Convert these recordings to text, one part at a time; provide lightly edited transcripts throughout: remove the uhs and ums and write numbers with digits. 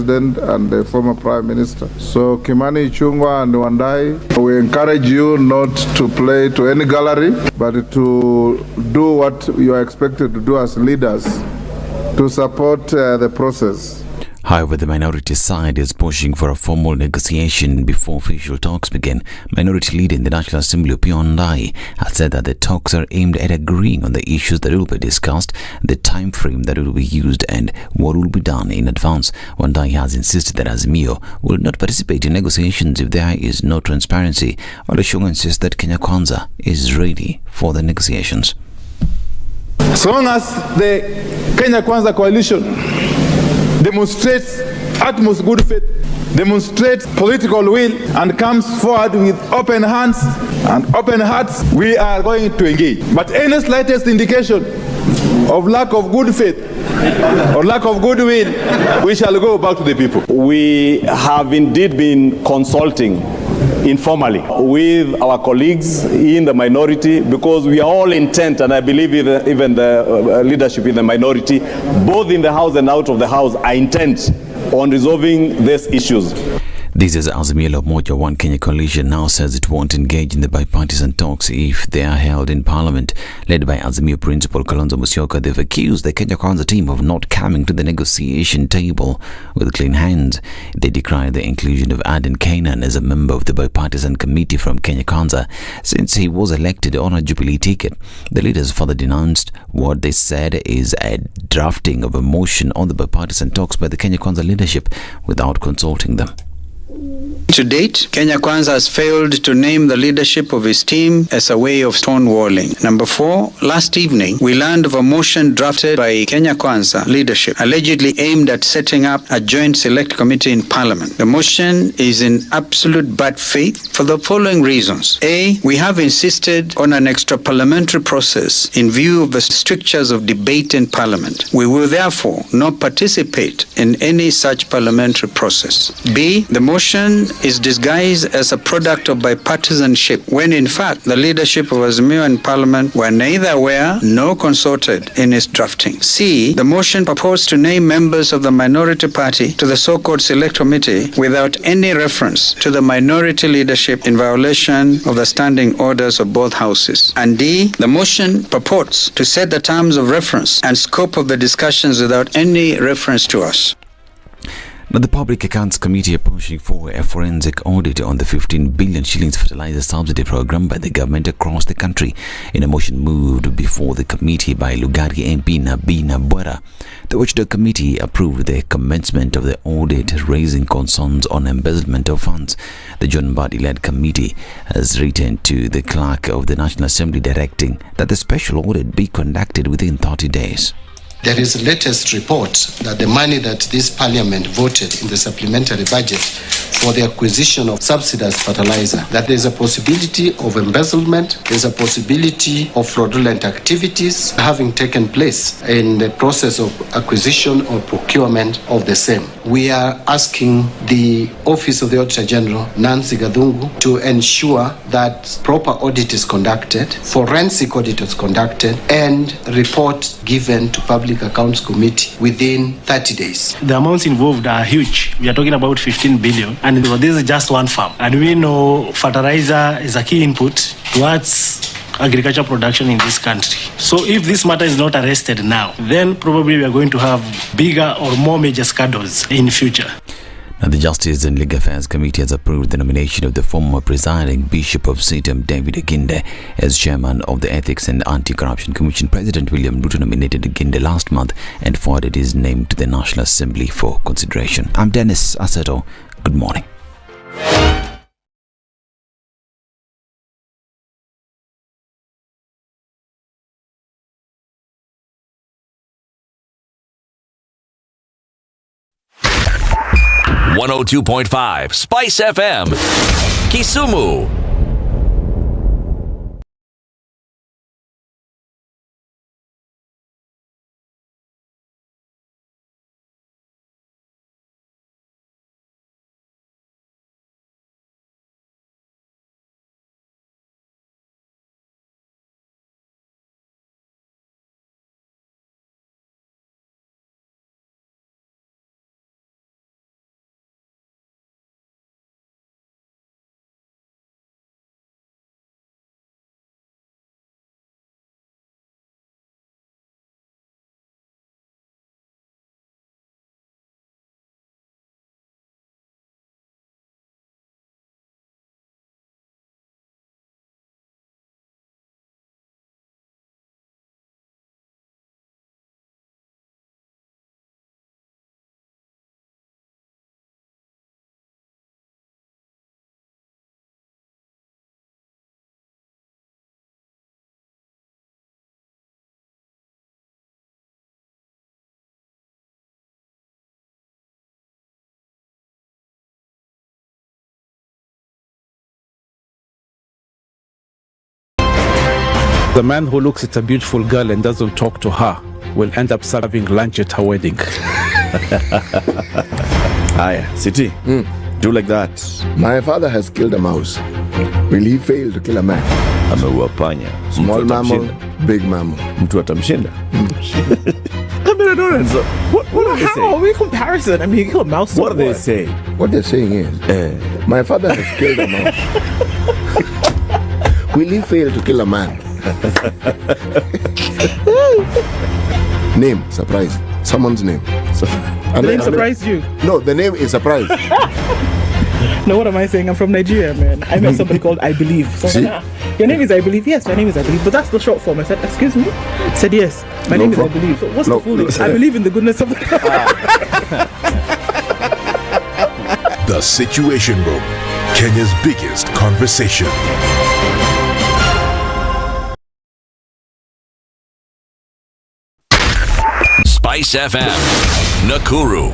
President and the former Prime Minister. So Kimani Ichung'wah and Wandai, we encourage you not to play to any gallery, but to do what you are expected to do as leaders, to support the process. However, the minority side is pushing for a formal negotiation before official talks begin. Minority leader in the National Assembly, Wandai, has said that the talks are aimed at agreeing on the issues that will be discussed, the time frame that will be used, and what will be done in advance. Wandai has insisted that Azimio will not participate in negotiations if there is no transparency, while Ichung'wah insists that Kenya Kwanza is ready for the negotiations. So long as the Kenya Kwanza coalition demonstrates utmost good faith, demonstrates political will, and comes forward with open hands and open hearts, we are going to engage. But any slightest indication of lack of good faith or lack of goodwill, we shall go back to the people. We have indeed been consulting informally with our colleagues in the minority, because we are all intent, and I believe even the leadership in the minority, both in the House and out of the House, are intent on resolving these issues. This is Azimio la Umoja One Kenya coalition now says it won't engage in the bipartisan talks if they are held in Parliament. Led by Azimio principal Kalonzo Musyoka, they've accused the Kenya Kwanza team of not coming to the negotiation table with clean hands. They decried the inclusion of Aden Kainan as a member of the bipartisan committee from Kenya Kwanza since he was elected on a Jubilee ticket. The leaders further denounced what they said is a drafting of a motion on the bipartisan talks by the Kenya Kwanza leadership without consulting them. To date, Kenya Kwanza has failed to name the leadership of his team as a way of stonewalling. Number 4, last evening, we learned of a motion drafted by Kenya Kwanza leadership, allegedly aimed at setting up a joint select committee in Parliament. The motion is in absolute bad faith for the following reasons. A, we have insisted on an extra parliamentary process in view of the strictures of debate in Parliament. We will therefore not participate in any such parliamentary process. B, the motion is disguised as a product of bipartisanship, when in fact the leadership of Azimio and Parliament were neither aware nor consulted in its drafting. C, the motion proposed to name members of the minority party to the so-called select committee without any reference to the minority leadership, in violation of the standing orders of both houses. And D, the motion purports to set the terms of reference and scope of the discussions without any reference to us. Now, the Public Accounts Committee are pushing for a forensic audit on the 15 billion shillings fertilizer subsidy program by the government across the country. In a motion moved before the committee by Lugari MP Nabina Bwera, the Watchdog Committee approved the commencement of the audit, raising concerns on embezzlement of funds. The John Mbadi-led committee has written to the clerk of the National Assembly directing that the special audit be conducted within 30 days. There is a latest report that the money that this parliament voted in the supplementary budget for the acquisition of subsidized fertilizer, that there's a possibility of embezzlement, there's a possibility of fraudulent activities having taken place in the process of acquisition or procurement of the same. We are asking the Office of the Auditor General, Nancy Gadungu, to ensure that proper audit is conducted, forensic audit is conducted, and report given to Public Accounts Committee within 30 days. The amounts involved are huge. We are talking about 15 billion, and this is just one farm. And we know fertilizer is a key input towards agriculture production in this country. So if this matter is not arrested now, then probably we are going to have bigger or more major scandals in future. Now, the Justice and Legal Affairs Committee has approved the nomination of the former presiding Bishop of Sitam, David Aginde, as chairman of the Ethics and Anti-Corruption Commission. President William Ruto nominated Aginde last month and forwarded his name to the National Assembly for consideration. I'm Dennis Aseto. Good morning. .5 Spice FM, Kisumu. The man who looks at a beautiful girl and doesn't talk to her will end up serving lunch at her wedding. Aya, City, do like that. My father has killed a mouse. Will he fail to kill a man? Ameua panya. Small mammal, big mammal. Mtu atamshinda. What are they saying? How are we comparison? I mean, you kill a mouse. What are they saying? What they're saying is, my father has killed a mouse. Will he fail to kill a man? Name, surprise. Someone's name. The name surprised you? No, the name is surprise. No, what am I saying? I'm from Nigeria, man. I met somebody called I Believe. So your name is I Believe? Yes, my name is I Believe. But that's the short form. I said, excuse me? I said, yes, my name is I Believe. So what's the full name? I believe in the goodness of the The Situation Room, Kenya's biggest conversation. Spice FM, Nakuru.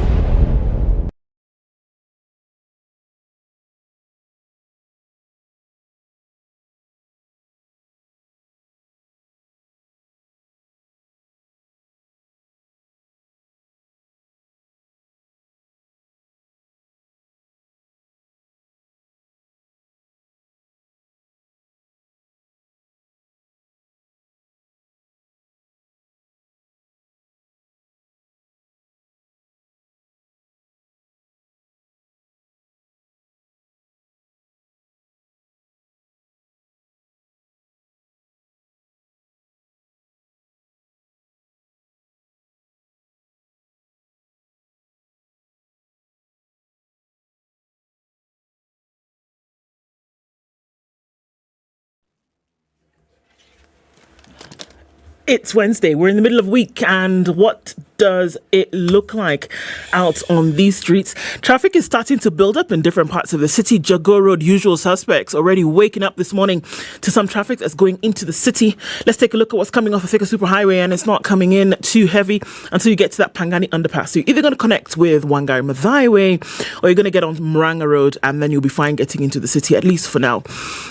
It's Wednesday. We're in the middle of week, and what does it look like out on these streets? Traffic is starting to build up in different parts of the city. Jago Road, usual suspects already waking up this morning to some traffic that's going into the city. Let's take a look at what's coming off the Thika Superhighway, and it's not coming in too heavy until you get to that Pangani underpass. So you're either going to connect with Wangari Maathai Way, or you're going to get on Murang'a Road, and then you'll be fine getting into the city, at least for now.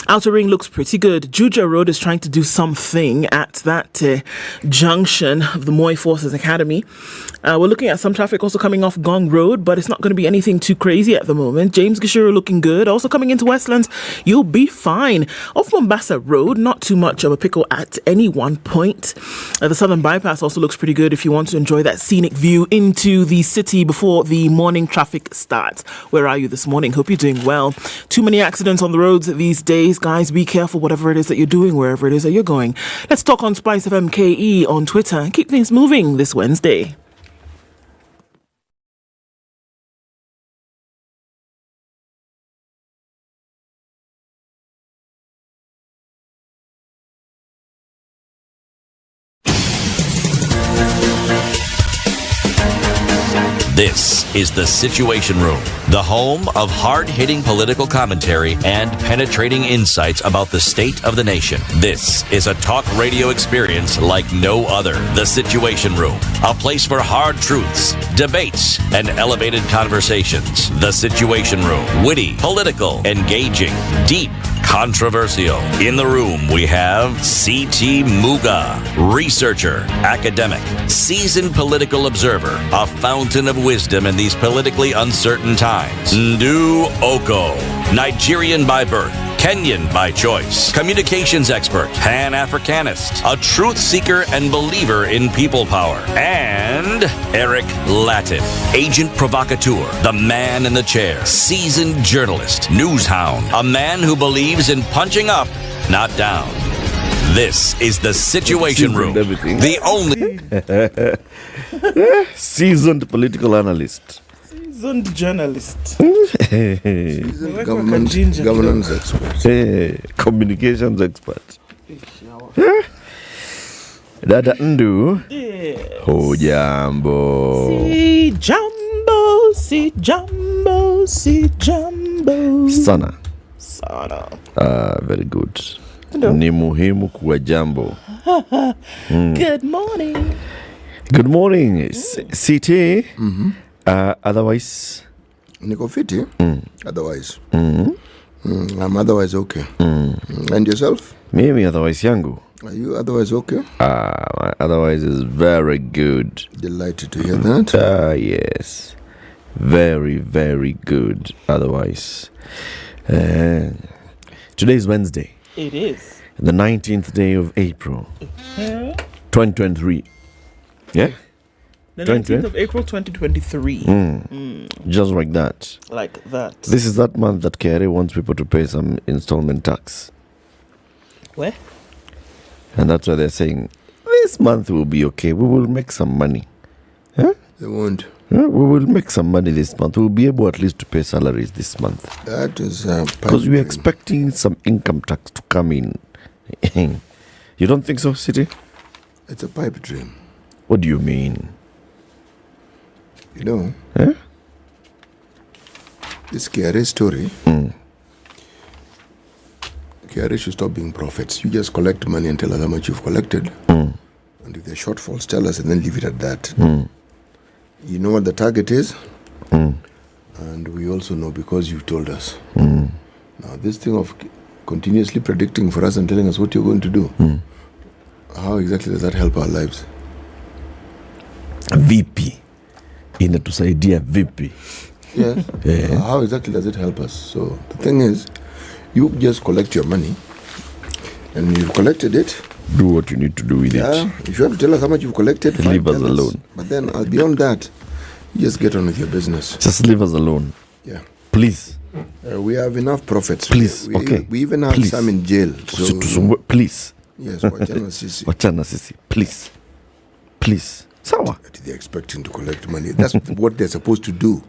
Outer Ring looks pretty good. Juja Road is trying to do something at that junction of the Moi Forces Academy. We're looking at some traffic also coming off Gong Road, but it's not going to be anything too crazy at the moment. James Gishuru looking good. Also coming into Westlands, you'll be fine. Off Mombasa Road, not too much of a pickle at any one point. The Southern Bypass also looks pretty good if you want to enjoy that scenic view into the city before the morning traffic starts. Where are you this morning? Hope you're doing well. Too many accidents on the roads these days. Guys, be careful whatever it is that you're doing, wherever it is that you're going. Let's talk on Spice FM KE on Twitter and keep things moving this Wednesday. This is The Situation Room, the home of hard-hitting political commentary and penetrating insights about the state of the nation. This is a talk radio experience like no other. The Situation Room, a place for hard truths, debates, and elevated conversations. The Situation Room, witty, political, engaging, deep, controversial. In the room, we have C.T. Muga, researcher, academic, seasoned political observer, a fountain of wisdom in these politically uncertain times. Ndu Oko, Nigerian by birth, Kenyan by choice, communications expert, Pan-Africanist, a truth seeker and believer in people power, and Eric Latif, agent provocateur, the man in the chair, seasoned journalist, news hound, a man who believes in punching up, not down. This is The Situation Room, the only seasoned political analyst. Seasoned journalist. Seasoned governance expert. Communications expert. Dada Ndu. Hujambo. Si jambo, si jambo, si jambo. Sana. Very good. Hello. Ni muhimu kuwa jambo. Good morning. Good morning, CT. Otherwise, Niko fiti. Otherwise, I'm otherwise okay. And yourself? Mimi otherwise yangu Are you otherwise okay? Otherwise is very good. Delighted to hear that. Yes. Very, very good. Otherwise. Today is Wednesday. It is. The 19th day of April. 2023. Yeah? The 19th of April 2023. Just like that. Like that. This is that month that KRA wants people to pay some installment tax. Where? And that's why they're saying, this month will be okay. We will make some money. Huh? They won't. Yeah, we will make some money this month. We'll be able at least to pay salaries this month. That is because we're expecting some income tax to come in. You don't think so, City? It's a pipe dream. What do you mean? You know, this KRA story, KRA should stop being prophets. You just collect money and tell us how much you've collected. And if there are shortfalls, tell us and then leave it at that. You know what the target is? And we also know because you told us. Now, this thing of continuously predicting for us and telling us what you're going to do, how exactly does that help our lives? VP. Inatusaidia vipi? Yes. How exactly does it help us? So the thing is, you just collect your money, and you've collected it. Do what you need to do with it. If you have to tell us how much you've collected, leave us alone. But then beyond that, you just get on with your business. Just leave us alone. Yeah. Please. We have enough prophets. Please. We even have some in jail. So, please. Yes. Wachana sisi. Wachana sisi. Please. Please. Sawa. They're expecting to collect money. That's what they're supposed to do.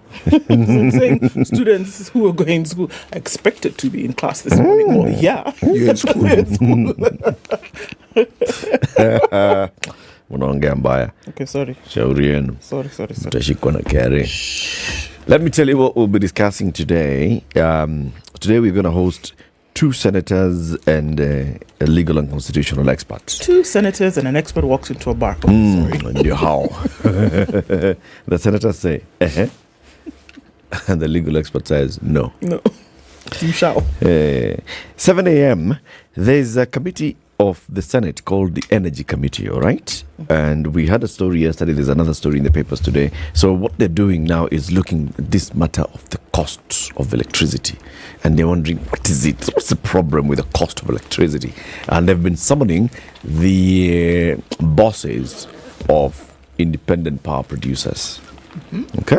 I'm saying students who are going to school are expected to be in class this morning. Oh, yeah. You're in school. Unaongea mbaya. Okay, sorry. Shauri yenu. Sorry. Utashikwa na KRA. Let me tell you what we'll be discussing today. Today we're going to host two senators and a legal and constitutional expert. Two senators and an expert walks into a bar. And how? The senators say, and the legal expert says, no. No. You shall. 7 a.m., there's a committee of the Senate called the Energy Committee, all right? And we had a story yesterday. There's another story in the papers today. So what they're doing now is looking at this matter of the cost of electricity. And they're wondering, what is it? What's the problem with the cost of electricity? And they've been summoning the bosses of independent power producers. Okay?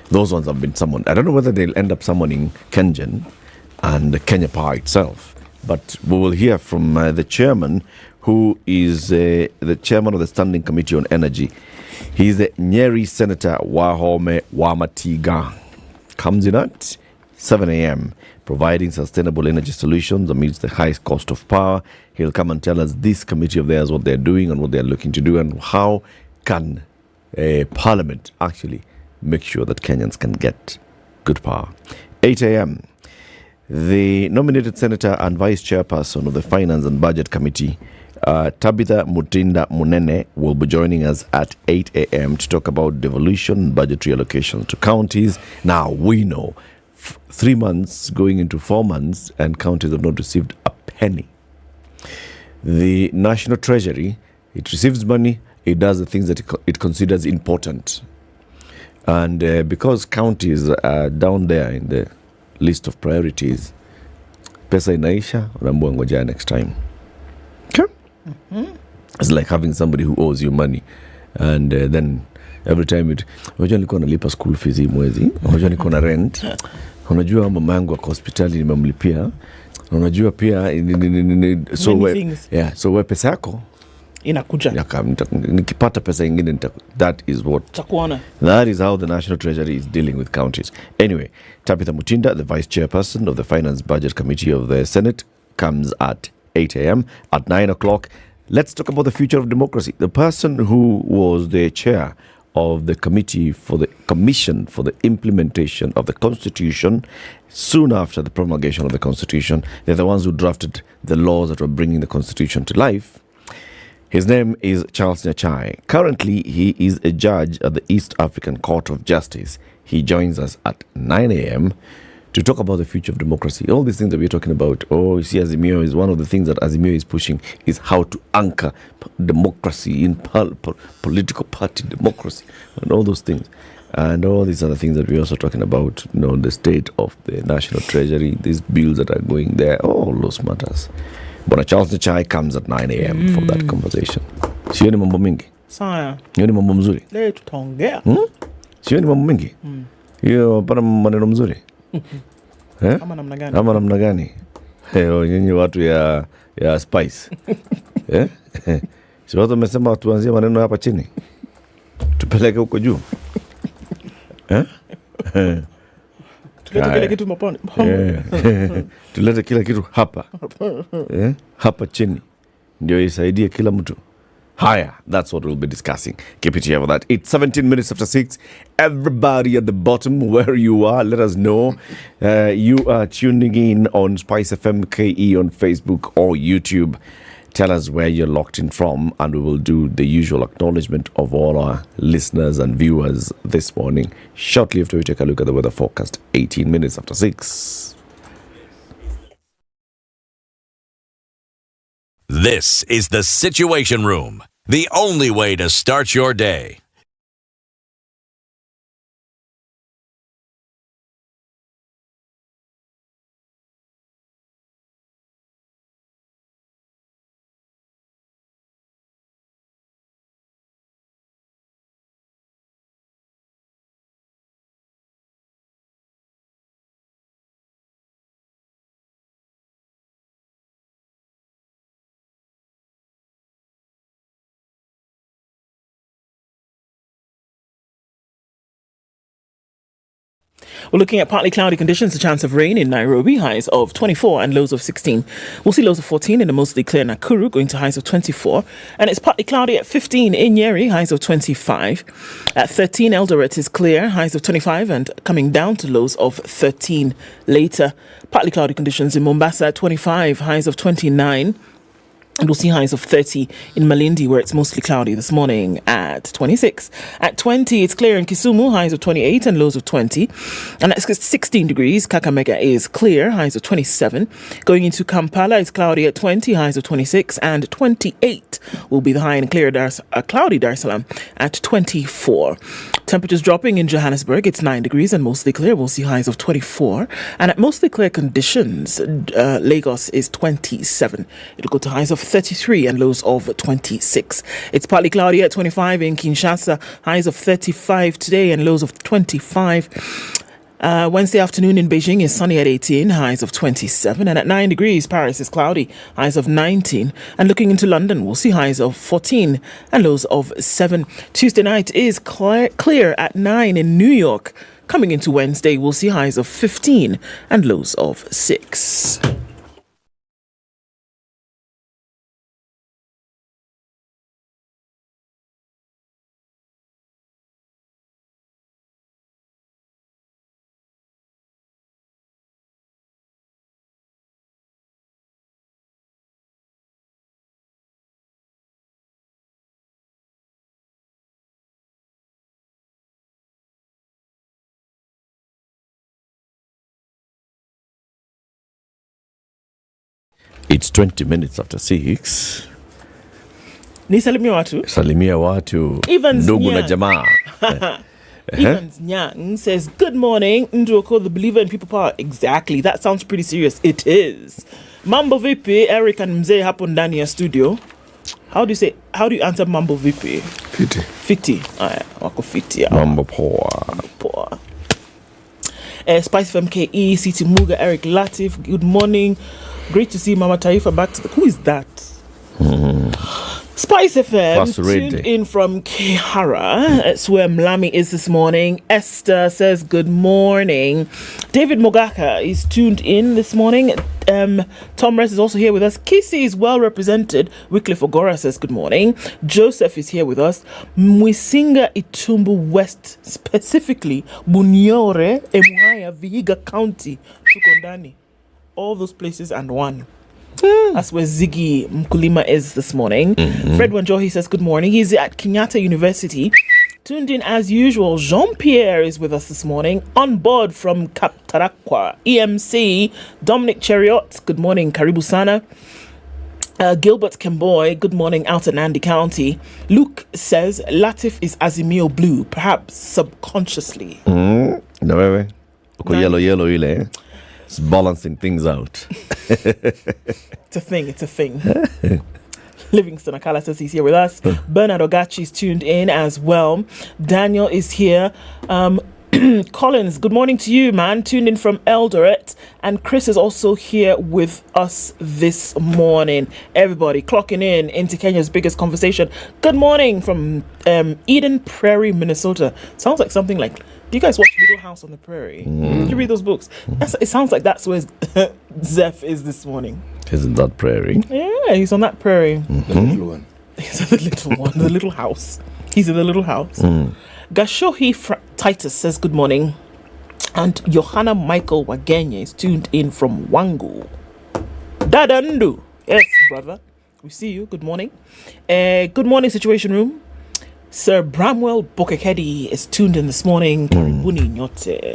Those ones have been summoned. I don't know whether they'll end up summoning Kengen and Kenya Power itself. But we will hear from the chairman, who is the chairman of the Standing Committee on Energy. He's the Nyeri Senator Wahome Wamatiga. Comes in at 7 a.m., providing sustainable energy solutions amidst the highest cost of power. He'll come and tell us this committee of theirs, what they're doing and what they're looking to do, and how can Parliament actually make sure that Kenyans can get good power. 8 a.m., the nominated senator and vice chairperson of the Finance and Budget Committee, Tabitha Munene, will be joining us at 8 a.m. to talk about devolution and budgetary allocation to counties. Now, we know 3 months going into 4 months and counties have not received a penny. The National Treasury, it receives money, it does the things that it considers important. And because counties are down there in the list of priorities, pesa inaisha, unaambiwa ngojea next time. Okay? It's like having somebody who owes you money, and then every time unajua nilikuwa nalipa school fees hii mwezi, unajua niko na rent, unajua mama yangu kwa hospitali nimemlipia, unajua pia so we pesa yako inakuja. Nikipata pesa ingine, that is how the National Treasury is dealing with counties. Anyway, Tabitha Mutinda, the Vice Chairperson of the Finance Budget Committee of the Senate, comes at 8 a.m. At 9 o'clock, let's talk about the future of democracy. The person who was the chair of the Commission for the Implementation of the Constitution soon after the promulgation of the Constitution, they're the ones who drafted the laws that were bringing the Constitution to life. His name is Charles Nyachai. Currently, he is a judge at the East African Court of Justice. He joins us at 9 a.m. to talk about the future of democracy. All these things that we're talking about, you see, Azimio is one of the things that Azimio is pushing, is how to anchor democracy in political party democracy and all those things. And all these other things that we're also talking about, the state of the national treasury, these bills that are going there, all those matters. Bwana Charles Chai comes at 9 a.m. for that conversation. Sioni mambo mingi. Saya. Sioni mambo mzuri. Leo tutaongea. Sioni mambo mingi. Hiyo pana maneno mzuri. Ama namna gani? Ama namna gani? Nyinyi watu ya spice. Si watu wamesema tuanzie maneno hapa chini. Tupeleke huko juu. Tulete kila kitu maponi. Tulete kila kitu hapa. Hapa chini. Ndio isaidie kila mtu. Higher. That's what we'll be discussing. Keep it here for that. It's 17 minutes after 6. Everybody at the bottom, where you are, let us know. You are tuning in on Spice FM KE on Facebook or YouTube. Tell us where you're locked in from, and we will do the usual acknowledgement of all our listeners and viewers this morning. Shortly after we take a look at the weather forecast, 18 minutes after 6. This is the Situation Room, the only way to start your day. We're looking at partly cloudy conditions, a chance of rain in Nairobi, highs of 24 and lows of 16. We'll see lows of 14 in a mostly clear Nakuru, going to highs of 24. And it's partly cloudy at 15 in Nyeri, highs of 25. At 13, Eldoret is clear, highs of 25 and coming down to lows of 13 later. Partly cloudy conditions in Mombasa at 25, highs of 29. And we'll see highs of 30 in Malindi, where it's mostly cloudy this morning at 26. At 20, it's clear in Kisumu, highs of 28 and lows of 20. And at 16 degrees, Kakamega is clear, highs of 27. Going into Kampala, it's cloudy at 20, highs of 26. And 28 will be the high in cloudy Dar es Salaam at 24. Temperatures dropping in Johannesburg, it's 9 degrees and mostly clear. We'll see highs of 24. And at mostly clear conditions, Lagos is 27. It'll go to highs of 33 and lows of 26. It's partly cloudy at 25 in Kinshasa, highs of 35 today and lows of 25. Wednesday afternoon in Beijing is sunny at 18, highs of 27. And at 9 degrees, Paris is cloudy, highs of 19. And looking into London, we'll see highs of 14 and lows of 7. Tuesday night is clear at 9 in New York. Coming into Wednesday, we'll see highs of 15 and lows of 6. It's 20 minutes after 6. Nisalimia watu. Salimia watu. Evans Ndugu na Nyang. jamaa. Evans Nyang says, good morning, Nduoko, the believer in people power. Exactly. That sounds pretty serious. It is. Mambo vipi, Eric and Mzee hapo ndani ya studio. How do you answer mambo vipi? Fiti. Fiti. Aya, wako fiti. Mambo poa. Poa. Spice from KE, City Muga, Eric Latif, good morning. Great to see Mama Taifa back to who is that? Spice FM tuned in from Kihara. That's where Mlami is this morning. Esther says good morning. David Mogaka is tuned in this morning. Tom Ress is also here with us. Kisi is well represented. Wycliffe Ogora says good morning. Joseph is here with us. Mwisinga Itumbu West, specifically Bunyore, Emuhaya, Vihiga County, Tukondani. All those places and one. That's where Ziggy Mkulima is this morning. Fred Wanjohi says good morning. He's at Kenyatta University. Tuned in as usual, Jean-Pierre is with us this morning. On board from Kaptarakwa, EMC, Dominic Cheriot, good morning, Karibu Sana. Gilbert Kemboy, good morning, out in Nandi County. Luke says Latif is Azimio blue, perhaps subconsciously. No, yellow, ile. It's balancing things out. It's a thing. Livingston Akala says he's here with us. Bernard Ogachi is tuned in as well. Daniel is here. Collins, good morning to you, man. Tuned in from Eldoret. And Chris is also here with us this morning. Everybody clocking in into Kenya's biggest conversation. Good morning from Eden Prairie, Minnesota. Sounds like something like, do you guys watch Little House on the Prairie? Did you read those books? It sounds like that's where Zeph is this morning. Isn't that prairie? Yeah, he's on that prairie. The little one. He's in the little one, the little house. He's in the little house. Gashohi Titus says good morning. And Johanna Michael Wagenya is tuned in from Wangu. Dadandu. Yes, brother. We see you. Good morning. Good morning, Situation Room. Sir Bramwell Bokekedi is tuned in this morning. Karibuni nyote.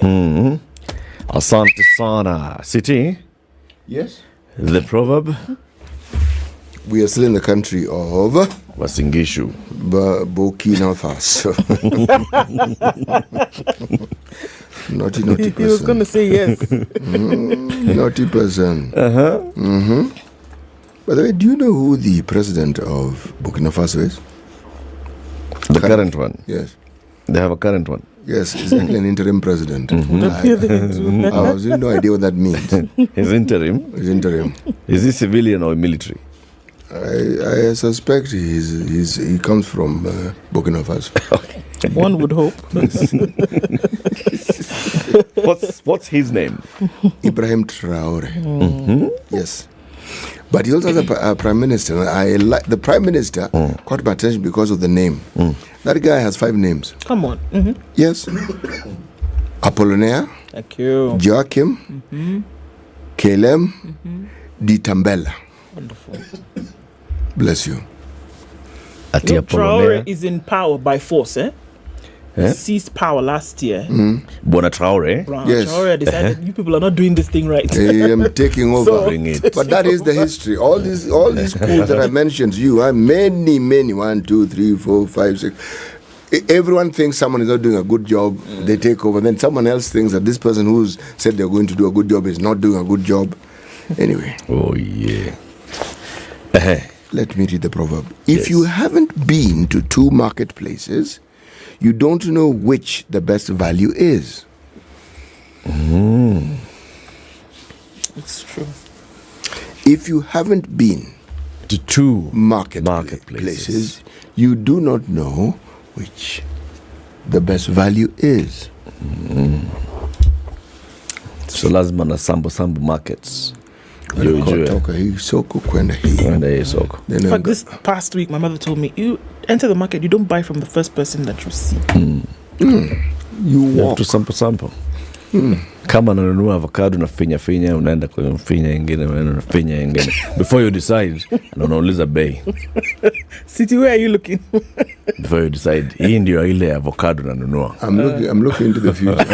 Asante sana. City? Yes. The proverb? We are still in the country of Wasingishu. Burkina Faso. Naughty person. He was going to say yes. Naughty person. By the way, do you know who the president of Burkina Faso is? The current one? Yes. They have a current one? Yes, he's actually an interim president. I have no idea what that means. He's interim? He's interim. Is he civilian or military? I suspect he comes from Burkina Faso. One would hope. What's his name? Ibrahim Traore. Yes. But he also has a prime minister. I like the prime minister caught my attention because of the name. That guy has 5 names. Come on. Yes. Apollinaire. Thank you. Joachim. Kelem. Ditambella. Wonderful. Bless you. Atia Traore is in power by force, eh? He seized power last year. Bona Traore? Yes. Traore decided you people are not doing this thing right. I am taking over. So, but that is the history. All these schools that I mentioned to you are many. 1, 2, 3, 4, 5, 6. Everyone thinks someone is not doing a good job. They take over. Then someone else thinks that this person who's said they're going to do a good job is not doing a good job. Anyway. Oh, yeah. Let me read the proverb. If you haven't been to 2 marketplaces, you don't know which the best value is. It's true. If you haven't been to 2 marketplaces, you do not know which the best value is. So lazima na sambo markets. In fact, this past week, my mother told me, you enter the market, you don't buy from the first person that you see. You have to sample. Kama nanunua avocado na finya unaenda kwa finya nyingine unaenda finya nyingine before you decide na unauliza bei. City, where are you looking? Before you decide hii ndio ile avocado nanunua. I'm looking into the future.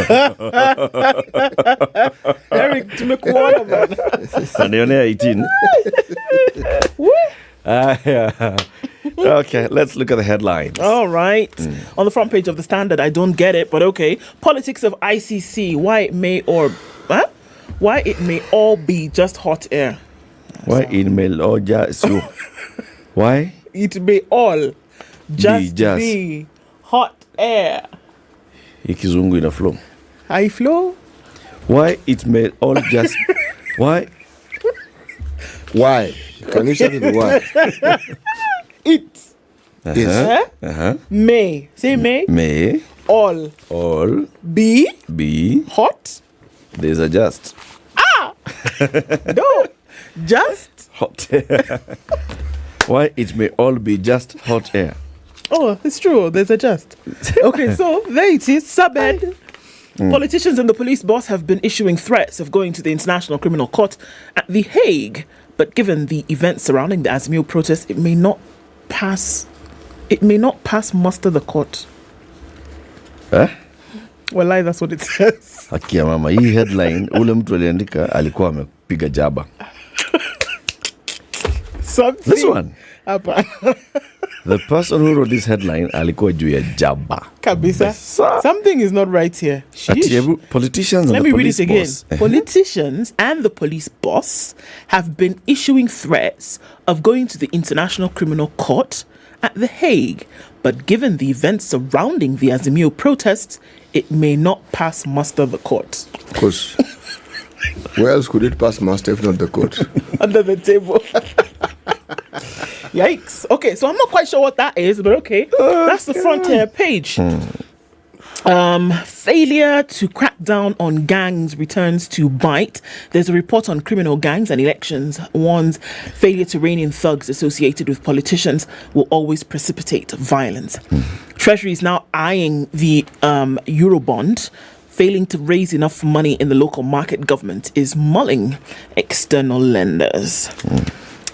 Eric, tumekuona bana. Anionea 18. Okay, let's look at the headlines. All right. On the front page of the Standard, I don't get it, but okay. Politics of ICC, why it may all be just hot air. Why it may all just why? It may all just be hot air. Ikizungu ina flow. I flow? Why it may all just why? Why? Can you say the why? It may. Say may. May all be hot. There's a just. No. Just hot air. Why it may all be just hot air. Oh, it's true. There's a just. Okay, so there it is. Subed. Politicians and the police boss have been issuing threats of going to the International Criminal Court at The Hague. But given the events surrounding the Azimio protest, it may not pass muster the court. Wallahi, that's what it says. Akia mama, hii headline ule mtu aliandika alikuwa amepiga jaba. Something. This one. Hapa. The person who wrote this headline alikuwa juu ya jaba. Kabisa. Something is not right here. Politicians Let and me the read police it again. boss. Politicians and the police boss have been issuing threats of going to the International Criminal Court at The Hague, but given the events surrounding the Azimio protests, it may not pass muster the court. Of course. Where else could it pass muster if not the court? Under the table. Yikes. Okay, so I'm not quite sure what that is, but okay. That's the front page. Failure to crack down on gangs returns to bite. There's a report on criminal gangs and elections warns failure to rein in thugs associated with politicians will always precipitate violence. Treasury is now eyeing the Eurobond. Failing to raise enough money in the local market, government is mulling external lenders.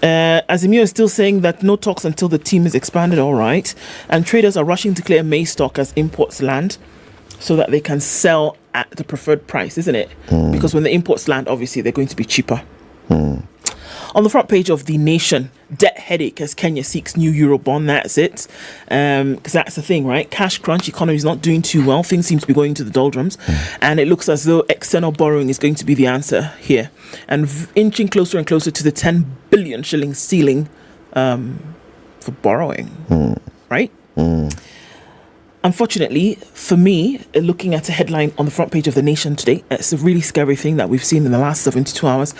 Azimio is still saying that no talks until the team is expanded, all right. And traders are rushing to clear maize stock as imports land so that they can sell at the preferred price, isn't it? Because when the imports land, obviously, they're going to be cheaper. On the front page of The Nation, debt headache as Kenya seeks new Eurobond. That's it. Because that's the thing, right? Cash crunch, economy is not doing too well. Things seem to be going to the doldrums. And it looks as though external borrowing is going to be the answer here. And inching closer and closer to the 10 billion shilling ceiling for borrowing. Right? Unfortunately, for me, looking at a headline on the front page of The Nation today, it's a really scary thing that we've seen in the last 72 hours.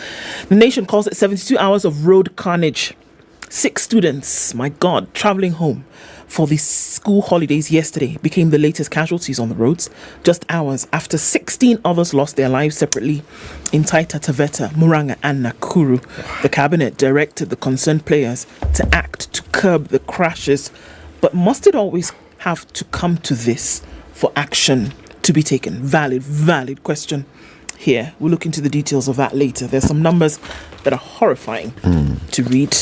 The Nation calls it 72 hours of road carnage. 6 students, my God, traveling home for the school holidays yesterday became the latest casualties on the roads, just hours after 16 others lost their lives separately in Taita Taveta, Muranga and Nakuru. The cabinet directed the concerned players to act to curb the crashes. But must it always have to come to this for action to be taken? Valid question here. We'll look into the details of that later. There's some numbers that are horrifying to read.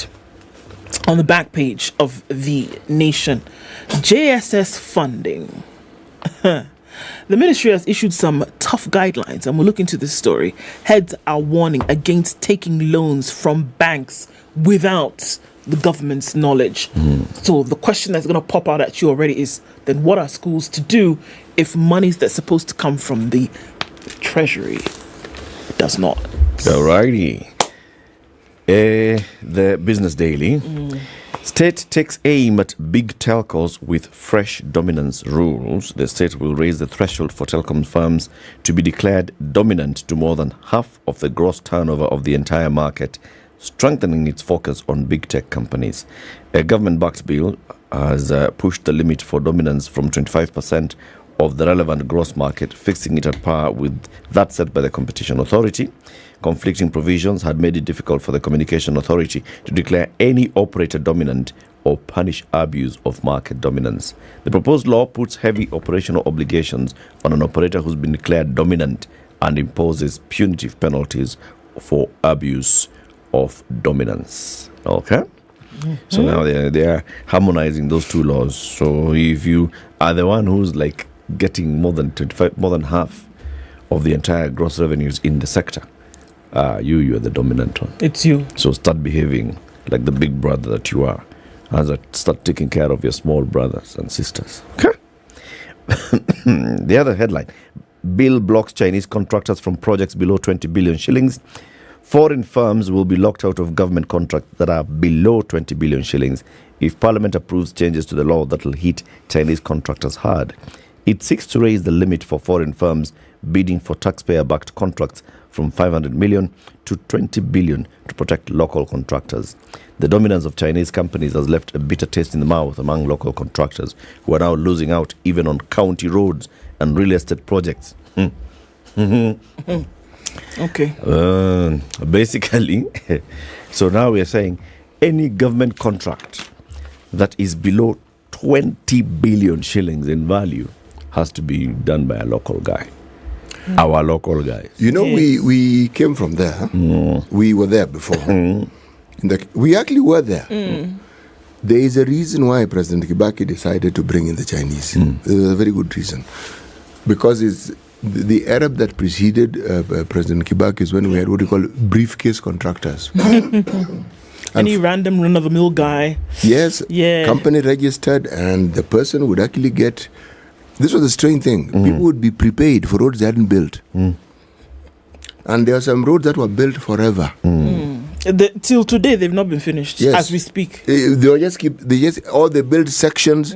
On the back page of The Nation, JSS funding. The ministry has issued some tough guidelines, and we'll look into this story. Heads are warning against taking loans from banks without the government's knowledge. So the question that's going to pop out at you already is, then what are schools to do if monies that's supposed to come from the treasury does not? Alrighty. The Business Daily. State takes aim at big telcos with fresh dominance rules. The state will raise the threshold for telecom firms to be declared dominant to more than half of the gross turnover of the entire market, strengthening its focus on big tech companies. A government-backed bill has pushed the limit for dominance from 25% of the relevant gross market, fixing it at par with that set by the Competition Authority. Conflicting provisions had made it difficult for the Communication Authority to declare any operator dominant or punish abuse of market dominance. The proposed law puts heavy operational obligations on an operator who's been declared dominant and imposes punitive penalties for abuse of dominance. Okay? So now they are harmonizing those two laws. So if you are the one who's like getting more than half of the entire gross revenues in the sector, you are the dominant one. It's you. So start behaving like the big brother that you are. Start taking care of your small brothers and sisters. Okay? The other headline: bill blocks Chinese contractors from projects below 20 billion shillings. Foreign firms will be locked out of government contracts that are below 20 billion shillings if Parliament approves changes to the law that will hit Chinese contractors hard. It seeks to raise the limit for foreign firms bidding for taxpayer-backed contracts from 500 million to 20 billion to protect local contractors. The dominance of Chinese companies has left a bitter taste in the mouth among local contractors who are now losing out even on county roads and real estate projects. Okay. Basically, so now we are saying any government contract that is below 20 billion shillings in value has to be done by a local guy. Our local guys. You know, we came from there. We were there before. We actually were there. There is a reason why President Kibaki decided to bring in the Chinese. There's a very good reason. Because it's the Arab that preceded President Kibaki is when we had what we call briefcase contractors. Any random run-of-the-mill guy. Yes, Yeah. company registered, and the person would actually get. This was a strange thing. People would be prepaid for roads they hadn't built, and there are some roads that were built forever. Till today, they've not been finished. Yes. As we speak. They build sections.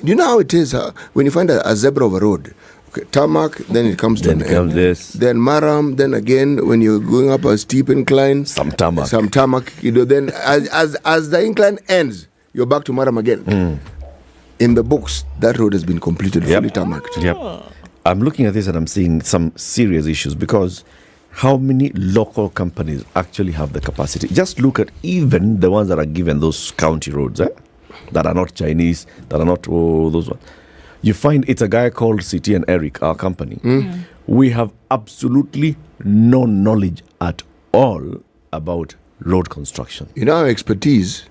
You know how it is when you find a zebra of a road. Okay, tarmac, then it comes to Then an comes end. this. Then maram, then again when you're going up a steep incline, Some tarmac. Then as the incline ends, you're back to maram again. In the books, that road has been completed, fully tarmacked. Yep. I'm looking at this and I'm seeing some serious issues because how many local companies actually have the capacity? Just look at even the ones that are given those county roads, that are not Chinese, that are not those ones. You find it's a guy called C.T. and Eric, our company. We have absolutely no knowledge at all about road construction. You know, our expertise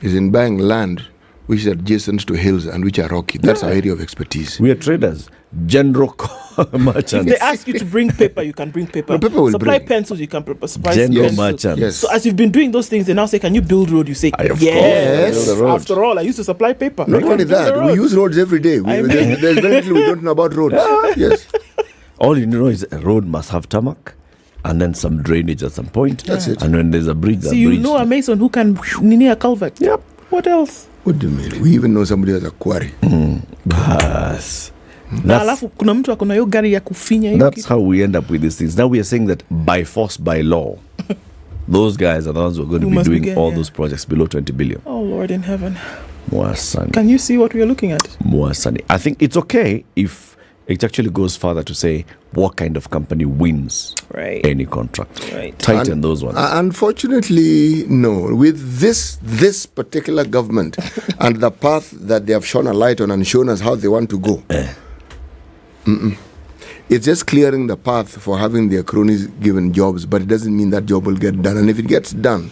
is in buying land which is adjacent to hills and which are rocky. That's our area of expertise. We are traders, general If merchants. they ask you to bring paper, you can bring paper. No, paper will supply bring. pencils, you can supply General pencils. merchants. Yes. So as you've been doing those things, they now say, can you build road? You say, Of course, yes. build a road. After all, I used to supply paper. Not I only can build a that, we road. use roads every day. There's very little we don't know about roads. Yes. All you know is a road must have tarmac and then some drainage at some point. That's it. And when there's a bridge, So that you bridge. know a mason who can nini a culvert. Yep. What else? What do you mean? We even know somebody has a quarry. Bas. Na alafu kuna mtu akona hiyo gari ya kufinya hiyo That's kitu. how we end up with these things. Now we are saying that by force, by law, those guys are the ones who are going to Who be must be doing getting, all yeah. those projects below 20 billion. Oh Lord in heaven. Mwasani. Can you see what we are looking at? Mwasani. I think it's okay if it actually goes further to say what kind of company wins Right. any contract. Right. Tighten those ones. Unfortunately, no. With this particular government and the path that they have shone a light on and shown us how they want to go, it's just clearing the path for having their cronies given jobs, but it doesn't mean that job will get done. And if it gets done,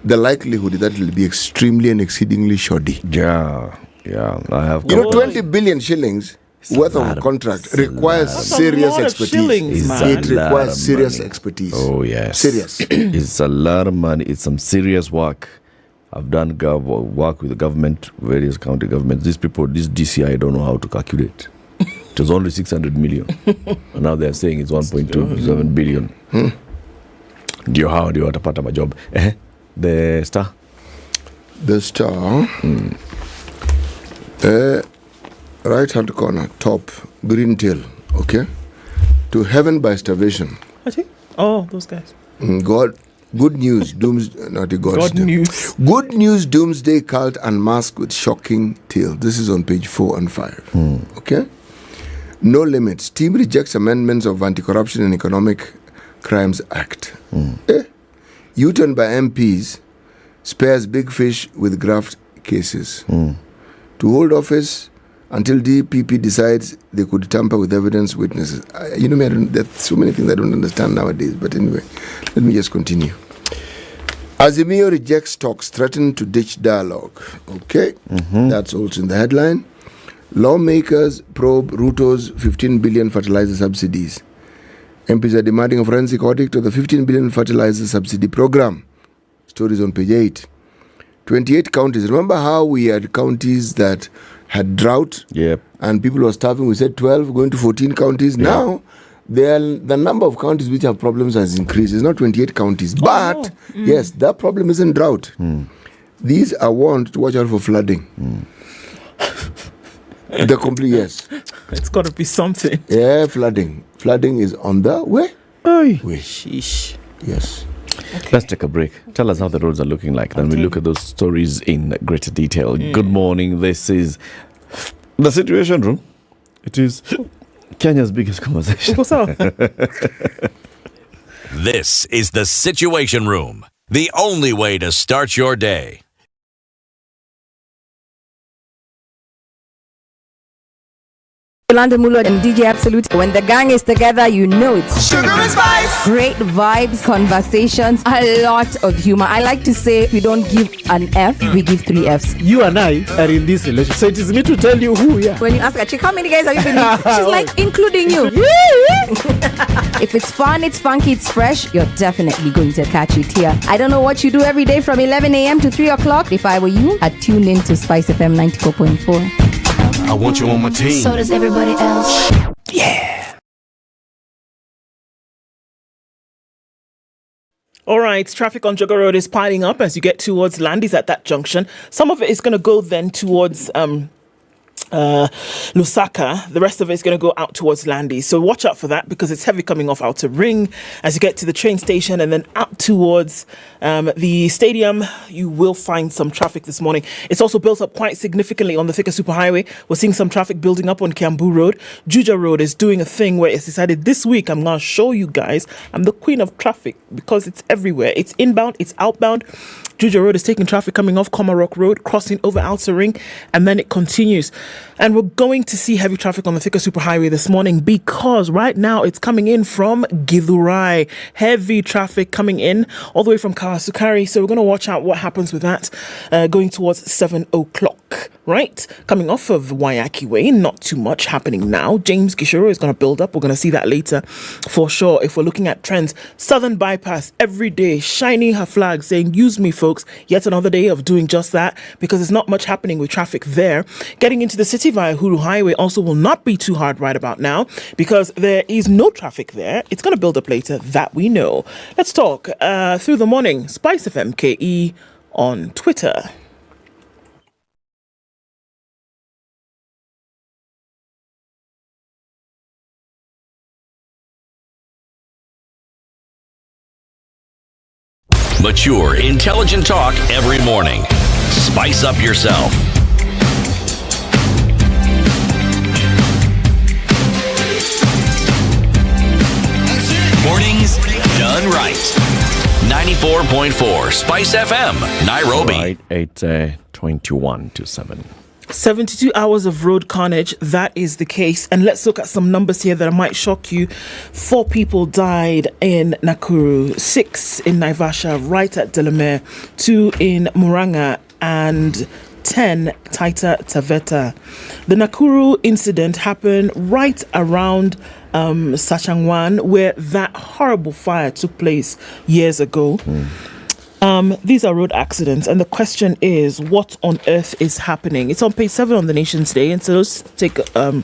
the likelihood is that it will be extremely and exceedingly shoddy. Yeah. I have. You know, 20 billion shillings worth of a contract requires serious lot of expertise. shillings, man. It requires serious expertise. Oh, yes. Serious. It's a lot of money. It's some serious work. I've done work with the government, various county governments. These people, this DCI don't know how to calculate. It was only 600 million. And now they're saying it's 1.27 billion. Ndio hao ndio watapata majob. The star. The star. Right hand corner, top, green tail. Okay? To heaven by starvation. Oh, those guys. God. Good news, not a God's God news. Good news, doomsday cult unmasked with shocking tale. This is on page 4 and 5. Okay? No limits. Team rejects amendments of Anti-Corruption and Economic Crimes Act. U-turn by MPs spares big fish with graft cases. To hold office until DPP decides they could tamper with evidence witnesses. There's so many things I don't understand nowadays. But anyway, let me just continue. Azimio rejects talks, threaten to ditch dialogue. Okay, that's also in the headline. Lawmakers probe Ruto's 15 billion fertilizer subsidies. MPs are demanding a forensic audit of the 15 billion fertilizer subsidy program. Stories on page 8. 28 counties. Remember how we had counties that had drought and people were starving? We said 12, going to 14 counties. Now, the number of counties which have problems has increased. It's not 28 counties. But, yes, that problem isn't drought. These are warned to watch out for flooding. The complete, yes. It's got to be something. Yeah, flooding. Flooding is on the way. Way. Sheesh. Yes. Okay. Let's take a break. Tell us how the roads are looking like. Then we look at those stories in greater detail. Good morning. This is the Situation Room. It is Kenya's biggest conversation. This is the Situation Room, the only way to start your day. Yolanda Mulo and DJ Absolute. When the gang is together, you know it's Sugar and Spice. Great vibes, conversations, a lot of humor. I like to say we don't give an F, we give 3 Fs. You and I are in this relationship, so it is me to tell you who we are. When you ask a chick, how many guys have you been with? She's like, including you. If it's fun, it's funky, it's fresh, you're definitely going to catch it here. I don't know what you do every day from 11 a.m. to 3 o'clock. If I were you, I'd tune in to Spice FM 94.4. I want you on my team. So does everybody else. Yeah. All right, traffic on Jogger Road is piling up as you get towards Landis at that junction. Some of it is going to go then towards Lusaka. The rest of it is going to go out towards Landy. So watch out for that because it's heavy coming off Outer Ring as you get to the train station and then out towards the stadium. You will find some traffic this morning. It's also built up quite significantly on the Thika Superhighway. We're seeing some traffic building up on Kiambu Road. Juja Road is doing a thing where it's decided this week I'm going to show you guys I'm the queen of traffic because it's everywhere. It's inbound, it's outbound. Juja Road is taking traffic coming off Komarok Road, crossing over Outer Ring, and then it continues. And we're going to see heavy traffic on the Thika Superhighway this morning because right now it's coming in from Githurai. Heavy traffic coming in all the way from Kawasukari. So we're going to watch out what happens with that going towards 7 o'clock. Right? Coming off of Wayaki Way, not too much happening now. James Gishoro is going to build up. We're going to see that later for sure. If we're looking at trends, Southern Bypass every day, shining her flag saying, use me, folks. Yet another day of doing just that because there's not much happening with traffic there. Getting into the city via Huru Highway also will not be too hard right about now because there is no traffic there. It's going to build up later, that we know. Let's talk through the morning. Spice FM KE on Twitter. Mature, intelligent talk every morning. Spice up yourself. Mornings done right. 94.4 Spice FM, Nairobi. Right, 8:21 to 7. 72 hours of road carnage, that is the case. And let's look at some numbers here that might shock you. 4 people died in Nakuru, 6 in Naivasha, right at Delamere, 2 in Muranga, and 10 Taita Taveta. The Nakuru incident happened right around Sachangwan, where that horrible fire took place years ago. These are road accidents, and the question is, what on earth is happening? It's on page 7 on the Nation's Day, and so let's take a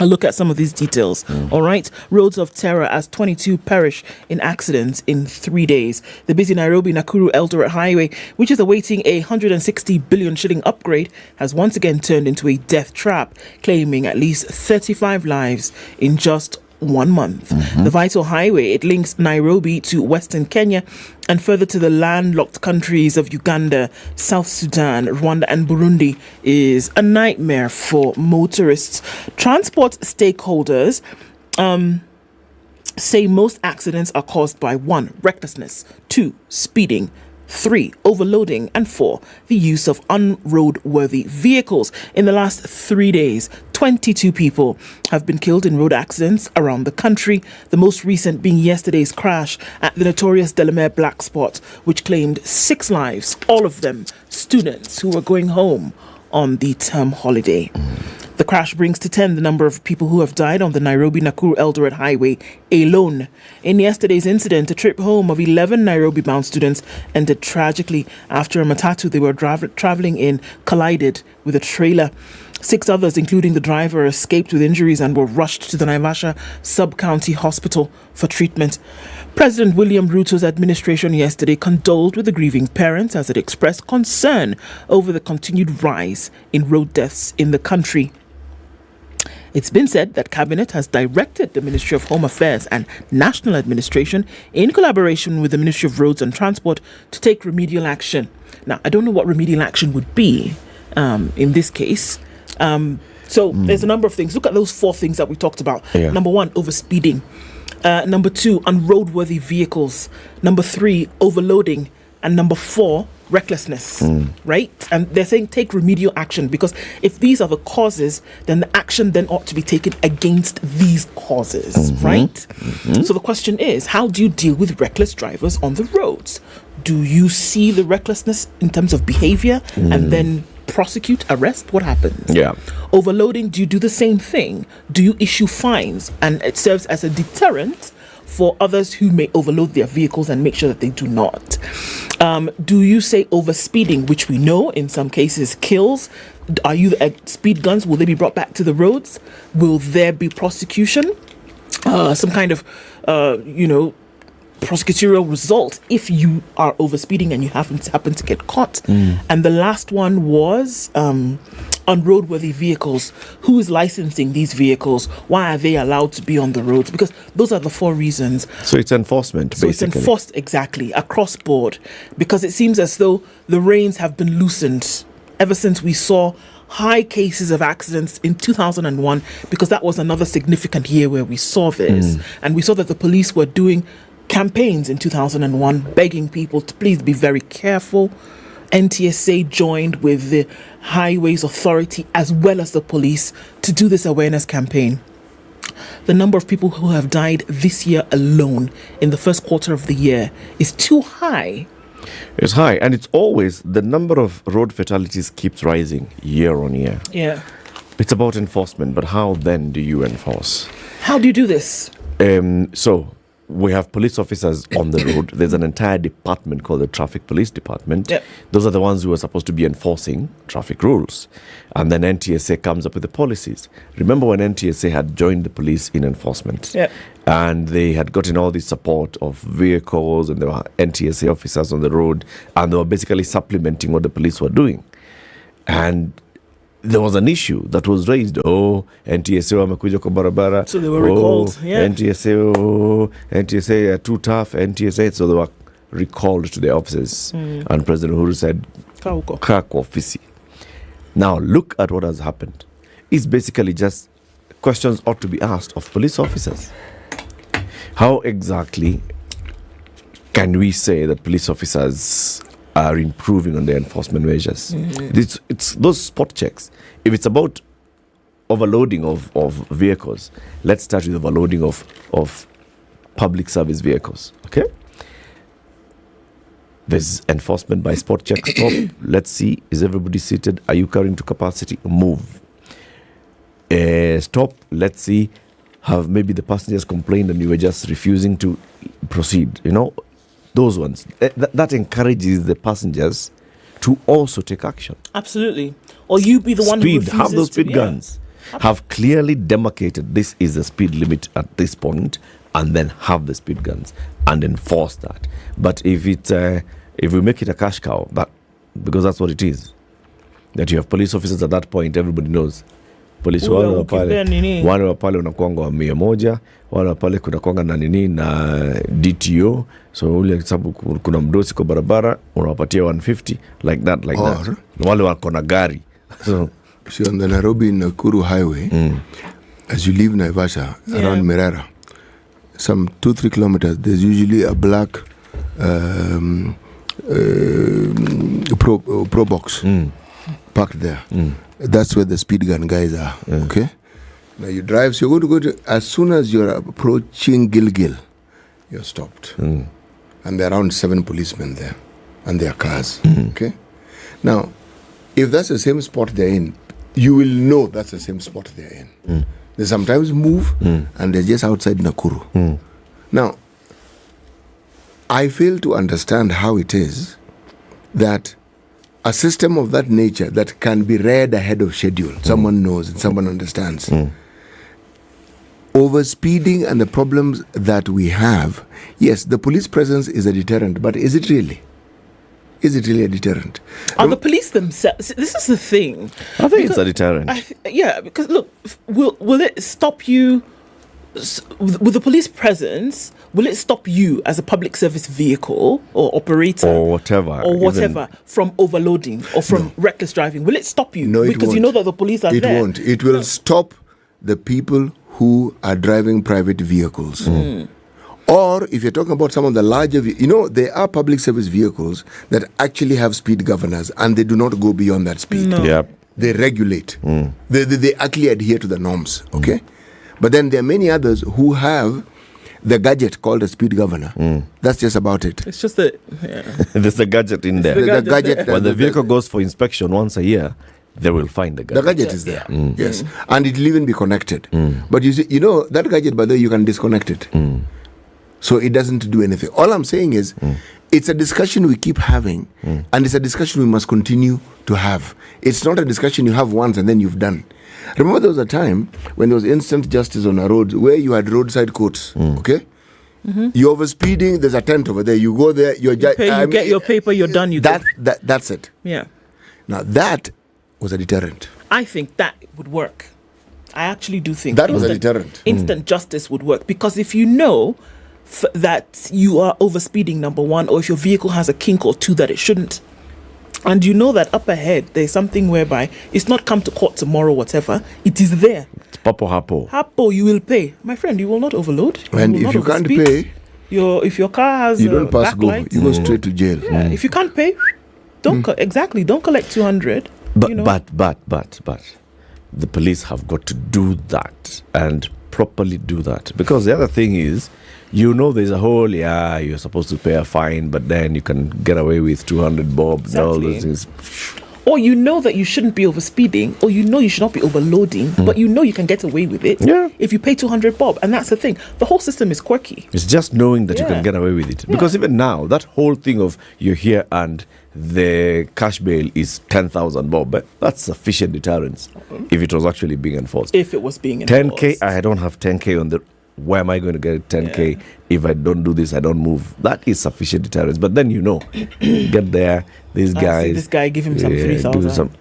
look at some of these details. All right, roads of terror as 22 perish in accidents in 3 days. The busy Nairobi Nakuru Eldoret Highway, which is awaiting a 160 billion shilling upgrade, has once again turned into a death trap, claiming at least 35 lives in just 1 month. The vital highway, it links Nairobi to Western Kenya and further to the landlocked countries of Uganda, South Sudan, Rwanda and Burundi, is a nightmare for motorists. Transport stakeholders say most accidents are caused by 1, recklessness, 2, speeding, 3, overloading, and 4, the use of unroadworthy vehicles. In the last 3 days, 22 people have been killed in road accidents around the country, the most recent being yesterday's crash at the notorious Delamere Black Spot, which claimed 6 lives, all of them students who were going home on the term holiday. The crash brings to 10 the number of people who have died on the Nairobi-Nakuru Eldoret Highway alone. In yesterday's incident, a trip home of 11 Nairobi-bound students ended tragically after a matatu they were traveling in collided with a trailer. 6 others, including the driver, escaped with injuries and were rushed to the Naivasha Sub-County Hospital for treatment. President William Ruto's administration yesterday condoled with the grieving parents as it expressed concern over the continued rise in road deaths in the country. It's been said that Cabinet has directed the Ministry of Home Affairs and National Administration, in collaboration with the Ministry of Roads and Transport, to take remedial action. Now, I don't know what remedial action would be in this case. There's a number of things. Look at those 4 things that we talked about. Yeah. Number 1, overspeeding. Number 2, unroadworthy vehicles. Number 3, overloading. And number 4, recklessness, right? And they're saying take remedial action, because if these are the causes, then the action then ought to be taken against these causes, right? So the question is, how do you deal with reckless drivers on the roads? Do you see the recklessness in terms of behavior and then prosecute, arrest? What happens? Yeah. Overloading, do you do the same thing? Do you issue fines and it serves as a deterrent for others who may overload their vehicles and make sure that they do not? Do you say overspeeding, which we know in some cases kills? Are you speed guns? Will they be brought back to the roads? Will there be prosecution? Some kind of, prosecutorial result if you are overspeeding and you happen to get caught. And the last one was on roadworthy vehicles. Who is licensing these vehicles? Why are they allowed to be on the roads? Because those are the 4 reasons. So it's enforcement, basically. So it's enforced, exactly, across board. Because it seems as though the reins have been loosened ever since we saw high cases of accidents in 2001, because that was another significant year where we saw this. And we saw that the police were doing campaigns in 2001 begging people to please be very careful. NTSA joined with the Highways Authority as well as the police to do this awareness campaign. The number of people who have died this year alone in the first quarter of the year is too high. It's high, and it's always the number of road fatalities keeps rising year on year. Yeah. It's about enforcement, but how then do you enforce? How do you do this? So we have police officers on the road. There's an entire department called the Traffic Police Department. Yep. Those are the ones who are supposed to be enforcing traffic rules. And then NTSA comes up with the policies. Remember when NTSA had joined the police in enforcement? Yep. And they had gotten all the support of vehicles, and there were NTSA officers on the road, and they were basically supplementing what the police were doing. And there was an issue that was raised. NTSA wamekuja kwa barabara. So they were recalled. Yeah. NTSA are too tough. NTSA, so they were recalled to their offices. And President Uhuru said, kaa kwa ofisi. Now look at what has happened. It's basically just questions ought to be asked of police officers. How exactly can we say that police officers are improving on their enforcement measures? It's those spot checks. If it's about overloading of vehicles, let's start with overloading of public service vehicles. Okay? There's enforcement by spot check. Stop. Let's see. Is everybody seated? Are you carrying to capacity? Move. Stop. Let's see. Have maybe the passengers complained and you were just refusing to proceed? Those ones. That encourages the passengers to also take action. Absolutely. Or you be the one who refuses have those speed to, guns. Have clearly demarcated this is the speed limit at this point, and then have the speed guns and enforce that. But if we make it a cash cow, because that's what it is, that you have police officers at that point, everybody knows. Polisi wale wa pale unakuanga wa 100, wale wa pale kunakuanga na nini na DTO, so ule sababu kuna mdosi kwa barabara unawapatia 150 like that. Wale wako na gari. So on the Nairobi Nakuru highway, as you leave Naivasha around Merera, some 2-3 kilometers, there's usually a black pro box parked there. That's where the speed gun guys are. Okay. Now you drive, so you're going to go to, as soon as you're approaching Gilgil, you're stopped. And there are around 7 policemen there and their cars. Okay. Now, if that's the same spot they're in, you will know that's the same spot they're in. They sometimes move and they're just outside Nakuru. Now, I fail to understand how it is that a system of that nature that can be read ahead of schedule, someone knows and someone understands. Overspeeding and the problems that we have, yes, the police presence is a deterrent, but is it really? Is it really a deterrent? Are the police themselves? This is the thing. I think it's a deterrent. Because look, will it stop you? With the police presence, will it stop you as a public service vehicle or operator or whatever from overloading or from reckless driving? Will it stop you? No, because you know that the police are there. It won't. It will stop the people who are driving private vehicles on Or if you're talking about some of the larger, there are public service vehicles that actually have speed governors and they do not go beyond that speed. No. Yep. They regulate. They actually adhere to the norms, okay? But then there are many others who have the gadget called a speed governor. That's just about it. It's just that There's a gadget in there. The gadget. When the vehicle goes for inspection once a year, they will find the gadget. The gadget is there, yes. And it will even be connected. But you see, that gadget, by the way, you can disconnect it. So it doesn't do anything. All I'm saying is, it's a discussion we keep having, and it's a discussion we must continue to have. It's not a discussion you have once and then you've done. Remember, there was a time when there was instant justice on a road where you had roadside courts, okay? You're overspeeding, there's a tent over there. You go there, you get your paper, you're done. That's it. Yeah. Now, that was a deterrent. I think that would work. I actually do think that was a deterrent. Instant justice would work, because if you know that you are overspeeding, number one, or if your vehicle has a kink or two that it shouldn't, and you know that up ahead there's something whereby it's not come to court tomorrow, whatever, it is there. It's Hapo, you will pay. My friend, you will not overload. And if you can't pay, if your car has you don't pass go. Lights, you go straight to jail. Yeah, if you can't pay, don't don't collect 200. But the police have got to do that and properly do that, because the other thing is, there's a whole you're supposed to pay a fine, but then you can get away with 200 bob. Exactly. All those things. Or that you shouldn't be overspeeding, or you should not be overloading, but you can get away with it if you pay 200 bob. And that's the thing. The whole system is quirky. It's just knowing that you can get away with it. Because even now, that whole thing of you're here and the cash bail is 10,000 bob, but that's sufficient deterrence if it was actually being enforced. If it was being enforced. 10K, I don't have 10K on the... Where am I going to get 10K if I don't do this, I don't move? That is sufficient deterrence. But then get there, these guys... this guy, give him some 3,000.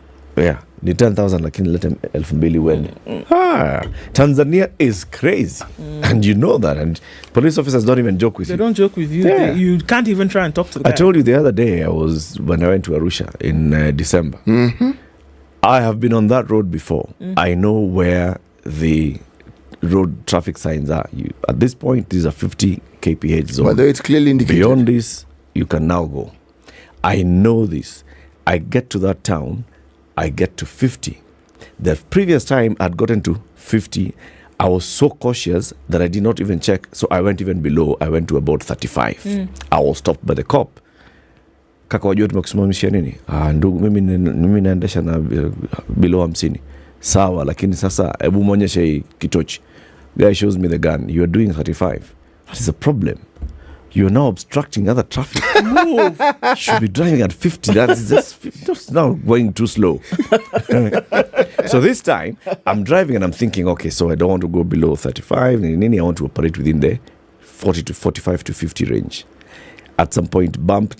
Ni 10,000 lakini let him 2,000 wende. Tanzania is crazy. And you know that. And police officers don't even joke with you. They don't joke with you. Yeah. You can't even try and talk to the guy. I told you the other day, when I went to Arusha in December. I have been on that road before. I know where the road traffic signs are. At this point, these are 50 kph zone. Whether it's clearly indicated. Beyond this, you can now go. I know this. I get to that town, I get to 50. The previous time I'd gotten to 50, I was so cautious that I did not even check. So I went even below. I went to about 35. I was stopped by the cop. Kaka, wajua tumekusimamishia nini? Ndugu, mimi naendesha na below 50. Sawa, lakini sasa hebu muonyeshe hii kitochi. Guy shows me the gun. You are doing 35. That is a problem. You are now obstructing other traffic. Move. You should be driving at 50. That's just now going too slow. So this time, I'm driving and I'm thinking, okay, so I don't want to go below 35. I want to operate within the 40 to 45 to 50 range. At some point, bump,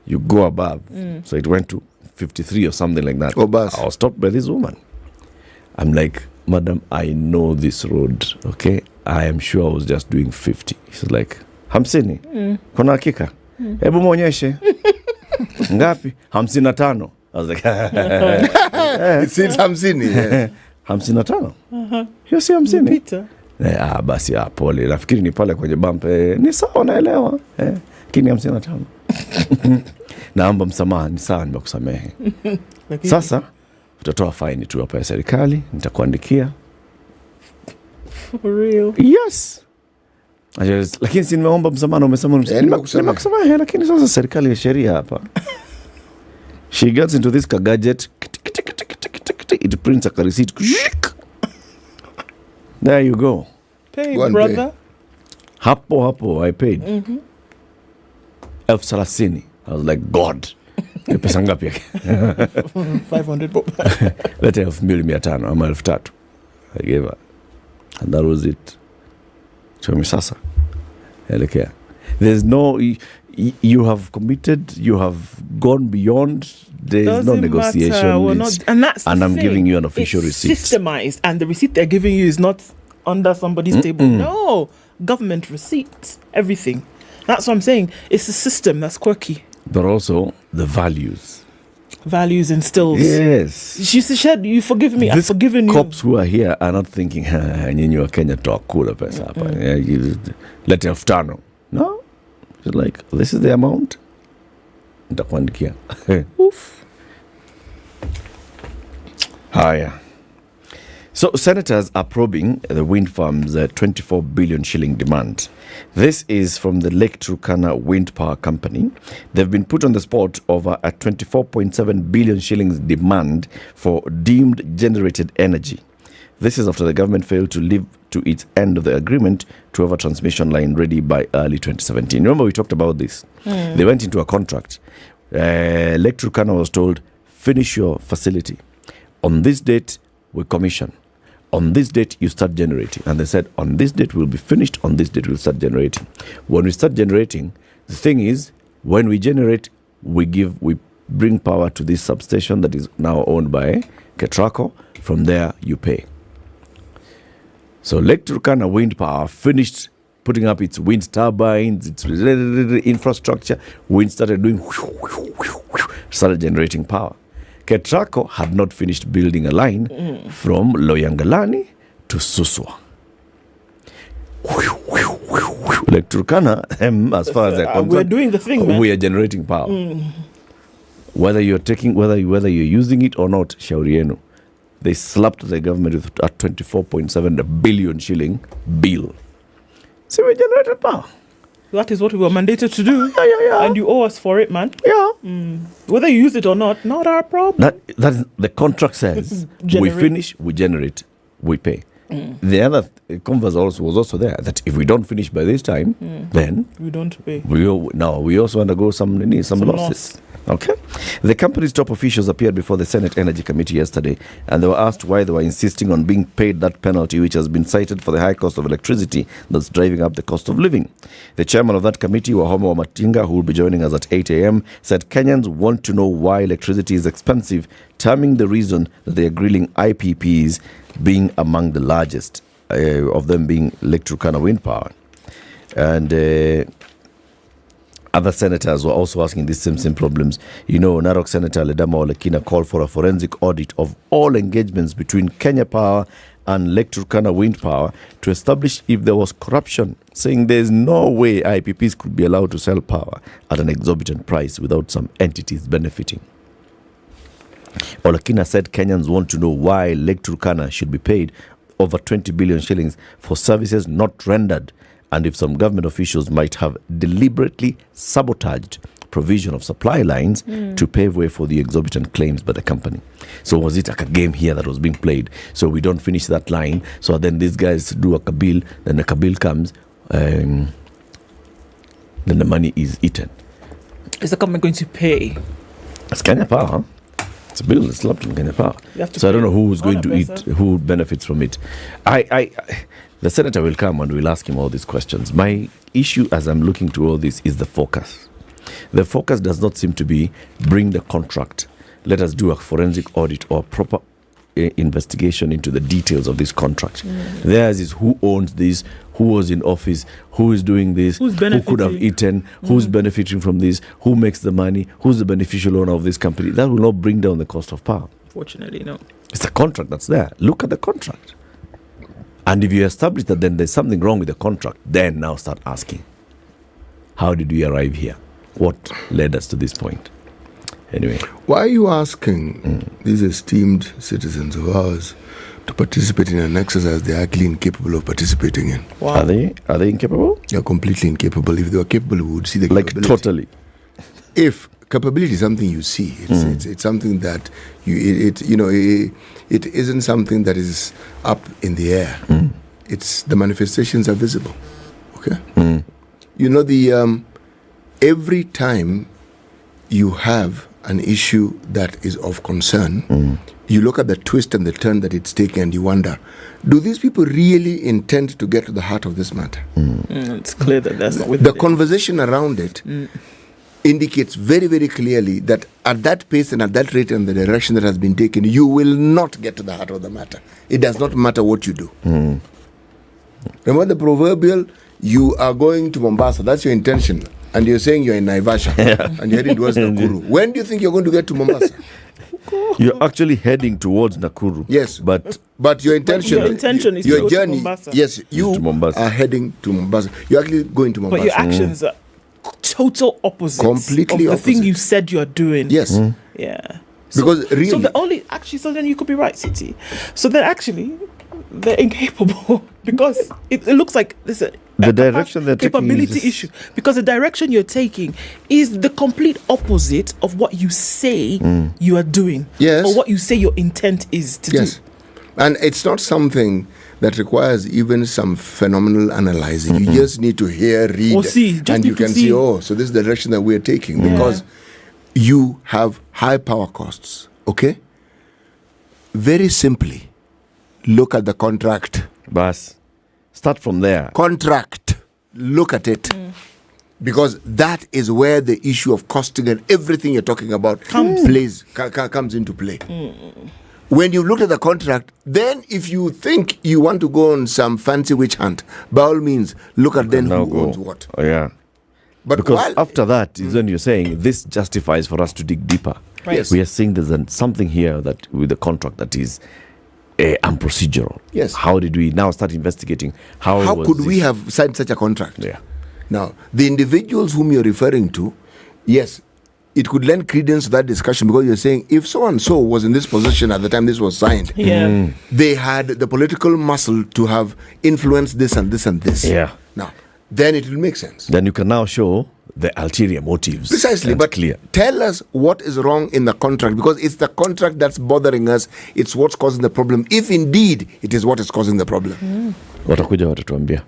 you go above. So it went to 53 or something like that. I was stopped by this woman. I'm like, madam, I know this road, okay? I am sure I was just doing 50. She's like, 50? Kuna hakika? Hebu muonyeshe. Ngapi? 55. I was like, it's 50. 55? Hiyo si 50. Basi pole. Nafikiri ni pale kwenye bump. Ni sawa, naelewa. Lakini 55. Naomba msamaha, ni sawa, nimekusamehe. Sasa utatoa faini tu hapa ya serikali, nitakuandikia. For real? Yes. Lakini si nimeomba msamaha, umesema nimekusamehe, lakini sasa serikali ya sheria hapa. She gets into this gadget, it prints a receipt. There you go. Pay, brother. Hapo I paid. 30,000. I was like, God. Pesa ngapi yake? 500 bob. Leta 2,500 ama 3,000. I gave her. And that was it. Chome sasa. Elekea. There's no... You have committed, you have gone beyond, there's no negotiation. And I'm giving you an official receipt. It's systemized, and the receipt they're giving you is not under somebody's table. No, government receipts, everything. That's what I'm saying. It's a system that's quirky. But also the values. values instilled. Yes. She said, "You forgive me. I've forgiven you." Cops who are here are not thinking, nyinyi wa Kenya tutakula pesa hapa. Let elfu tano. No. It's like, this is the amount. Nitakuandikia. Oof. Haya. So senators are probing the wind farm's 24 billion shilling demand. This is from the Lake Turkana Wind Power Company. They've been put on the spot over a 24.7 billion shillings demand for deemed generated energy. This is after the government failed to live to its end of the agreement to have a transmission line ready by early 2017. Remember, we talked about this. They went into a contract. Lake Turkana was told, finish your facility. On this date, we commission. On this date, you start generating. And they said, on this date, we'll be finished. On this date, we'll start generating. When we start generating, the thing is, when we generate, we bring power to this substation that is now owned by Ketraco. From there, you pay. So Lake Turkana Wind Power finished putting up its wind turbines, its infrastructure. Wind started generating power. Ketraco had not finished building a line from Loyangalani to Suswa. Like Turkana, as far as they're concerned, we're doing the thing, man. We are generating power. Whether you're using it or not, shauri yenu. They slapped the government with a 24.7 billion shilling bill. So we generated power. That is what we were mandated to do. Yeah. And you owe us for it, man. Yeah. Whether you use it or not our problem. That is, the contract says, we finish, we generate, we pay. The other converse was also there, that if we don't finish by this time, then we don't pay. We also undergo some losses. Loss. Okay. The company's top officials appeared before the Senate Energy Committee yesterday, and they were asked why they were insisting on being paid that penalty, which has been cited for the high cost of electricity that's driving up the cost of living. The chairman of that committee, Wahoma Matinga, who will be joining us at 8 a.m., said Kenyans want to know why electricity is expensive, terming the reason that they are grilling IPPs being among the largest, of them being Lake Turkana Wind Power. And other senators were also asking these same problems. Narok Senator Ledama Olekina called for a forensic audit of all engagements between Kenya Power and Lake Turkana Wind Power to establish if there was corruption, saying there's no way IPPs could be allowed to sell power at an exorbitant price without some entities benefiting. Olekina said Kenyans want to know why Lake Turkana should be paid over 20 billion shillings for services not rendered, and if some government officials might have deliberately sabotaged provision of supply lines to pave way for the exorbitant claims by the company. So was it like a game here that was being played? So we don't finish that line, so then these guys do a kabil, then the kabil comes, then the money is eaten. Is the government going to pay? It's Kenya Power, huh? It's a bill that's slapped in Kenya Power. So I don't know who's going to eat, who benefits from it. The senator will come and we'll ask him all these questions. My issue as I'm looking to all this is the focus. The focus does not seem to be bring the contract. Let us do a forensic audit or proper investigation into the details of this contract. Theirs is who owns this, who was in office, who is doing this, who could have eaten, who's benefiting from this, who makes the money, who's the beneficial owner of this company. That will not bring down the cost of power. Fortunately, no. It's a contract that's there. Look at the contract. And if you establish that then there's something wrong with the contract, then now start asking, how did we arrive here? What led us to this point? Anyway. Why are you asking these esteemed citizens of ours to participate in an exercise they are actually incapable of participating in? Wow. Are they incapable? They are completely incapable. If they were capable, we would see the like capability. Totally. If capability is something you see, it's something that it isn't something that is up in the air. It's the manifestations are visible. Okay. Every time you have an issue that is of concern, you look at the twist and the turn that it's taken and you wonder, do these people really intend to get to the heart of this matter? It's clear that that's not with the conversation around it indicates very, very clearly that at that pace and at that rate and the direction that has been taken, you will not get to the heart of the matter. It does not matter what you do. Mm. Remember the proverbial, you are going to Mombasa, that's your intention. and you're saying you're in Naivasha and you're heading towards Nakuru. When do you think you're going to get to Mombasa? You're actually heading towards Nakuru. Yes, but your intention, your intention is your to go journey. to Mombasa. Yes, you to Mombasa. are heading to Mombasa. You're actually going to Mombasa. But your actions are total opposites Completely of the thing opposite. you said you're doing. Yes. Yeah. Because really, so the only so then you could be right, City. So then actually they're incapable because it looks like this. The direction they're taking capability is issue, because the direction you're taking is the complete opposite of what you say you are doing, Yes. or what you say your intent is to do. And it's not something that requires even some phenomenal analyzing. You just need to hear, read, Or see, just and need you to can see. see, oh, so this is the direction that we're taking, because you have high power costs. Okay, very simply, look at the contract. Bas. Start from there. Contract. Look at it. Because that is where the issue of costing and everything you're talking about comes into play. When you look at the contract, then if you think you want to go on some fancy witch hunt, by all means, look at then who owns what. Oh, yeah. But because after that is when you're saying this justifies for us to dig deeper. Right. Yes. We are seeing there's something here that with the contract that is unprocedural. Yes. How did we now start investigating? How could we have signed such a contract? Yeah. Now, the individuals whom you're referring to, yes, it could lend credence to that discussion, because you're saying if so and so was in this position at the time this was signed, they had the political muscle to have influenced this and this and this. Yeah. Now, then it will make sense. Then you can now show the ulterior motives. Precisely, That's but clear. Tell us what is wrong in the contract, because it's the contract that's bothering us. It's what's causing the problem, if indeed it is what is causing the problem. Watakuja watatuambia.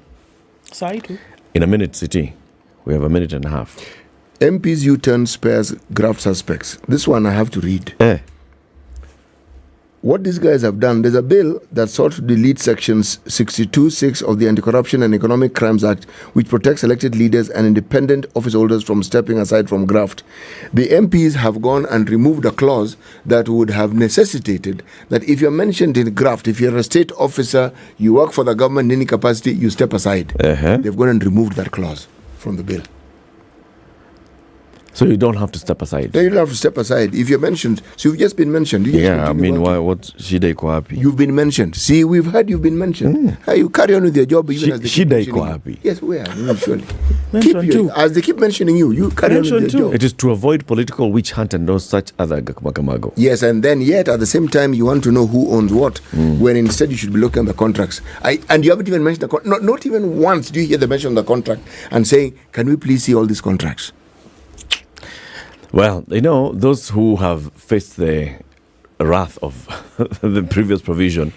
Sorry too. In a minute, City. We have a minute and a half. MP's U-turn spares graft suspects. This one I have to read. What these guys have done, there's a bill that sought to delete sections 62(6) of the Anti-Corruption and Economic Crimes Act, which protects elected leaders and independent office holders from stepping aside from graft. The MPs have gone and removed a clause that would have necessitated that if you're mentioned in graft, if you're a state officer, you work for the government in any capacity, you step aside. They've gone and removed that clause from the bill. So you don't have to step aside. No, you don't have to step aside. If you're mentioned, so you've just been mentioned. I mean, why? What's Shida iko happy? You've been mentioned. See, we've heard you've been mentioned. You carry on with your job even as they keep Shida mentioning iko you. happy. Yes, we are. Usually. Mentioned As they keep mentioning you, you carry on with your job. It is to avoid political witch hunt and those such other gakamagamago. Yes, and then yet at the same time you want to know who owns what, when instead you should be looking at the contracts. And you haven't even mentioned the not even once do you hear the mention of the contract and saying, can we please see all these contracts? Well, you know, those who have faced the wrath of the previous provision,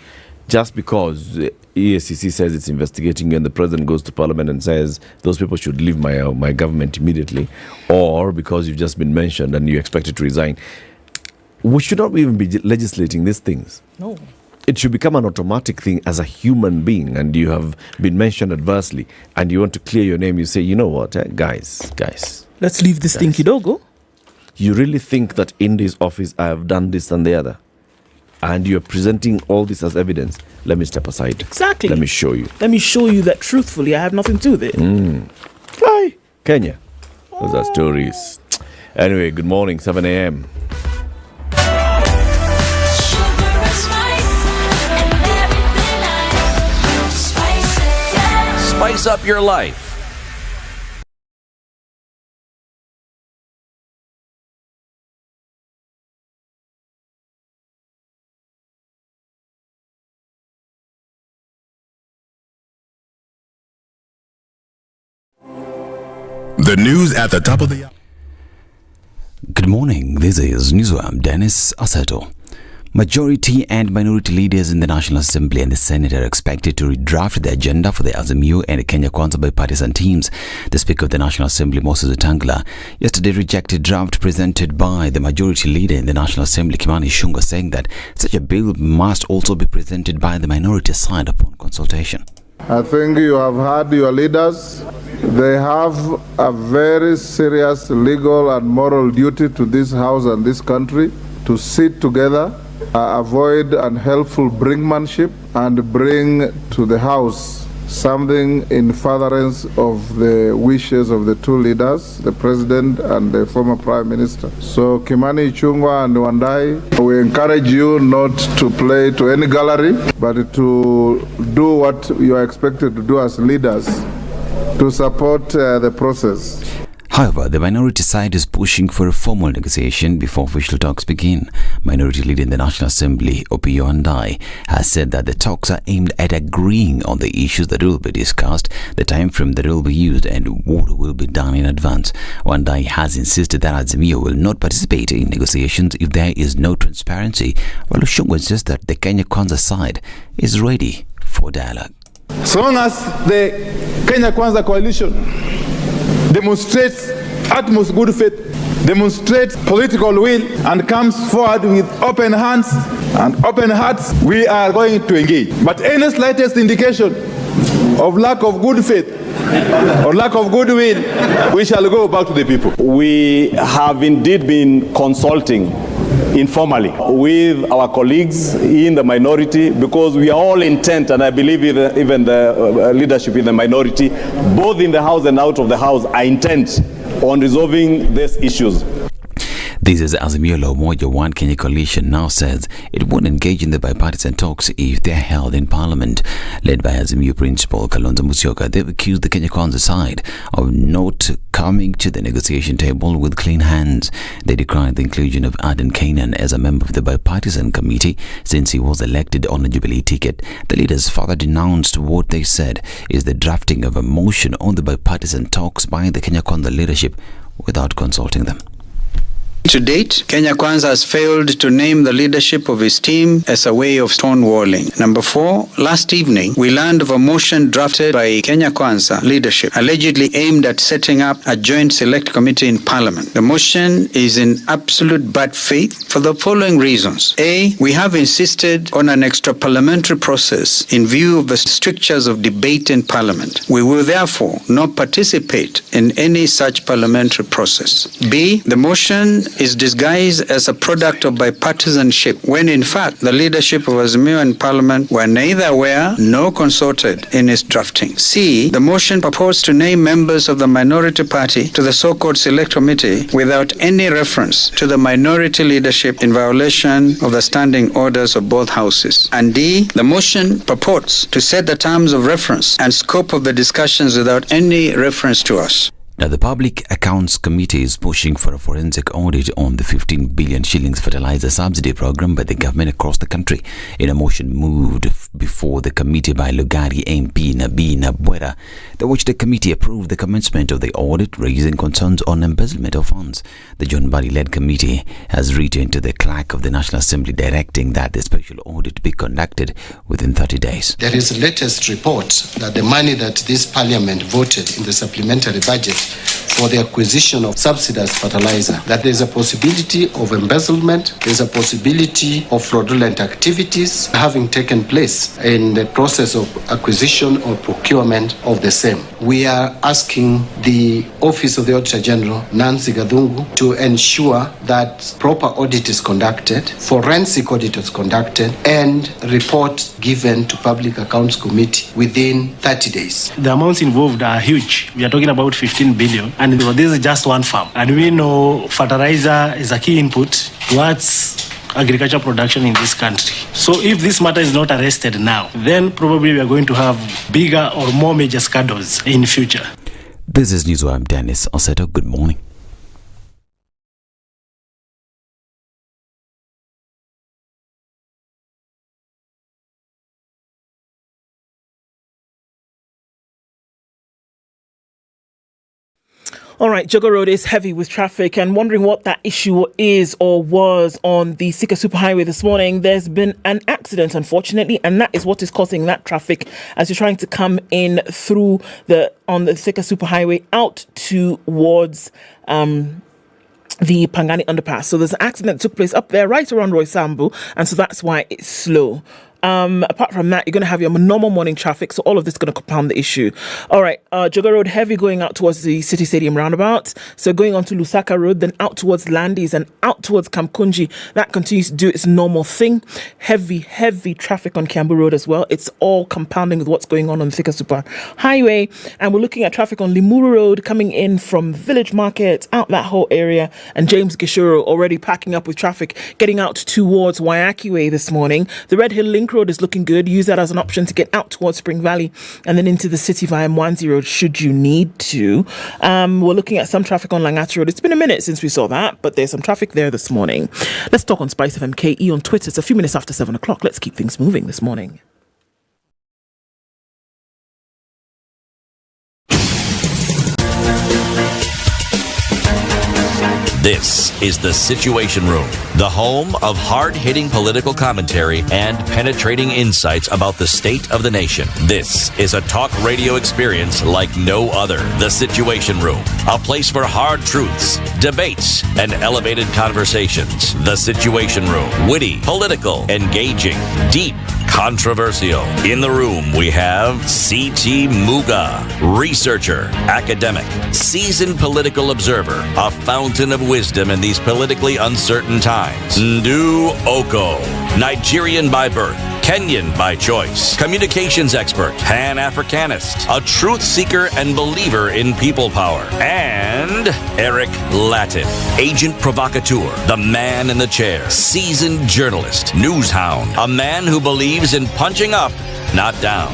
just because the EACC says it's investigating and the president goes to parliament and says those people should leave my government immediately, or because you've just been mentioned and you're expected to resign, we should not even be legislating these things. No. It should become an automatic thing as a human being, and you have been mentioned adversely and you want to clear your name. You say, you know what, guys, let's leave this stinky dogo. You really think that in this office I have done this and the other, and you're presenting all this as evidence? Let me step aside. Exactly. Let me show you. Let me show you that truthfully I have nothing to do with it. Hi, Kenya. Those are stories. Anyway, good morning, 7 a.m. Spice up your life. The news at the top of the hour. Good morning. This is Newsroom. Dennis Aseto. Majority and minority leaders in the National Assembly and the Senate are expected to redraft the agenda for the Azimio and Kenya Kwanza bipartisan teams. The Speaker of the National Assembly, Moses Wetangula, yesterday rejected draft presented by the majority leader in the National Assembly, Kimani Ichung'wah, saying that such a bill must also be presented by the minority side upon consultation. I think you have heard your leaders. They have a very serious legal and moral duty to this house and this country to sit together, avoid unhelpful brinkmanship, and bring to the house something in furtherance of the wishes of the two leaders, the president and the former prime minister. So Kimani Ichung'wah and Wandai, we encourage you not to play to any gallery, but to do what you are expected to do as leaders, to support the process. However, the minority side is pushing for a formal negotiation before official talks begin. Minority leader in the National Assembly, Opiyo Wandayi, has said that the talks are aimed at agreeing on the issues that will be discussed, the time frame that will be used, and what will be done in advance. Wandayi has insisted that Azimio will not participate in negotiations if there is no transparency, while Oshungu insists that the Kenya Kwanza side is ready for dialogue. So long as the Kenya Kwanza coalition demonstrates utmost good faith, demonstrates political will, and comes forward with open hands and open hearts, we are going to engage. But any slightest indication of lack of good faith or lack of goodwill, we shall go back to the people. We have indeed been consulting informally with our colleagues in the minority, because we are all intent, and I believe even the leadership in the minority, both in the House and out of the House, are intent on resolving these issues. This is Azimio la Umoja One Kenya coalition now says it won't engage in the bipartisan talks if they're held in Parliament. Led by Azimio principal Kalonzo Musyoka, they've accused the Kenya Kwanza side of not coming to the negotiation table with clean hands. They decried the inclusion of Aden Canaan as a member of the bipartisan committee since he was elected on a Jubilee ticket. The leaders further denounced what they said is the drafting of a motion on the bipartisan talks by the Kenya Kwanza leadership without consulting them. To date, Kenya Kwanza has failed to name the leadership of his team as a way of stonewalling. Number 4, last evening, we learned of a motion drafted by Kenya Kwanza leadership, allegedly aimed at setting up a joint select committee in Parliament. The motion is in absolute bad faith for the following reasons. A, we have insisted on an extra parliamentary process in view of the strictures of debate in Parliament. We will therefore not participate in any such parliamentary process. B, the motion is disguised as a product of bipartisanship, when in fact the leadership of Azimio and Parliament were neither aware nor consulted in its drafting. C, the motion proposed to name members of the minority party to the so-called select committee without any reference to the minority leadership, in violation of the standing orders of both houses. And D, the motion purports to set the terms of reference and scope of the discussions without any reference to us. Now, the Public Accounts Committee is pushing for a forensic audit on the 15 billion shillings fertilizer subsidy program by the government across the country. In a motion moved before the committee by Lugari MP Nabi Nabwera, the which the committee approved the commencement of the audit, raising concerns on embezzlement of funds. The John Bari-led committee has written to the clerk of the National Assembly directing that the special audit be conducted within 30 days. There is a latest report that the money that this parliament voted in the supplementary budget for the acquisition of subsidized fertilizer, that there's a possibility of embezzlement, there's a possibility of fraudulent activities having taken place in the process of acquisition or procurement of the same. We are asking the Office of the Auditor General, Nancy Gadungu, to ensure that proper audit is conducted, forensic audit is conducted, and report given to Public Accounts Committee within 30 days. The amounts involved are huge. We are talking about 15 billion, and this is just one farm. And we know fertilizer is a key input towards agriculture production in this country. So if this matter is not arrested now, then probably we are going to have bigger or more major scandals in future. This is News. I'm Dennis Oseto. Good morning. All right, Jogger Road is heavy with traffic, and wondering what that issue is or was on the Sika Superhighway this morning. There's been an accident, unfortunately, and that is what is causing that traffic as you're trying to come in through on the Sika Superhighway out towards the Pangani underpass. So there's an accident that took place up there right around Roy Sambu, and so that's why it's slow. Apart from that, you're going to have your normal morning traffic. So all of this is going to compound the issue. All right. Jogo Road heavy going out towards the City Stadium roundabout. So going on to Lusaka Road, then out towards Landis and out towards Kamkunji. That continues to do its normal thing. Heavy traffic on Kiambu Road as well. It's all compounding with what's going on the Thika Super Highway. And we're looking at traffic on Limuru Road coming in from Village Market, out that whole area. And James Gishuru already packing up with traffic getting out towards Waiaki Way this morning. The Red Hill Link Road is looking good. Use that as an option to get out towards Spring Valley and then into the city via Mwanzi Road should you need to. We're looking at some traffic on Langata Road. It's been a minute since we saw that, but there's some traffic there this morning. Let's talk on Spice FM KE on Twitter. It's a few minutes after 7 o'clock. Let's keep things moving this morning. This is The Situation Room, the home of hard-hitting political commentary and penetrating insights about the state of the nation. This is a talk radio experience like no other. The Situation Room, a place for hard truths, debates, and elevated conversations. The Situation Room, witty, political, engaging, deep, controversial. In the room, we have C.T. Muga, researcher, academic, seasoned political observer, a fountain of wisdom in these politically uncertain times. Ndu Oko, Nigerian by birth, Kenyan by choice, communications expert, Pan-Africanist, a truth seeker and believer in people power, and Eric Latin, agent provocateur, the man in the chair, seasoned journalist, news hound, a man who believes in punching up, not down.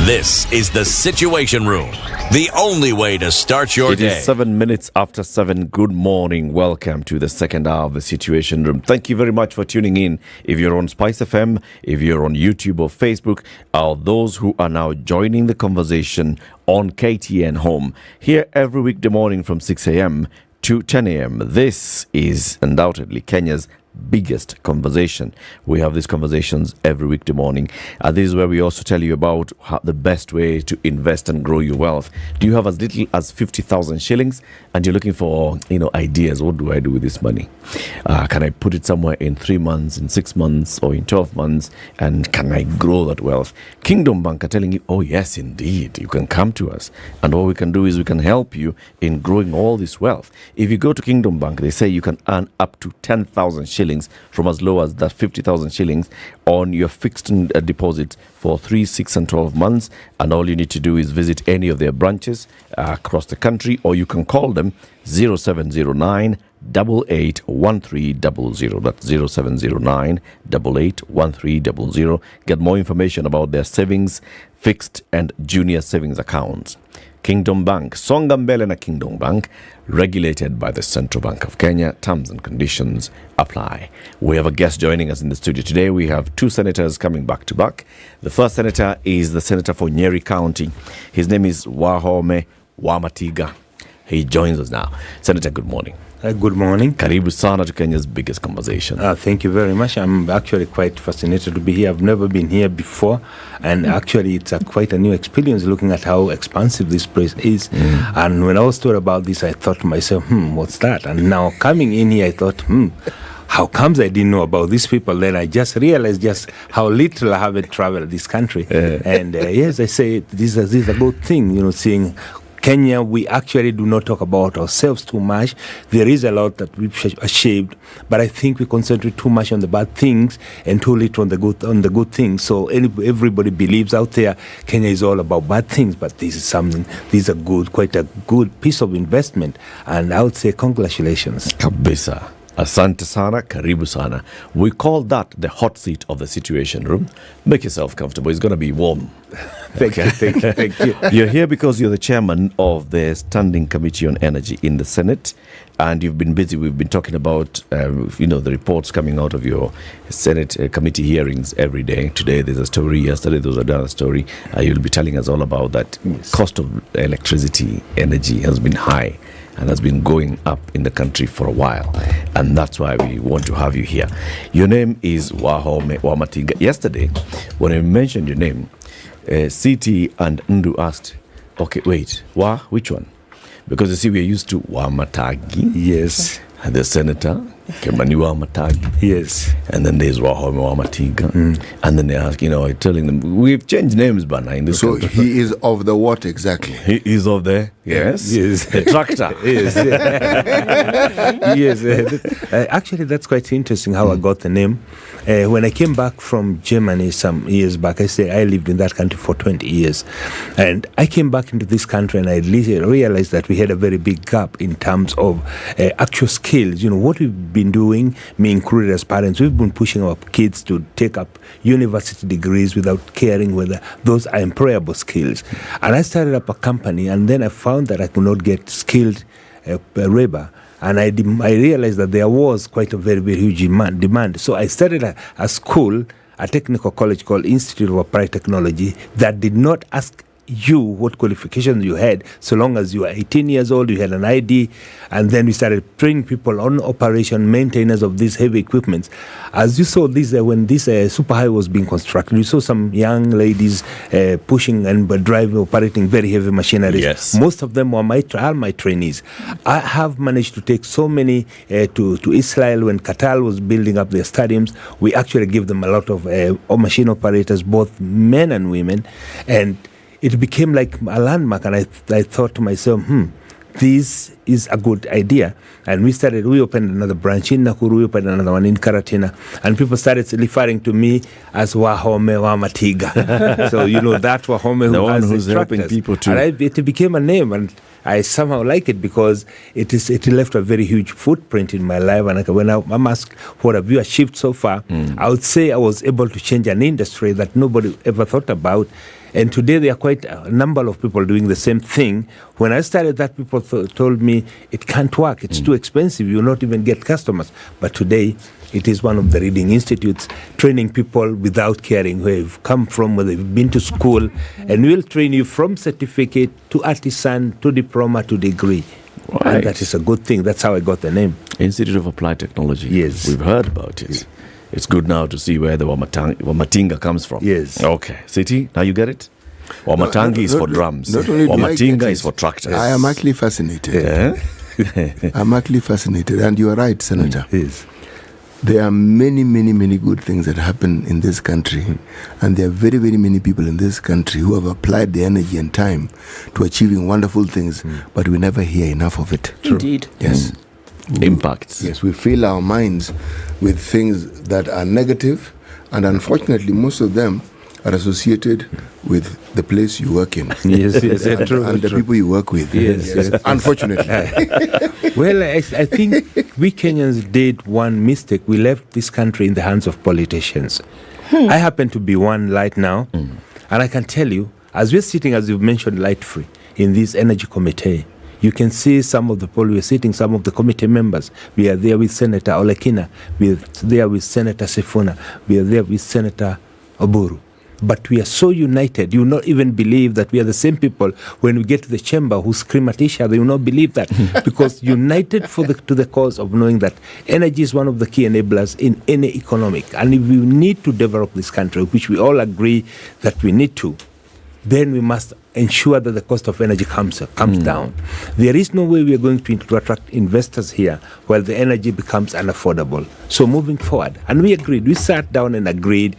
This is The Situation Room, the only way to start your day. It is 7 minutes after 7. Good morning. Welcome to the second hour of The Situation Room. Thank you very much for tuning in. If you're on Spice FM, if you're on YouTube or Facebook, or those who are now joining the conversation on KTN Home, here every weekday morning from 6 a.m. to 10 a.m. This is undoubtedly Kenya's biggest conversation. We have these conversations every weekday morning. This is where we also tell you about the best way to invest and grow your wealth. Do you have as little as 50,000 shillings and you're looking for, ideas? What do I do with this money? Can I put it somewhere in 3 months, in 6 months, or in 12 months? And can I grow that wealth? Kingdom Bank are telling you, oh yes, indeed, you can come to us. And what we can do is we can help you in growing all this wealth. If you go to Kingdom Bank, they say you can earn up to 10,000 shillings from as low as that 50,000 shillings on your fixed deposit for 3, 6 and 12 months. And all you need to do is visit any of their branches across the country, or you can call them 0709 881300. That's 0709 881300. Get more information about their savings, fixed and junior savings accounts. Kingdom Bank, Songa Mbele na Kingdom Bank, regulated by the Central Bank of Kenya. Terms and conditions apply. We have a guest joining us in the studio today. We have two senators coming back to back. The first senator is the senator for Nyeri County. His name is Wahome Wamatiga. He joins us now. Senator, good morning. Good morning. Karibu sana to Kenya's biggest conversation. Thank you very much. I'm actually quite fascinated to be here. I've never been here before, and actually it's quite a new experience looking at how expansive this place is. And when I was told about this, I thought to myself, what's that? And now coming in here, I thought, how comes I didn't know about these people? Then I just realized just how little I haven't traveled this country. And yes, I say this is a good thing, seeing Kenya, we actually do not talk about ourselves too much. There is a lot that we've achieved, but I think we concentrate too much on the bad things and too little on the good things. So everybody believes out there Kenya is all about bad things, but this is quite a good piece of investment, and I would say congratulations. Kabisa. Asante sana, karibu sana. We call that the hot seat of the Situation Room. Make yourself comfortable. It's going to be warm. Thank you. You're here because you're the chairman of the Standing Committee on Energy in the Senate, and you've been busy. We've been talking about, the reports coming out of your Senate committee hearings every day. Today there's a story. Yesterday there was another story. You'll be telling us all about that. Yes. Cost of electricity, energy has been high and has been going up in the country for a while. And that's why we want to have you here. Your name is Wahome Wamatiga. Yesterday, when I mentioned your name, CT and Ndu asked, okay, wait, which one? Because you see, we're used to Wamatagi. Yes. The senator. Kimani Matangi. Yes. And then there's Wahome Wamatinga. And then they ask, telling them, we've changed names, Bana, in this country. So he is of the what exactly? He is of the, yes. The tractor. Yes. Yes. Actually, that's quite interesting how I got the name. When I came back from Germany some years back, I lived in that country for 20 years. And I came back into this country and I realized that we had a very big gap in terms of actual skills. What we've been doing, me included as parents, we've been pushing our kids to take up university degrees without caring whether those are employable skills. And I started up a company, and then I found that I could not get skilled labor. And I realized that there was quite a very, very huge demand. So I started a school, a technical college called Institute of Applied Technology, that did not ask you what qualifications you had, so long as you were 18 years old, you had an ID, and then we started training people on operation, maintenance of these heavy equipments. As you saw this, when this superhighway was being constructed, you saw some young ladies pushing and driving, operating very heavy machinery. Yes. Most of them are my trainees. I have managed to take so many to Israel when Qatar was building up their stadiums. We actually give them a lot of machine operators, both men and women, and it became like a landmark, and I thought to myself, this is a good idea. And we opened another branch in Nakuru, we opened another one in Karatina, and people started referring to me as Wahome Wamatiga. So, that Wahome the who one has who's helping people too. And it became a name, and I somehow like it because it left a very huge footprint in my life. And when I'm asked what have you achieved so far, I would say I was able to change an industry that nobody ever thought about. And today there are quite a number of people doing the same thing. When I started that, people told me it can't work. It's too expensive. You'll not even get customers. But today, it is one of the leading institutes training people without caring where you've come from, whether you've been to school. And we'll train you from certificate to artisan to diploma to degree. Right. And that is a good thing. That's how I got the name. Institute of Applied Technology. Yes. We've heard about it. It's good now to see where the Wamatinga comes from. Yes. Okay. City, now you get it? Wamatangi is for drums. Not only do I get Wamatinga it, is for tractors. I am actually fascinated. Yeah. I'm actually fascinated. And you are right, Senator. Yes. There are many, many, many good things that happen in this country. And there are very, very many people in this country who have applied their energy and time to achieving wonderful things, but we never hear enough of it. Indeed. Yes. Impacts. Yes, we fill our minds with things that are negative, and unfortunately, most of them are associated with the place you work in. Yes, true. And the people you work with. Yes. Unfortunately. Well, I think we Kenyans did one mistake. We left this country in the hands of politicians. I happen to be one right now, and I can tell you, as we're sitting, as you've mentioned, light-free, in this energy committee, you can see some of the people, we're sitting, some of the committee members. We are there with Senator Olekina. We are there with Senator Sifuna. We are there with Senator Oburu. But we are so united, you will not even believe that we are the same people when we get to the chamber who scream at each other. You will not believe that. Because united to the cause of knowing that energy is one of the key enablers in any economic. And if we need to develop this country, which we all agree that we need to, then we must ensure that the cost of energy comes down. There is no way we are going to attract investors here while the energy becomes unaffordable. So moving forward, and we agreed, we sat down and agreed,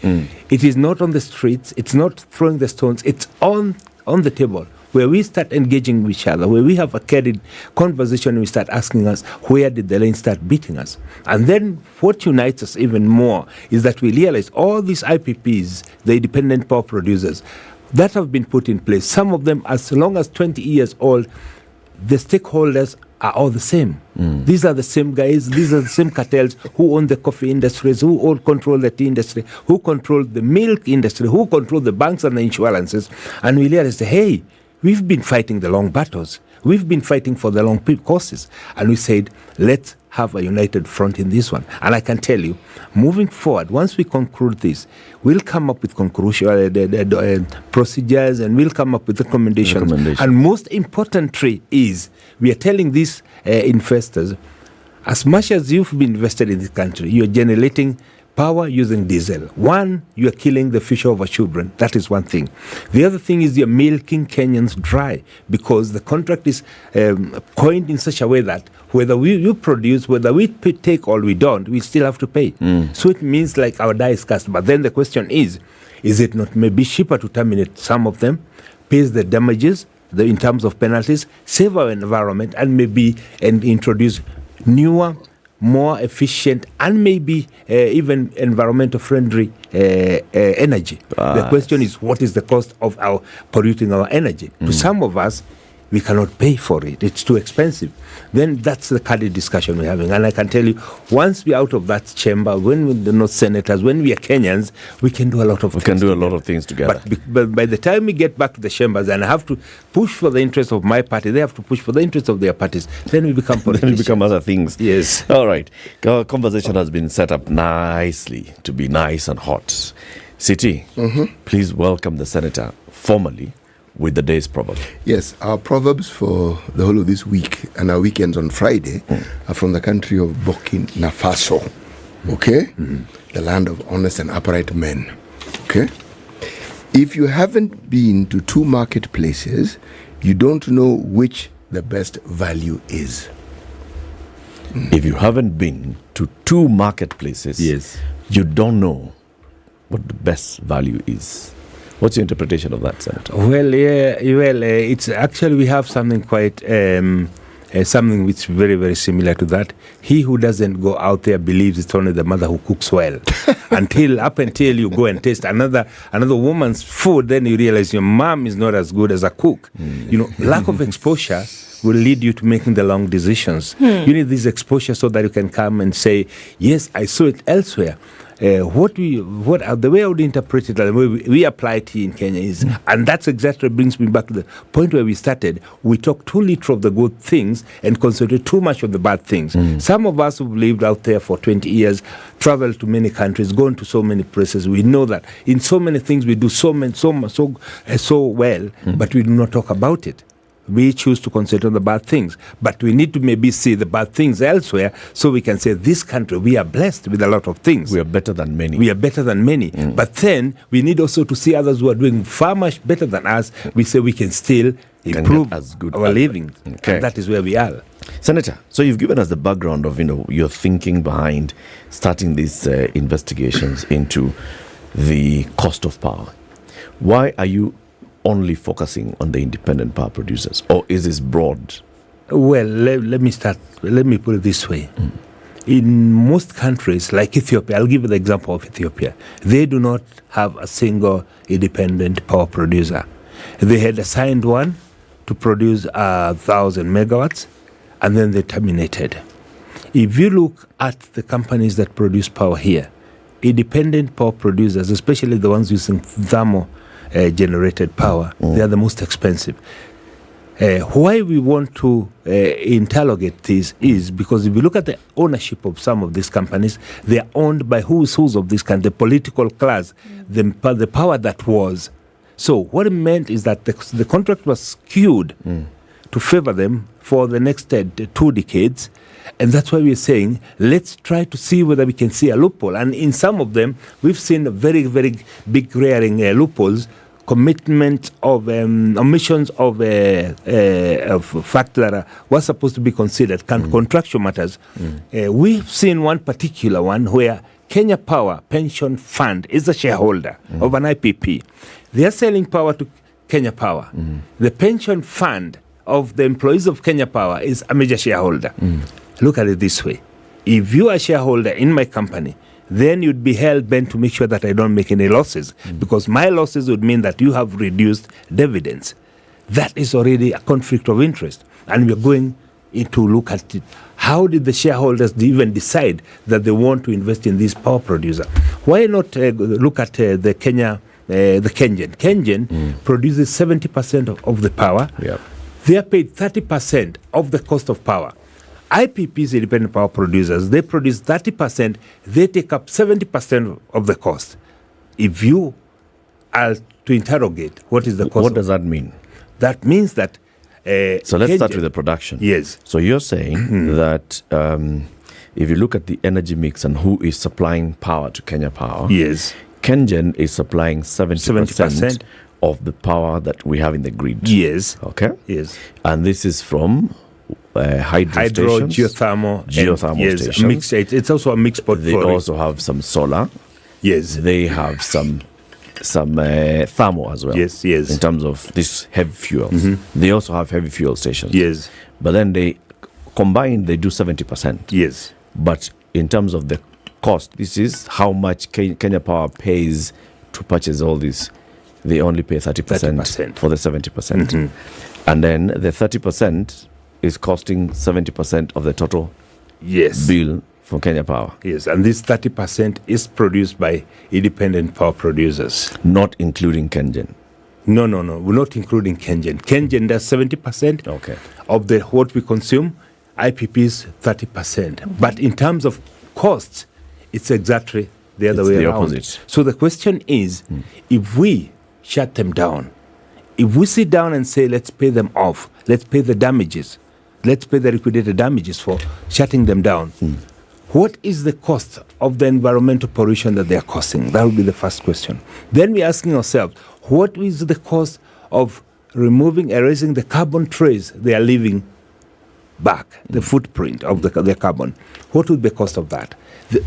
it is not on the streets, it's not throwing the stones, it's on the table where we start engaging with each other, where we have a candid conversation and we start asking us, where did the lane start beating us? And then what unites us even more is that we realize all these IPPs, the independent power producers, that have been put in place, some of them as long as 20 years old, the stakeholders are all the same. These are the same guys, these are the same cartels who own the coffee industries, who all control the tea industry, who control the milk industry, who control the banks and the insurances. And we realize, hey, we've been fighting the long battles. We've been fighting for the long causes. And we said, let's have a united front in this one. And I can tell you, moving forward, once we conclude this, we'll come up with procedures, and we'll come up with recommendations. And most importantly is, we are telling these investors, as much as you've been invested in this country, you're generating power using diesel. One, you are killing the future of our children. That is one thing. The other thing is you're milking Kenyans dry because the contract is coined in such a way that whether you produce, whether we take or we don't, we still have to pay. So it means like our die is cast. But then the question is it not maybe cheaper to terminate some of them, pay the damages in terms of penalties, save our environment, and maybe introduce newer, more efficient, and maybe even environmental friendly energy. The question is, what is the cost of our polluting our energy? To some of us, we cannot pay for it. It's too expensive. Then that's the candid discussion we're having. And I can tell you, once we're out of that chamber, when we're not senators, when we are Kenyans, we can do a lot of things. We can do a lot of things together. But by the time we get back to the chambers and I have to push for the interest of my party, they have to push for the interest of their parties, then we become politicians. Then we become other things. Yes. All right. Our conversation has been set up nicely to be nice and hot. City, please welcome the senator formally with the day's proverb. Yes, our proverbs for the whole of this week and our weekends on Friday are from the country of Burkina Faso. Okay? The land of honest and upright men. Okay? If you haven't been to two marketplaces, you don't know which the best value is. If you haven't been to two marketplaces, you don't know what the best value is. What's your interpretation of that, Senator? Well, it's actually we have something quite something which is very, very similar to that. He who doesn't go out there believes it's only the mother who cooks well. until you go and taste another woman's food, then you realize your mom is not as good as a cook. Lack of exposure will lead you to making the wrong decisions. You need this exposure so that you can come and say, yes, I saw it elsewhere. The way I would interpret it, and the way we apply it here in Kenya is, and that's exactly brings me back to the point where we started. We talk too little of the good things and concentrate too much on the bad things. Some of us who've lived out there for 20 years, traveled to many countries, gone to so many places. We know that in so many things we do so well, but we do not talk about it. We choose to concentrate on the bad things. But we need to maybe see the bad things elsewhere so we can say, this country, we are blessed with a lot of things. We are better than many. But then we need also to see others who are doing far much better than us. We say we can still improve our living. Okay. And that is where we are. Senator, so you've given us the background of your thinking behind starting these investigations into the cost of power. Why are you only focusing on the independent power producers, or is this broad? Well, let me start. Let me put it this way. In most countries, like Ethiopia, I'll give you the example of Ethiopia. They do not have a single independent power producer. They had assigned one to produce 1,000 megawatts, and then they terminated. If you look at the companies that produce power here, independent power producers, especially the ones using thermal generated power, they are the most expensive. Why we want to interrogate this is because if you look at the ownership of some of these companies, they are owned by who's of this country, the political class, the power that was. So what it meant is that the contract was skewed to favor them for the next 2 decades. And that's why we're saying, let's try to see whether we can see a loophole. And in some of them, we've seen very, very big glaring loopholes, commitment of omissions of fact that was supposed to be considered, contractual matters. We've seen one particular one where Kenya Power Pension Fund is a shareholder of an IPP. They are selling power to Kenya Power. The pension fund of the employees of Kenya Power is a major shareholder. Look at it this way. If you are a shareholder in my company, then you'd be hell-bent to make sure that I don't make any losses, because my losses would mean that you have reduced dividends. That is already a conflict of interest. And we're going to look at it. How did the shareholders even decide that they want to invest in this power producer? Why not look at the Kenyan? Kenyan produces 70% of the power. They are paid 30% of the cost of power. IPPs, independent power producers, they produce 30%, they take up 70% of the cost. If you are to interrogate what is the cost. What does that mean? That means that... so let's start with the production. Yes. So you're saying that if you look at the energy mix and who is supplying power to Kenya Power, yes, KenGen is supplying 70% of the power that we have in the grid. Yes. Okay. Yes. And this is from hydro stations, geothermal stations. Mixed, it's also a mixed portfolio. They also have some solar. Yes. They have some thermal as well. Yes, yes. In terms of this heavy fuels. They also have heavy fuel stations. Yes. But then they combined, they do 70%. Yes. But in terms of the cost, this is how much Kenya Power pays to purchase all this. They only pay 30% for the 70%. And then the 30% is costing 70% of the total bill for Kenya Power. Yes, and this 30% is produced by independent power producers. Not including KenGen. No, we're not including KenGen. KenGen does 70% of the what we consume, IPP's 30%. But in terms of costs, it's exactly the other way around. Opposite. So the question is, if we shut them down, if we sit down and say, let's pay them off, let's pay the damages, let's pay the liquidated damages for shutting them down, what is the cost of the environmental pollution that they are causing? That would be the first question. Then we're asking ourselves, what is the cost of erasing the carbon trace they are leaving back, the footprint of the carbon? What would be the cost of that?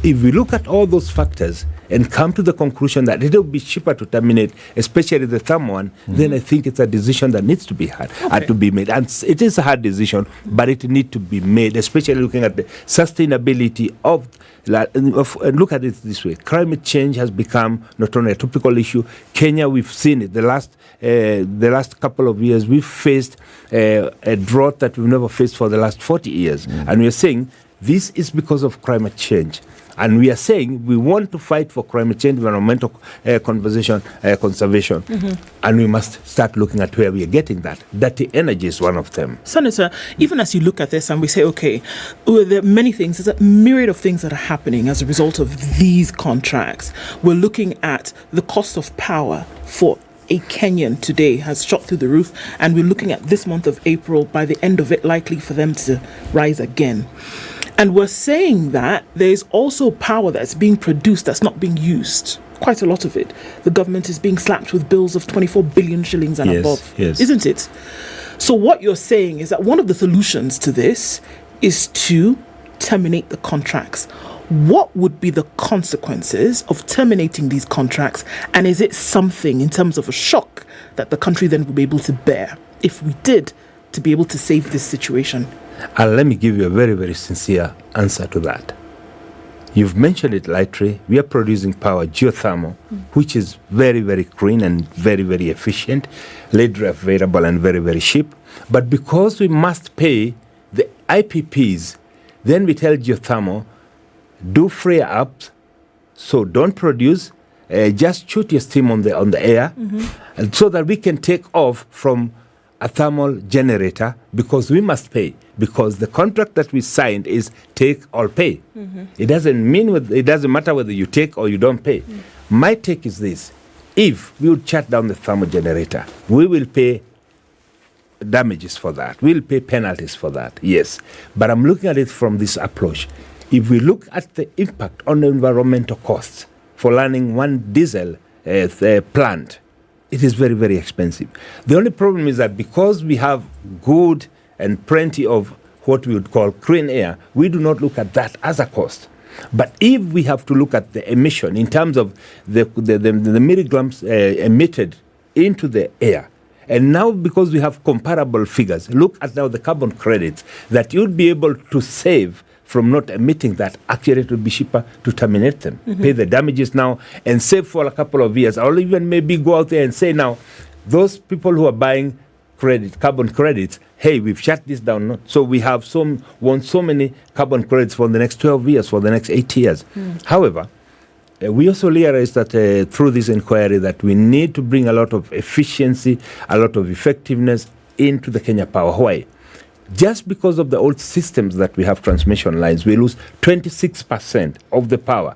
If we look at all those factors and come to the conclusion that it will be cheaper to terminate, especially the thermal one, then I think it's a decision that needs to be to be made. And it is a hard decision, but it needs to be made, especially looking at the sustainability of look at it this way. Climate change has become not only a topical issue. Kenya, we've seen it. The last couple of years, we've faced a drought that we've never faced for the last 40 years. And we're saying this is because of climate change. And we are saying we want to fight for climate change, environmental conservation. And we must start looking at where we are getting that. Dirty energy is one of them. Senator, even as you look at this and we say, okay, there are many things, there's a myriad of things that are happening as a result of these contracts. We're looking at the cost of power for a Kenyan today has shot through the roof, and we're looking at this month of April, by the end of it, likely for them to rise again. And we're saying that there's also power that's being produced that's not being used. Quite a lot of it. The government is being slapped with bills of 24 billion shillings and above, isn't it? So what you're saying is that one of the solutions to this is to terminate the contracts. What would be the consequences of terminating these contracts? And is it something in terms of a shock that the country then will be able to bear if we did, to be able to save this situation? And let me give you a very, very sincere answer to that. You've mentioned it lightly. We are producing power, geothermal, which is very, very green and very, very efficient, readily available and very, very cheap. But because we must pay the IPPs, then we tell geothermal, do free up, so don't produce, just shoot your steam on the air, and so that we can take off from a thermal generator, because we must pay, because the contract that we signed is take or pay. It doesn't matter whether you take or you don't pay. My take is this: if we would shut down the thermal generator, we will pay damages for that. We'll pay penalties for that, yes. But I'm looking at it from this approach. If we look at the impact on the environmental costs for running one diesel plant, it is very, very expensive. The only problem is that because we have good and plenty of what we would call clean air, we do not look at that as a cost. But if we have to look at the emission in terms of the milligrams emitted into the air, and now because we have comparable figures, look at now the carbon credits that you'd be able to save from not emitting that. Actually, it would be cheaper to terminate them, pay the damages now, and save for a couple of years. Or even maybe go out there and say now, those people who are buying carbon credits, hey, we've shut this down. So we have so many carbon credits for the next 12 years, for the next 8 years. However, we also realize that through this inquiry that we need to bring a lot of efficiency, a lot of effectiveness into the Kenya Power. Why? Just because of the old systems that we have, transmission lines, we lose 26% of the power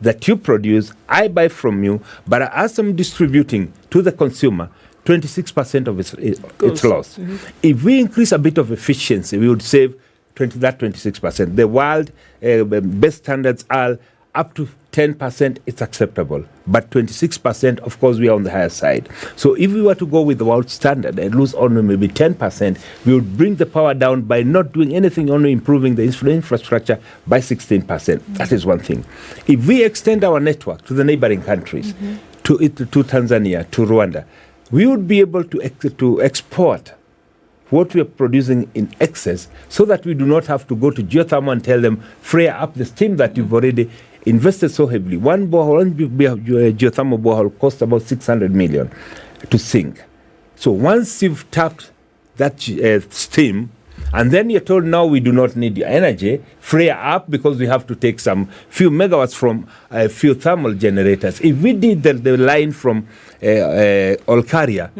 that you produce. I buy from you, but as I'm distributing to the consumer, 26% of it's lost. If we increase a bit of efficiency, we would save 26%. The world best standards are up to 10%, it's acceptable. But 26%, of course, we are on the higher side. So if we were to go with the world standard and lose only maybe 10%, we would bring the power down by not doing anything, only improving the infrastructure by 16%. That is one thing. If we extend our network to the neighboring countries, to Tanzania, to Rwanda, we would be able to export what we are producing in excess so that we do not have to go to geothermal and tell them, free up the steam that you've already invested so heavily. One geothermal borehole costs about 600 million to sink. So once you've tapped that steam, and then you're told, now we do not need your energy, free up because we have to take some few megawatts from a few thermal generators. If we did the line from Olkaria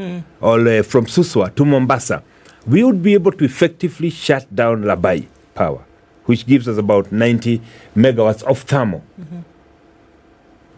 or from Suswa to Mombasa, we would be able to effectively shut down Labai power, which gives us about 90 megawatts of thermal.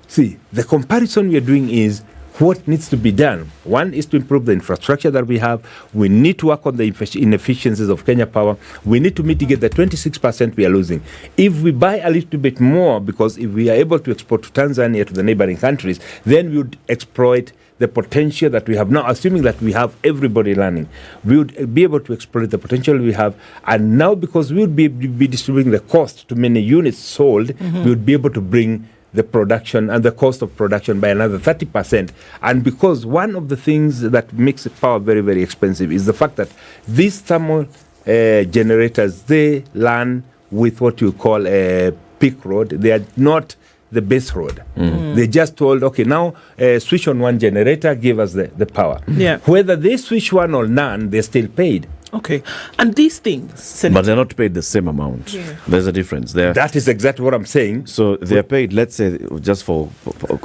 See, the comparison we are doing is what needs to be done. One is to improve the infrastructure that we have. We need to work on the inefficiencies of Kenya Power. We need to mitigate the 26% we are losing. If we buy a little bit more, because if we are able to export to Tanzania, to the neighboring countries, then we would exploit the potential that we have now, assuming that we have everybody learning. We would be able to exploit the potential we have. And now, because we would be distributing the cost to many units sold, we would be able to bring the production and the cost of production by another 30%. And because one of the things that makes power very, very expensive is the fact that these thermal generators, they run with what you call a peak road. They are not the base road. They just told, okay, now switch on one generator, give us the power. Whether they switch one or none, they're still paid. Okay. And these things, Senator, but they're not paid the same amount. There's a difference there. That is exactly what I'm saying. So they're paid, let's say, just for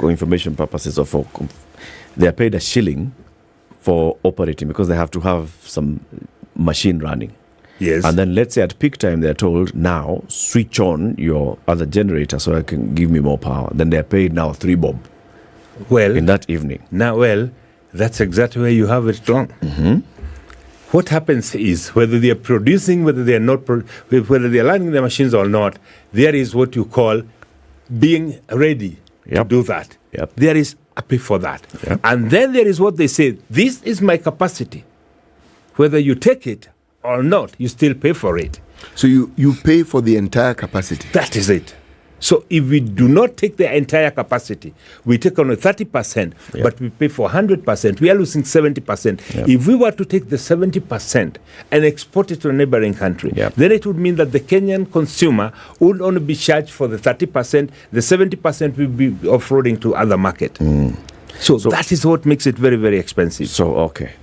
information purposes, or they're paid a shilling for operating because they have to have some machine running. Yes. And then let's say at peak time they're told, now switch on your other generator so I can give me more power. Then they're paid now 3 bob. Well, in that evening. Now, that's exactly where you have it wrong. What happens is, whether they are producing, whether they are not, whether they are running the machines or not, there is what you call being ready to do that. There is a pay for that. And then there is what they say, this is my capacity. Whether you take it or not, you still pay for it. So you pay for the entire capacity? That is it. So if we do not take the entire capacity, we take only 30%, but we pay for 100%, we are losing 70%. If we were to take the 70% and export it to a neighboring country, then it would mean that the Kenyan consumer would only be charged for the 30%, the 70% will be offloading to other market. So that is what makes it very, very expensive. So, okay.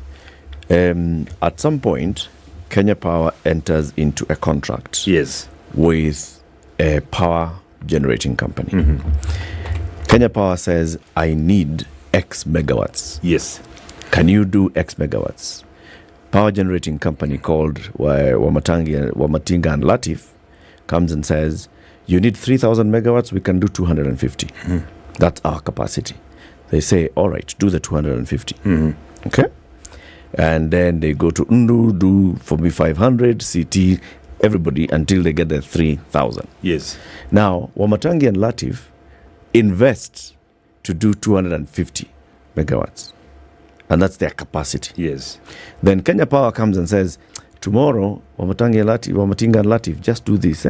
At some point, Kenya Power enters into a contract with a power generating company. Kenya Power says, I need X megawatts. Yes. Can you do X megawatts? Power generating company called Wamatinga and Latif comes and says, you need 3,000 megawatts, we can do 250. That's our capacity. They say, all right, do the 250. Okay? And then they go to Undu, do for me 500, CT, everybody, until they get the 3,000. Yes. Now, Wamatangi and Latif invest to do 250 megawatts. And that's their capacity. Yes. Then Kenya Power comes and says, tomorrow, Wamatinga and Latif, just do this.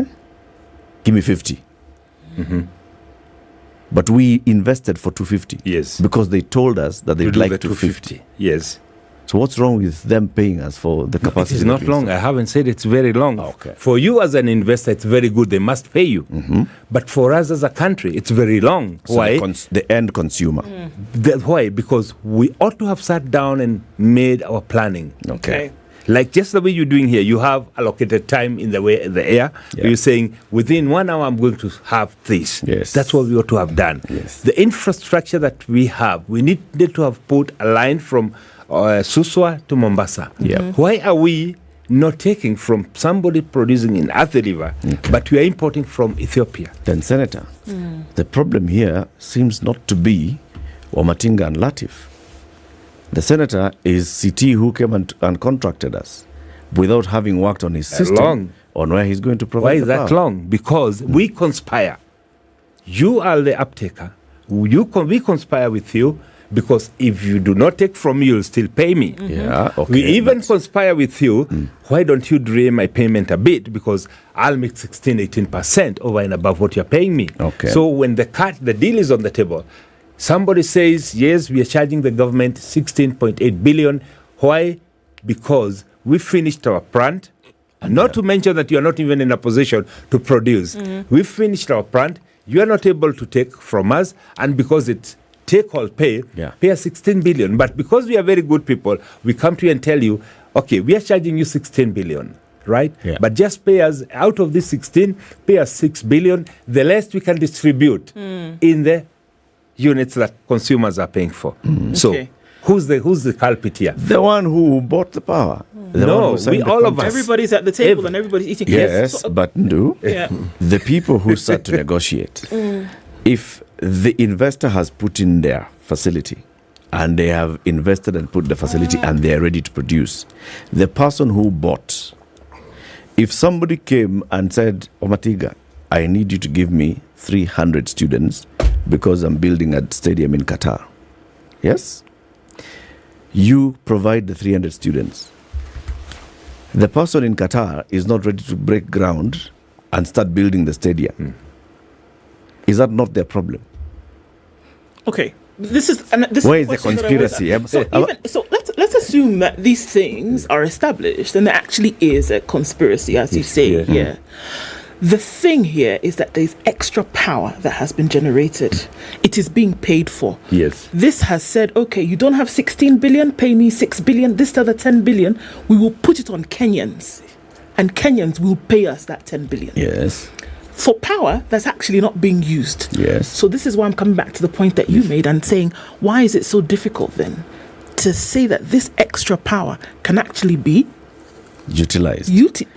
Give me 50. But we invested for 250. Yes. Because they told us that they'd like 250. Yes. So what's wrong with them paying us for the capacity? It is not long. I haven't said it's very long. Okay. For you as an investor, it's very good. They must pay you. But for us as a country, it's very long. So why? The end consumer. Why? Because we ought to have sat down and made our planning. Okay. Like just the way you're doing here, you have allocated time in the air. You're saying, within 1 hour, I'm going to have this. Yes. That's what we ought to have done. Yes. The infrastructure that we have, we needed to have put a line from Suswa to Mombasa. Why are we not taking from somebody producing in Athi River, but we are importing from Ethiopia? Then, Senator, the problem here seems not to be Wamatinga and Latif. The senator is CT who came and contracted us without having worked on his system. on where he's going to provide. Why is the that power. long? Because we conspire. You are the uptaker. We conspire with you because if you do not take from me, you'll still pay me. Yeah, okay. We even conspire with you. Why don't you delay my payment a bit? Because I'll make 18% over and above what you're paying me. Okay. So when the deal is on the table, somebody says, yes, we are charging the government 16.8 billion. Why? Because we finished our plant. Not to mention that you are not even in a position to produce. We finished our plant. You are not able to take from us. And because it's take or pay, pay us 16 billion. But because we are very good people, we come to you and tell you, okay, we are charging you 16 billion, right? Yeah. But just pay us, out of this 16, pay us 6 billion. The rest we can distribute in the units that consumers are paying for. So Okay. who's the culprit here? The one who bought the power. The one No, who signed we the all of contract. us. Everybody's at the table and everybody's eating. Yes, So- but no. Yeah. The people who start to negotiate, if the investor has put in their facility and they have invested and put the facility and they are ready to produce, the person who bought, if somebody came and said, Omatiga, I need you to give me 300 students because I'm building a stadium in Qatar. Yes? You provide the 300 students. The person in Qatar is not ready to break ground and start building the stadium. Is that not their problem? Okay. This is Where is the question that I was conspiracy? at. So let's assume that these things are established and there actually is a conspiracy, as you say here. The thing here is that there's extra power that has been generated. It is being paid for. Yes. This has said, okay, you don't have 16 billion, pay me 6 billion, this other 10 billion, we will put it on Kenyans. And Kenyans will pay us that 10 billion. Yes. For power that's actually not being used. Yes. So this is why I'm coming back to the point that you made and saying, why is it so difficult then to say that this extra power can actually be utilized,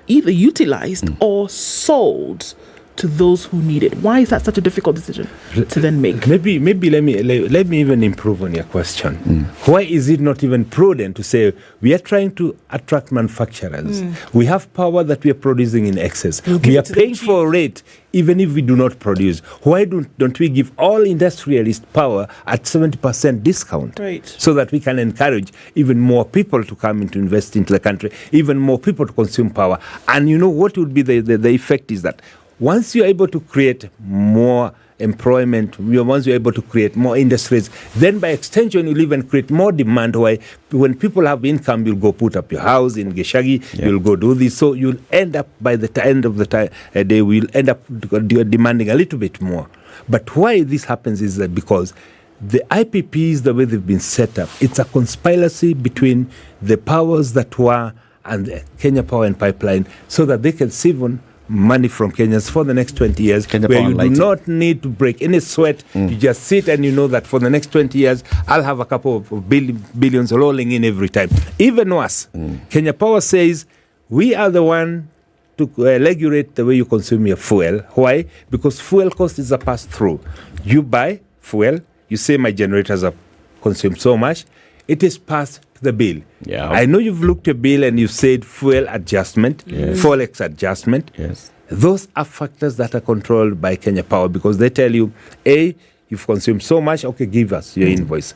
either utilized or sold to those who need it? Why is that such a difficult decision to then make? Maybe let me even improve on your question. Why is it not even prudent to say we are trying to attract manufacturers? We have power that we are producing in excess. We are paying for it even if we do not produce. Why don't we give all industrialists power at 70% discount? Right. So that we can encourage even more people to come in to invest into the country, even more people to consume power. And you know what would be the effect is that once you're able to create more employment, once you're able to create more industries, then by extension you'll even create more demand. Why? When people have income, you'll go put up your house in Geshagi, you'll go do this. So you'll end up, by the end of the day, we'll end up demanding a little bit more. But why this happens is that because the IPPs, the way they've been set up, it's a conspiracy between the powers that were and the Kenya Power and Pipeline so that they can save on money from Kenyans for the next 20 years, Kenya where Power you do Lighting. not need to break any sweat. You just sit and you know that for the next 20 years, I'll have a couple of billions rolling in every time. Even worse, Kenya Power says, we are the one to regulate the way you consume your fuel. Why? Because fuel cost is a pass-through. You buy fuel, you say my generators have consumed so much, it is passed to the bill. Yeah. I know you've looked at bill and you've said fuel adjustment, forex adjustment. Yes. Those are factors that are controlled by Kenya Power because they tell you, A, you've consumed so much, okay, give us your invoice.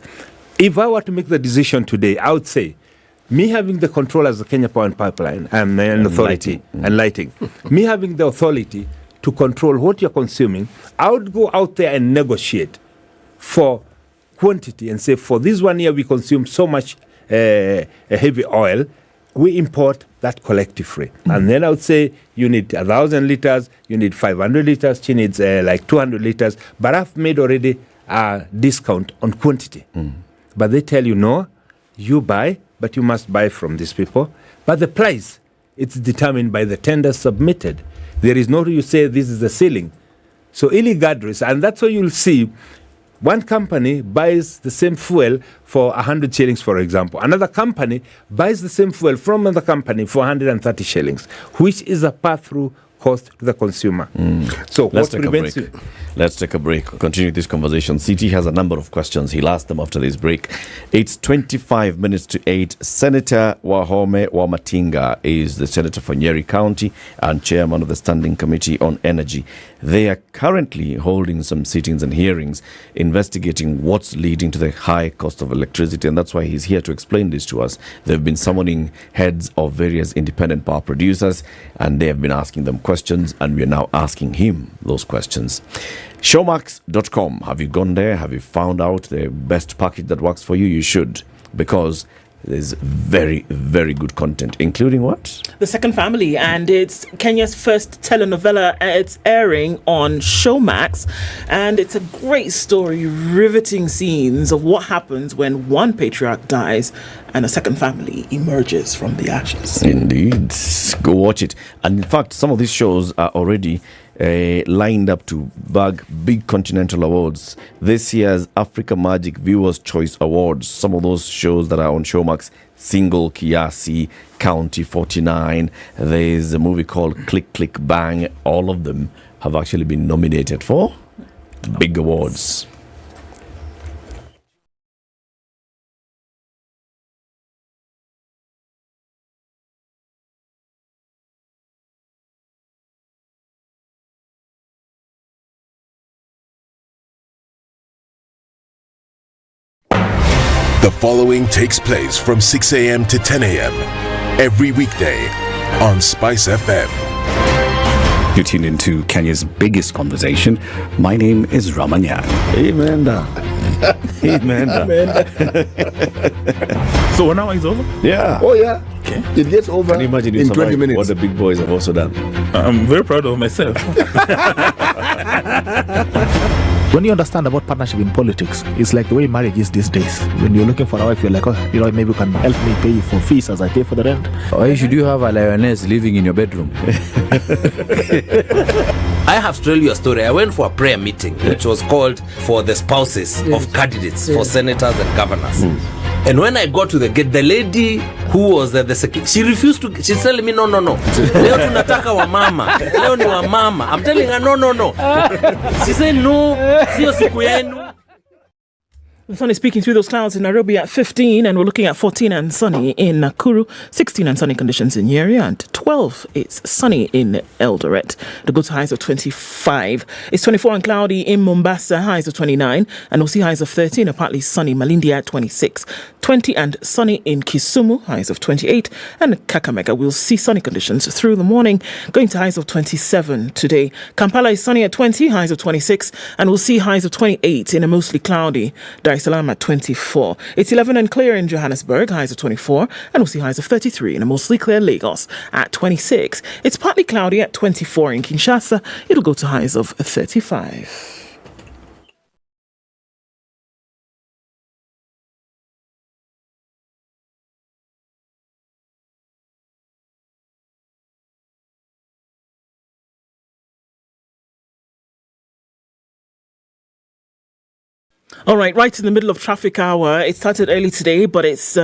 If I were to make the decision today, I would say, me having the control as the Kenya Power and Pipeline and authority and lighting, me having the authority to control what you're consuming, I would go out there and negotiate for quantity and say, for this 1 year we consume so much heavy oil, we import that collectively. And then I would say, you need 1,000 liters, you need 500 liters, she needs like 200 liters, but I've made already a discount on quantity. But they tell you, no, you buy, but you must buy from these people. But the price, it's determined by the tender submitted. There is no, you say this is the ceiling. So illegals, and that's why you'll see one company buys the same fuel for 100 shillings, for example. Another company buys the same fuel from another company for 130 shillings, which is a pass-through cost to the consumer. So Let's what take a prevents break. you? Let's take a break. Continue this conversation. CT has a number of questions. He'll ask them after this break. It's 25 minutes to 8. Senator Wahome Wamatinga is the senator for Nyeri County and chairman of the Standing Committee on Energy. They are currently holding some sittings and hearings investigating what's leading to the high cost of electricity, and that's why he's here to explain this to us. They've been summoning heads of various independent power producers and they have been asking them questions, and we're now asking him those questions. Showmax.com. Have you gone there? Have you found out the best package that works for you? You should, because there's very, very good content, including what? The Second Family, and it's Kenya's first telenovela. It's airing on Showmax, and it's a great story, riveting scenes of what happens when one patriarch dies and a second family emerges from the ashes. Indeed. Go watch it. And in fact, some of these shows are already lined up to bag big continental awards. This year's Africa Magic Viewers' Choice Awards, some of those shows that are on Showmax, Single Kiasi, County 49, there's a movie called Click Click Bang. All of them have actually been nominated for big awards. The following takes place from 6 a.m. to 10 a.m. every weekday on Spice FM. You tune into Kenya's biggest conversation. My name is Ramanya. Amen. Amen. So 1 hour is over? Yeah. Oh, yeah. Okay. It gets over Can you imagine in 20 minutes. what the big boys have also done? I'm very proud of myself. When you understand about partnership in politics, it's like the way marriage is these days. When you're looking for a wife, you're like, oh, maybe you can help me pay you for fees as I pay for the rent. Why should you have a lioness living in your bedroom? I have to tell you a story. I went for a prayer meeting, which was called for the spouses of candidates for senators and governors. And when I got to the gate, the lady who was the secretary, she refused to. She's telling me, no. Leo tunataka wa mama. Leo ni wa mama. I'm telling her, no. She said, no, sio siku yenu. The sun is peeking through those clouds in Nairobi at 15, and we're looking at 14 and sunny in Nakuru, 16 and sunny conditions in Nyeri, and 12 it's sunny in Eldoret. The good highs of 25. It's 24 and cloudy in Mombasa, highs of 29, and we'll see highs of 30 in a partly sunny Malindi at 26. 20 and sunny in Kisumu, highs of 28, and Kakamega we'll see sunny conditions through the morning, going to highs of 27 today. Kampala is sunny at 20, highs of 26, and we'll see highs of 28 in a mostly cloudy Dar es Salaam at 24. It's 11 and clear in Johannesburg, highs of 24, and we'll see highs of 33 in a mostly clear Lagos at 26. It's partly cloudy at 24 in Kinshasa. It'll go to highs of 35. All right in the middle of traffic hour. It started early today, but it's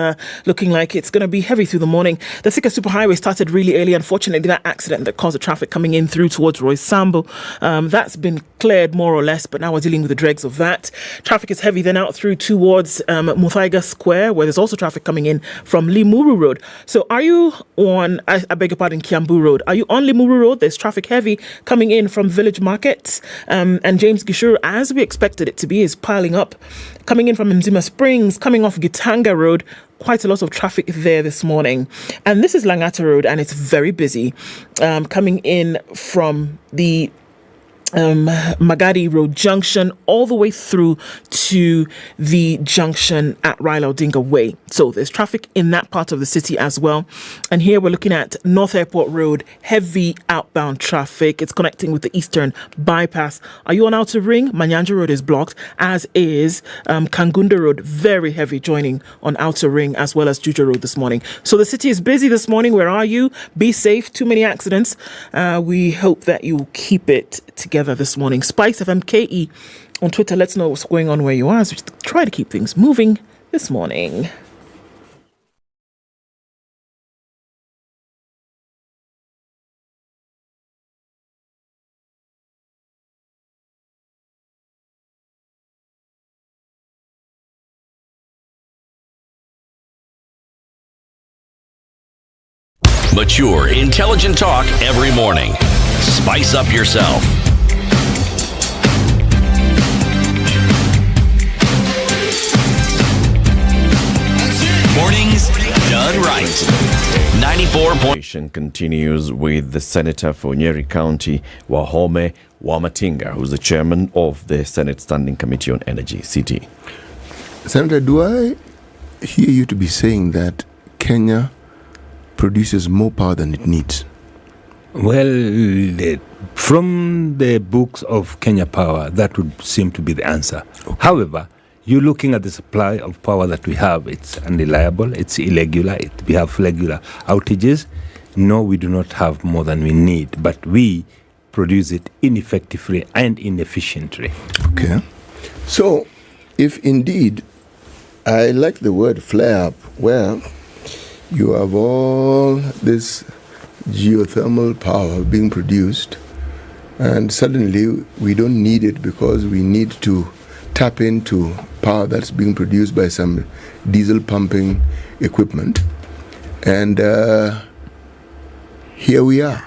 looking like it's going to be heavy through the morning. The Thika Superhighway started really early. Unfortunately, that accident that caused the traffic coming in through towards Roy Sambo, that's been cleared more or less, but now we're dealing with the dregs of that. Traffic is heavy then out through towards Muthaiga Square, where there's also traffic coming in from Limuru Road. So are you on, I beg your pardon, Kiambu Road? Are you on Limuru Road? There's traffic heavy coming in from Village Market, and James Gishuru, as we expected it to be, is piling up. Coming in from Mzima Springs, coming off Gitanga Road, quite a lot of traffic there this morning. And this is Langata Road, and it's very busy. Coming in from the Magadi Road Junction all the way through to the junction at Raila Odinga Way. So there's traffic in that part of the city as well. And here we're looking at North Airport Road, heavy outbound traffic. It's connecting with the Eastern Bypass. Are you on Outer Ring? Manyanja Road is blocked, as is Kangunda Road, very heavy joining on Outer Ring, as well as Juja Road this morning. So the city is busy this morning. Where are you? Be safe. Too many accidents. We hope that you keep it together this morning. Spice FM KE on Twitter. Let's know what's going on where you are as we try to keep things moving this morning. Mature, intelligent talk every morning. Spice up yourself. Mornings done right. 94. Continues with the Senator for Nyeri County, Wahome Wamatinga, who's the chairman of the Senate Standing Committee on Energy, CT. Senator, do I hear you to be saying that Kenya produces more power than it needs? Well, from the books of Kenya Power, that would seem to be the answer. Okay. However, you're looking at the supply of power that we have. It's unreliable, it's irregular, we have regular outages. No, we do not have more than we need, but we produce it ineffectively and inefficiently. Okay. So, if indeed, I like the word flare up, where you have all this geothermal power being produced, and suddenly we don't need it because we need to tap into power that's being produced by some diesel pumping equipment. And here we are.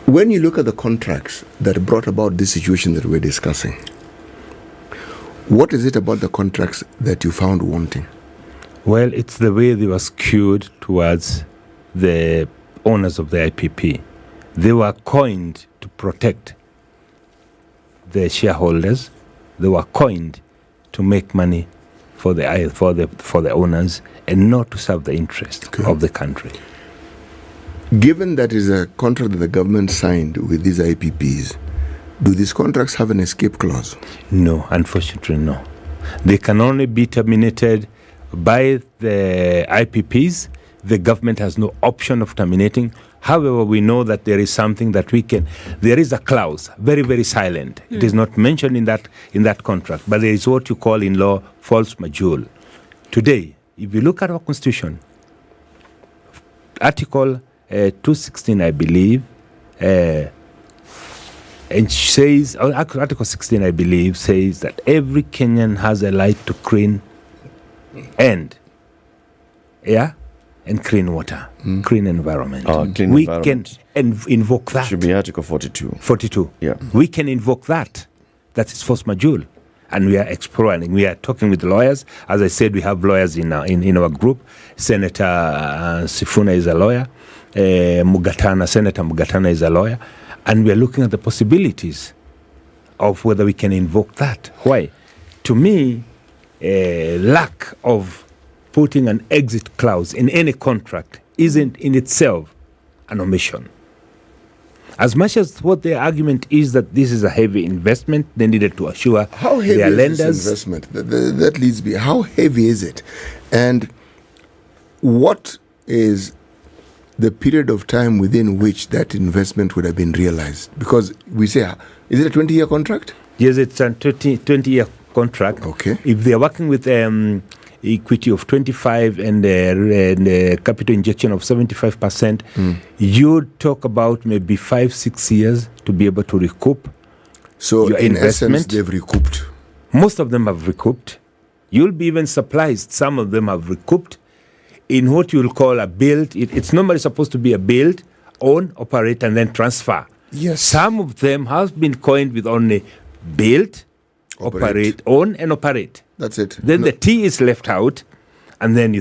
When you look at the contracts that brought about this situation that we're discussing, what is it about the contracts that you found wanting? Well, it's the way they were skewed towards the owners of the IPP. They were coined to protect the shareholders. They were coined to make money for the owners and not to serve the interest of the country. Given that is a contract that the government signed with these IPPs, do these contracts have an escape clause? No, unfortunately, no. They can only be terminated by the IPPs. The government has no option of terminating. However, we know that there is something that we can. There is a clause, very, very silent. It is not mentioned in that contract, but there is what you call in law force majeure. Today, if you look at our constitution, Article 216, I believe, and says, Article 16, I believe, says that every Kenyan has a right to clean and air and clean water, clean environment. Clean we environment. Can invoke that. Should be Article 42. 42. Yeah. We can invoke that. That is force majeure. And we are exploring. We are talking with lawyers. As I said, we have lawyers in our group. Senator Sifuna is a lawyer. Senator Mugatana is a lawyer. And we are looking at the possibilities of whether we can invoke that. Why? To me, lack of putting an exit clause in any contract isn't in itself an omission. As much as what their argument is that this is a heavy investment, they needed to assure how heavy their is lenders. This investment? That leads me. How heavy is it? And what is the period of time within which that investment would have been realized? Because we say, is it a 20-year contract? Yes, it's a 20-year contract. Okay. If they are working with equity of 25 and a capital injection of 75%, you'd talk about maybe 5-6 years to be able to recoup. So your in investment. essence, they've recouped. Most of them have recouped. You'll be even surprised. Some of them have recouped in what you'll call a build. It's normally supposed to be a build, own, operate, and then transfer. Yes. Some of them have been coined with only build, operate, own, and operate. That's it. Then the T is left out, and then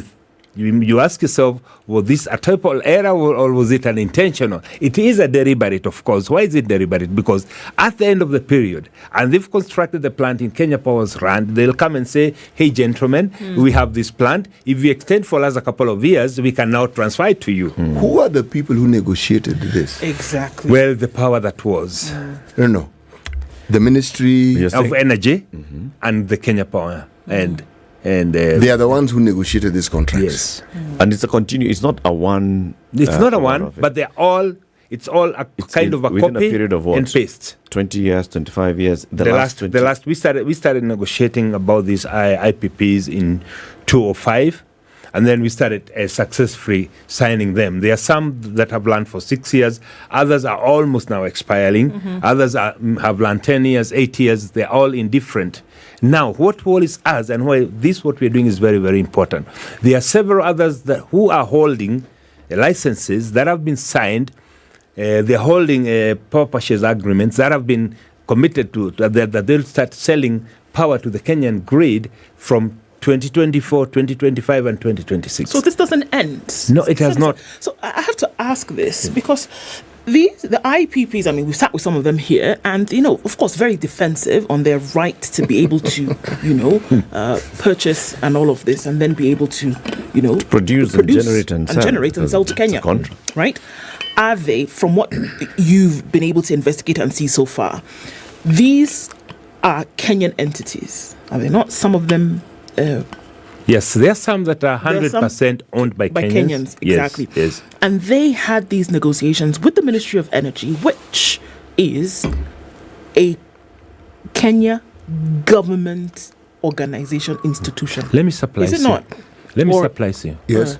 you ask yourself, was this a typical error or was it an intentional? It is a deliberate, of course. Why is it deliberate? Because at the end of the period, and they've constructed the plant in Kenya Power's land, they'll come and say, hey, gentlemen, we have this plant. If we extend for us a couple of years, we can now transfer it to you. Who are the people who negotiated this? Exactly. Well, the power that was. No. The Ministry of Energy and the Kenya Power. And they are the ones who negotiated these contracts. Yes. And it's a continue. It's not a one. It's not a one, but they're all. It's all a kind of a within copy a period of what? and paste. 20 years, 25 years. The last we started negotiating about these IPPs in 2005, And then we started successfully signing them. There are some that have run for 6 years. Others are almost now expiring. Others have run 10 years, 8 years. They're all indifferent. Now, what worries us and why what we're doing is very, very important. There are several others who are holding licenses that have been signed. They're holding power purchase agreements that have been committed to that they'll start selling power to the Kenyan grid from 2024, 2025, and 2026. So this doesn't end? No, it has not. So I have to ask this because the IPPs, I mean, we've sat with some of them here and, of course, very defensive on their right to be able to, purchase and all of this and then be able to, to produce and generate and sell to Kenya, right? Are they, from what you've been able to investigate and see so far, these are Kenyan entities? Are they not? Some of them... Yes, there are some that are 100% owned by Kenyans. Exactly. Yes. And they had these negotiations with the Ministry of Energy, which is a Kenya government organization institution. Let me supply you. Is it not? Let me supply you. Yes.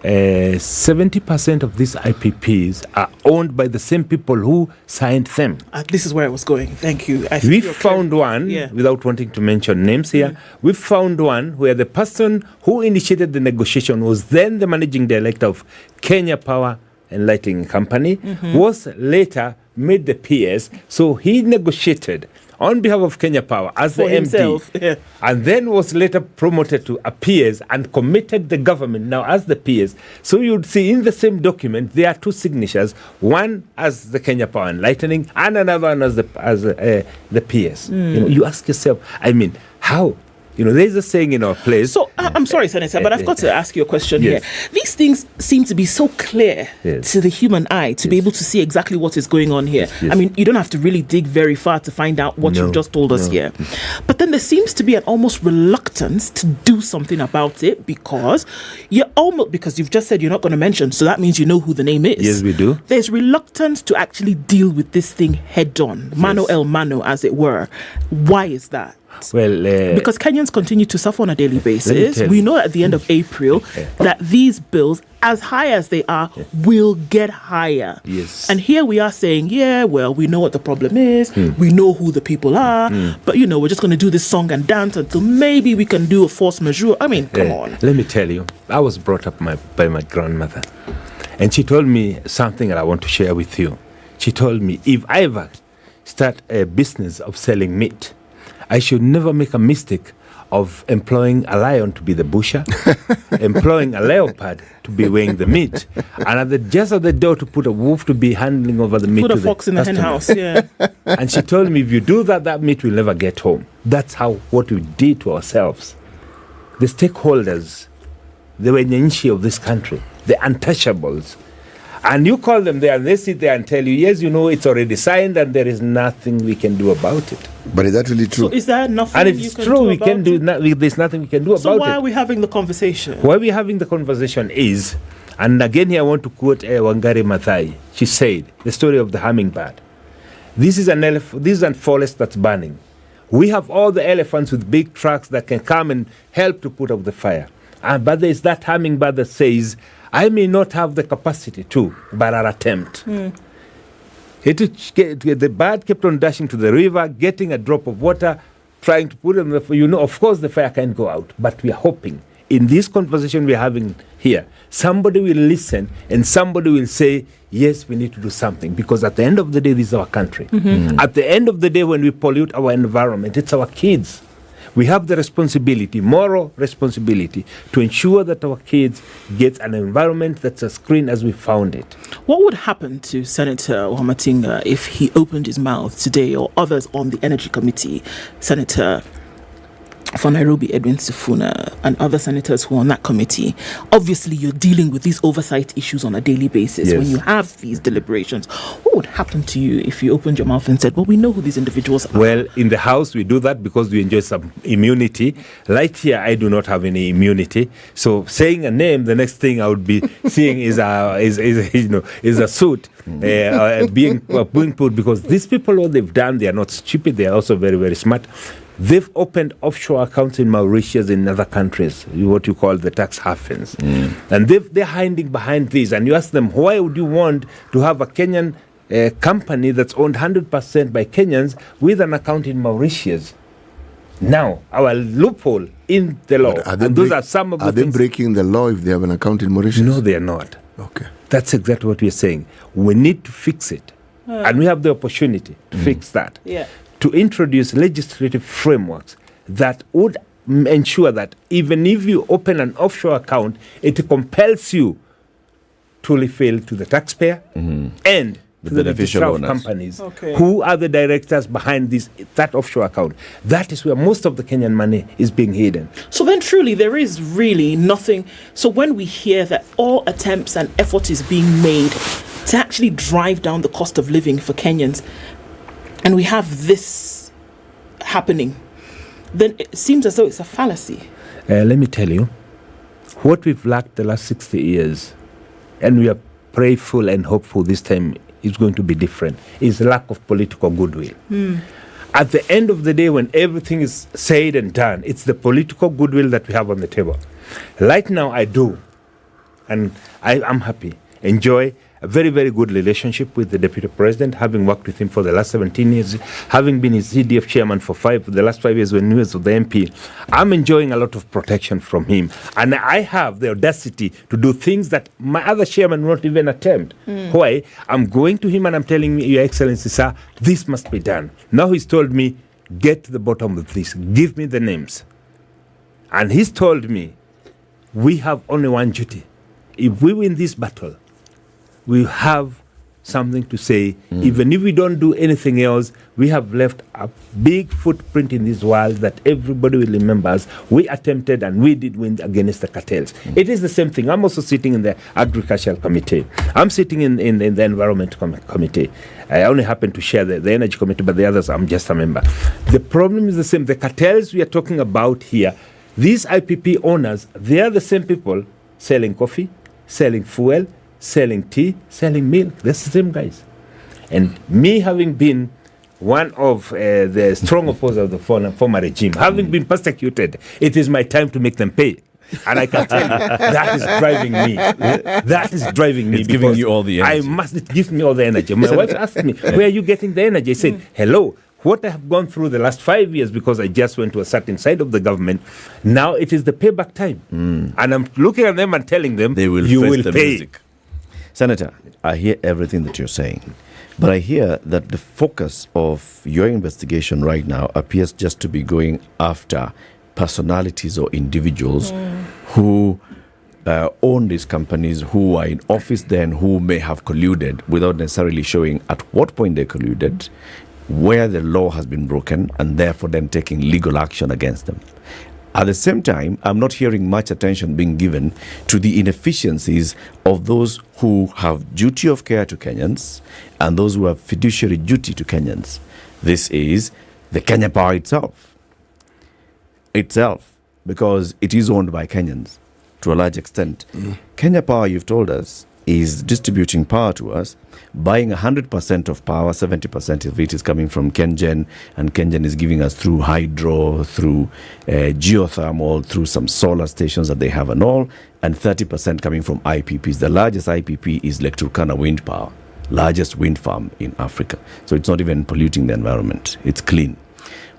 70% of these IPPs are owned by the same people who signed them. This is where I was going. Thank you. We found one, without wanting to mention names here, we found one where the person who initiated the negotiation was then the managing director of Kenya Power and Lighting Company, was later made the PS. So he negotiated on behalf of Kenya Power as for the himself, MD, and then was later promoted to a PS and committed the government now as the PS. So you'd see in the same document there are two signatures, one as the Kenya Power and Lighting and another one as the PS. You ask yourself, I mean, how? There's a saying in our place. So, I'm sorry, Senator, but I've got to ask you a question here. These things seem to be so clear to the human eye to be able to see exactly what is going on here. I mean, you don't have to really dig very far to find out what you've just told us here. But then there seems to be an almost reluctance to do something about it because you've just said you're not going to mention, so that means you know who the name is. Yes, we do. There's reluctance to actually deal with this thing head on, mano el mano, as it were. Why is that? Well, because Kenyans continue to suffer on a daily basis. We know at the end of April that these bills, as high as they are, will get higher. Yes. And here we are saying, we know what the problem is. We know who the people are. But, we're just going to do this song and dance until maybe we can do a force majeure. I mean, come on. Let me tell you, I was brought up by my grandmother. And she told me something that I want to share with you. She told me, if I ever start a business of selling meat, I should never make a mistake of employing a lion to be the butcher, employing a leopard to be weighing the meat, and just at the door to put a wolf to be handling over the meat. Put a fox in the hen house, And she told me, if you do that meat will never get home. That's what we did to ourselves. The stakeholders, the Wenyanchi of this country, the untouchables. And you call them there and they sit there and tell you, yes, it's already signed and there is nothing we can do about it. But is that really true? So is there nothing and it's true, there's nothing we can do about it. So why are we having the conversation? Why we're having the conversation is, and again here I want to quote Wangari Maathai. She said, the story of the hummingbird. This is a forest that's burning. We have all the elephants with big trucks that can come and help to put out the fire. But there's that hummingbird that says, I may not have the capacity to, but I'll attempt. The bird kept on dashing to the river, getting a drop of water, trying to put it on the fire. Of course the fire can't go out, but we are hoping in this conversation we're having here, somebody will listen and somebody will say, yes, we need to do something, because at the end of the day, this is our country. At the end of the day, when we pollute our environment, it's our kids. We have the responsibility, moral responsibility, to ensure that our kids get an environment that's as clean as we found it. What would happen to Senator Matangi if he opened his mouth today, or others on the Energy Committee, Senator for Nairobi, Edwin Sifuna, and other senators who are on that committee? Obviously, you're dealing with these oversight issues on a daily basis. When you have these deliberations, what would happen to you if you opened your mouth and said, well, we know who these individuals are? Well, in the House, we do that because we enjoy some immunity. Right here, I do not have any immunity. So saying a name, the next thing I would be seeing is a suit being put, because these people, what they've done, they are not stupid. They are also very, very smart. They've opened offshore accounts in Mauritius, in other countries, what you call the tax havens. And they're hiding behind this. And you ask them, why would you want to have a Kenyan company that's owned 100% by Kenyans with an account in Mauritius? Now, our loophole in the law, and those are some of the things. Are they breaking the law if they have an account in Mauritius? No, they are not. Okay. That's exactly what we're saying. We need to fix it. And we have the opportunity to fix that. Yeah. To introduce legislative frameworks that would ensure that even if you open an offshore account, it compels you to reveal to the taxpayer and to the beneficial companies who are the directors behind that offshore account. That is where most of the Kenyan money is being hidden. So then truly there is really nothing. So when we hear that all attempts and effort is being made to actually drive down the cost of living for Kenyans, and we have this happening, then it seems as though it's a fallacy. Let me tell you, what we've lacked the last 60 years, and we are prayerful and hopeful this time is going to be different, is lack of political goodwill. At the end of the day, when everything is said and done, it's the political goodwill that we have on the table. Right now, I do, and I'm happy, enjoy a very, very good relationship with the Deputy President, having worked with him for the last 17 years, having been his CDF chairman for the last 5 years when he was the MP. I'm enjoying a lot of protection from him. And I have the audacity to do things that my other chairman will not even attempt. Why? I'm going to him and I'm telling me, Your Excellency, sir, this must be done. Now he's told me, get to the bottom of this. Give me the names. And he's told me, we have only one duty. If we win this battle, we have something to say. Even if we don't do anything else, we have left a big footprint in this world that everybody will remember us. We attempted and we did win against the cartels. It is the same thing. I'm also sitting in the Agricultural Committee. I'm sitting in the Environment Committee. I only happen to share the Energy Committee, but the others, I'm just a member. The problem is the same. The cartels we are talking about here, these IPP owners, they are the same people selling coffee, selling fuel, selling tea, selling milk. That's the same guys. And me having been one of the strong opposers of the former regime, having been persecuted, it is my time to make them pay. And I can tell you, that is driving me. That is driving me. It's giving you all the energy. It gives me all the energy. My wife asked me, where are you getting the energy? I said, hello. What I have gone through the last 5 years because I just went to a certain side of the government, now it is the payback time. And I'm looking at them and telling them, you will pay. Music. Senator, I hear everything that you're saying, but I hear that the focus of your investigation right now appears just to be going after personalities or individuals who own these companies, who are in office then, who may have colluded without necessarily showing at what point they colluded, where the law has been broken, and therefore then taking legal action against them. At the same time, I'm not hearing much attention being given to the inefficiencies of those who have duty of care to Kenyans and those who have fiduciary duty to Kenyans. This is the Kenya Power itself, because it is owned by Kenyans to a large extent. Kenya Power, you've told us, is distributing power to us, buying 100% of power. 70% of it is coming from KenGen, and KenGen is giving us through hydro, through geothermal, through some solar stations that they have and all, and 30% coming from IPPs. The largest IPP is Lake Turkana Wind Power, largest wind farm in Africa. So it's not even polluting the environment. It's clean.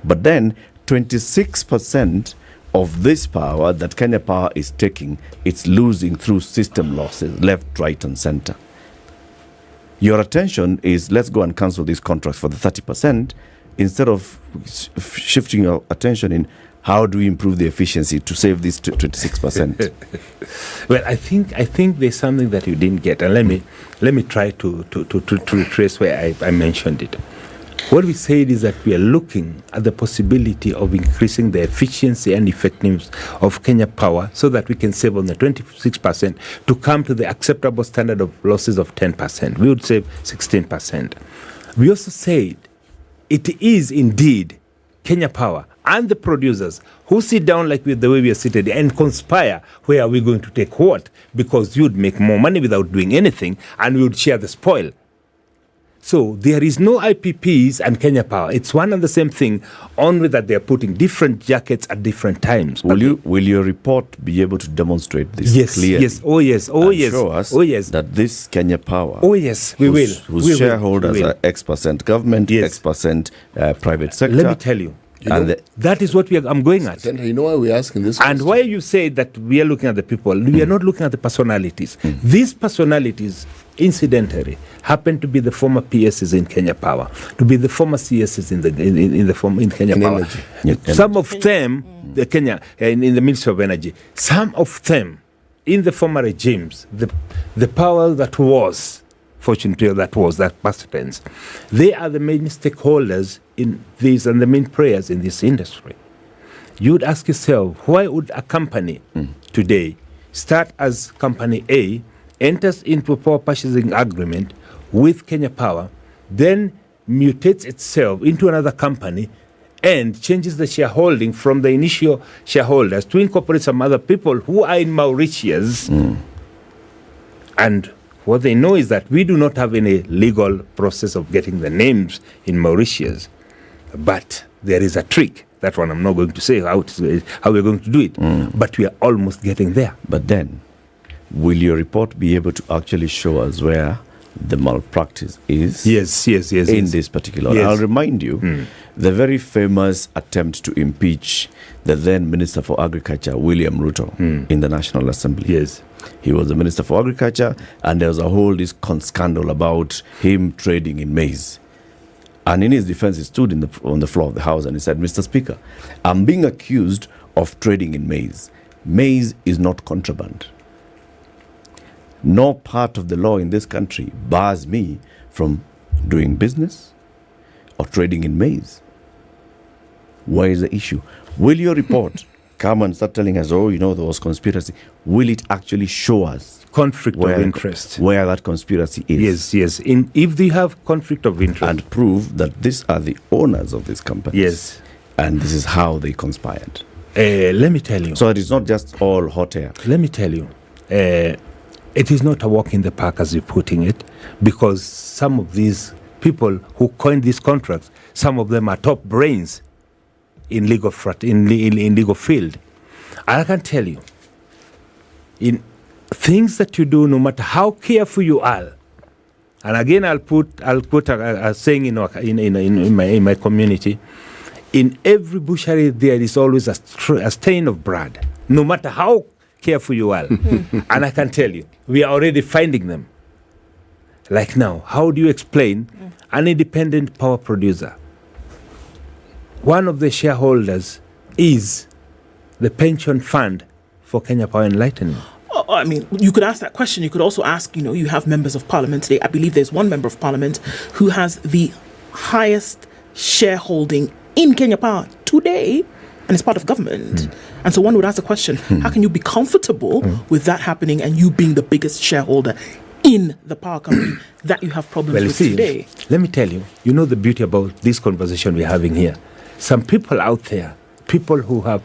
But then 26% of this power that Kenya Power is taking, it's losing through system losses, left, right, and center. Your attention is, let's go and cancel these contracts for the 30%, instead of shifting your attention in how do we improve the efficiency to save this 26%. Well, I think there's something that you didn't get, and let me try to retrace where I mentioned it. What we said is that we are looking at the possibility of increasing the efficiency and effectiveness of Kenya Power so that we can save on the 26% to come to the acceptable standard of losses of 10%. We would save 16%. We also said it is indeed Kenya Power and the producers who sit down like the way we are seated and conspire where are we going to take what, because you'd make more money without doing anything and we would share the spoil. So there is no IPPs and Kenya Power. It's one and the same thing, only that they're putting different jackets at different times. Will your report be able to demonstrate this clearly? Yes, oh yes, oh yes, show us that this Kenya Power, whose shareholders are X% government, X% private sector. Let me tell you. That is what I'm going at. Senator, you know why we're asking this question? And why you say that we are looking at the people, we are not looking at the personalities. These personalities, incidentally, happen to be the former PSs in Kenya Power, to be the former CSs in Kenya Power. Some of them, in the Ministry of Energy, some of them in the former regimes, the power that was, fortunately that past tense, they are the main stakeholders in these and the main players in this industry. You'd ask yourself, why would a company today start as company A, enters into a power purchasing agreement with Kenya Power, then mutates itself into another company and changes the shareholding from the initial shareholders to incorporate some other people who are in Mauritius? And what they know is that we do not have any legal process of getting the names in Mauritius. But there is a trick. That one I'm not going to say how we're going to do it. But we are almost getting there. But then, will your report be able to actually show us where the malpractice is? Yes. In this particular. Yes. I'll remind you, the very famous attempt to impeach the then Minister for Agriculture, William Ruto, in the National Assembly. Yes. He was the Minister for Agriculture, and there was a whole scandal about him trading in maize. And in his defense, he stood on the floor of the House and he said, Mr. Speaker, I'm being accused of trading in maize. Maize is not contraband. No part of the law in this country bars me from doing business or trading in maize. Where is the issue? Will your report come and start telling us, there was conspiracy? Will it actually show us conflict of interest, where that conspiracy is? Yes. If they have conflict of interest, and prove that these are the owners of these companies. Yes. And this is how they conspired. Let me tell you. So it is not just all hot air. Let me tell you. It is not a walk in the park, as you're putting it, because some of these people who coined these contracts, some of them are top brains in legal field. I can tell you, in things that you do, no matter how careful you are, and again I'll put a saying in my community, in every butchery there is always a stain of blood, no matter how careful you are. And I can tell you, we are already finding them. Like now, how do you explain an independent power producer? One of the shareholders is the pension fund for Kenya Power Enlightenment. I mean, you could ask that question. You could also ask, you have members of parliament today. I believe there's one member of parliament who has the highest shareholding in Kenya Power today, and it's part of government. And so one would ask the question, how can you be comfortable with that happening and you being the biggest shareholder in the power company that you have problems with today? Let me tell you, the beauty about this conversation we're having here. Some people out there, people who have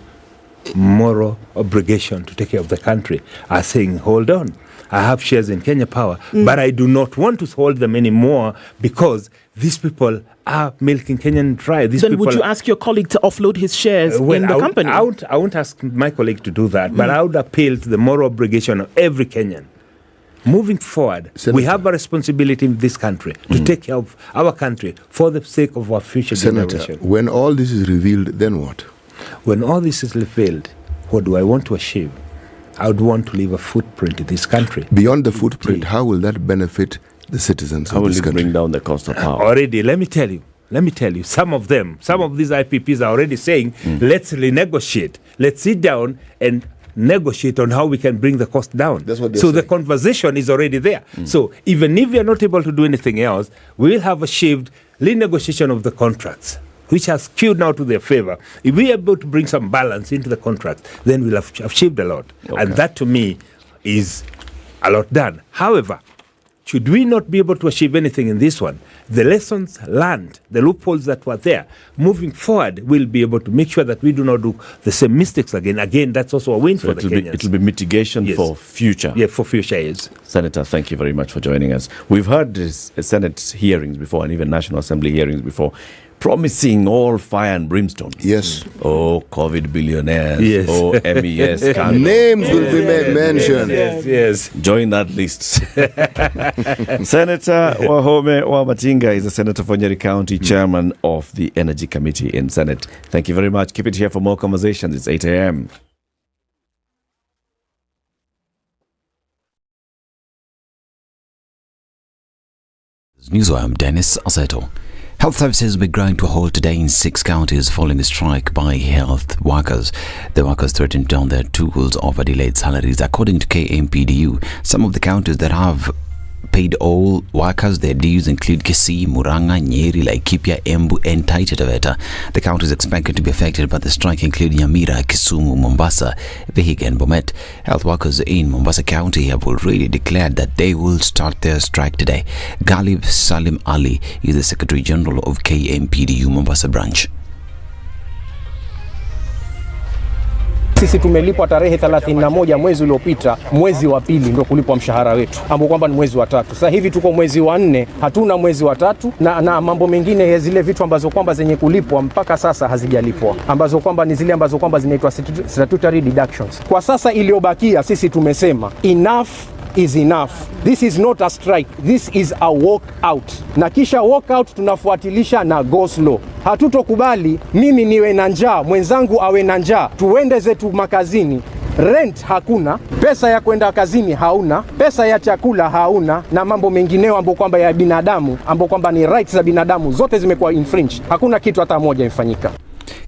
moral obligation to take care of the country, are saying, hold on, I have shares in Kenya Power, but I do not want to hold them anymore because these people are milking Kenyan dry. Then would you ask your colleague to offload his shares in the company? I won't ask my colleague to do that, but I would appeal to the moral obligation of every Kenyan. Moving forward, Senator, we have a responsibility in this country to take care of our country for the sake of our future generation. When all this is revealed, then what? When all this is revealed, what do I want to achieve? I would want to leave a footprint in this country. Beyond the footprint, how will that benefit the citizens of this country? How will it bring down the cost of power? Already, let me tell you, some of these IPPs are already saying, let's renegotiate. Let's sit down and negotiate on how we can bring the cost down. That's what the conversation is already there. So even if we are not able to do anything else, we will have achieved renegotiation of the contracts, which has skewed now to their favor. If we are able to bring some balance into the contract, then we'll have achieved a lot. Okay. And that to me is a lot done. However, should we not be able to achieve anything in this one, the lessons learned, the loopholes that were there, moving forward, we'll be able to make sure that we do not do the same mistakes again. Again, that's also a win for the Kenyans. It will be mitigation for future. Yeah, for future years. Senator, thank you very much for joining us. We've heard Senate hearings before and even National Assembly hearings before, promising all fire and brimstone. Yes. Oh, COVID billionaires. Yes. Oh, MES. Names will be mentioned. Yes. Join that list. Senator Wahome Wamatinga is the Senator for Nyeri County, Chairman of the Energy Committee in Senate. Thank you very much. Keep it here for more conversations. It's 8 a.m. News. I'm Dennis Aseto. Health services will be ground to a halt today in 6 counties following a strike by health workers. The workers threatened down their tools over delayed salaries. According to KMPDU, some of the counties that have paid all workers their dues include Kisii, Murang'a, Nyeri, Laikipia, Embu and Taita Taveta. The counties expected to be affected by the strike include Nyamira, Kisumu, Mombasa, Vihiga and Bomet. Health workers in Mombasa County have already declared that they will start their strike today. Galib Salim Ali is the Secretary General of KMPDU Mombasa branch. Sisi tumelipwa tarehe 31 mwezi uliopita, mwezi wa pili ndio kulipwa mshahara wetu, ambao kwamba ni mwezi wa 3. Sasa hivi tuko mwezi wa 4, hatuna mwezi wa 3 na mambo mengine ya zile vitu ambazo kwamba zenye kulipwa mpaka sasa hazijalipwa, ambazo kwamba ni zile ambazo kwamba zinaitwa statutory deductions. Kwa sasa iliyobakia sisi tumesema enough is enough. This is not a strike. This is a walk out. Na kisha walk out tunafuatilisha na go slow. Hatutokubali mimi niwe na njaa, mwenzangu awe na njaa, tuende zetu makazini. Rent hakuna, pesa ya kwenda kazini hauna, pesa ya chakula hauna, na mambo mengineo ambayo kwamba ya binadamu, ambayo kwamba ni rights za binadamu zote zimekuwa infringed. Hakuna kitu hata moja imefanyika.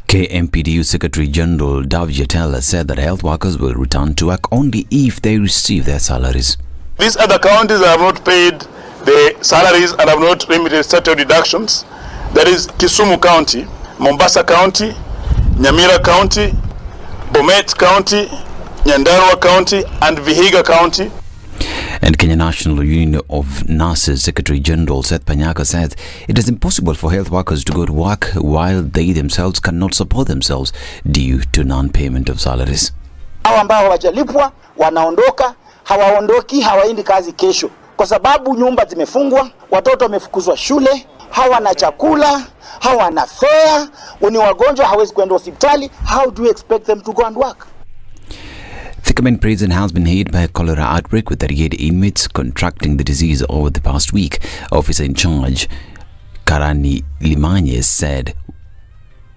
KMPDU Secretary General Tabitha said that health workers will return to work only if they receive their salaries. These other counties have not paid the salaries and have not remitted statutory deductions. That is Kisumu County, Mombasa County, Nyamira County, Bomet County, Nyandarua County and Vihiga County. And Kenya National Union of Nurses Secretary General Seth Panyaka said it is impossible for health workers to go to work while they themselves cannot support themselves due to non-payment of salaries. Hao ambao hawajalipwa wanaondoka, hawaondoki, hawaendi kazi kesho kwa sababu nyumba zimefungwa, watoto wamefukuzwa shule, hawana chakula, hawana fare, ni wagonjwa, hawezi kwenda hospitali. How do you expect them to go and work? Thikamen prison has been hit by a cholera outbreak with 38 inmates contracting the disease over the past week. Officer in charge, Karani Limanye, said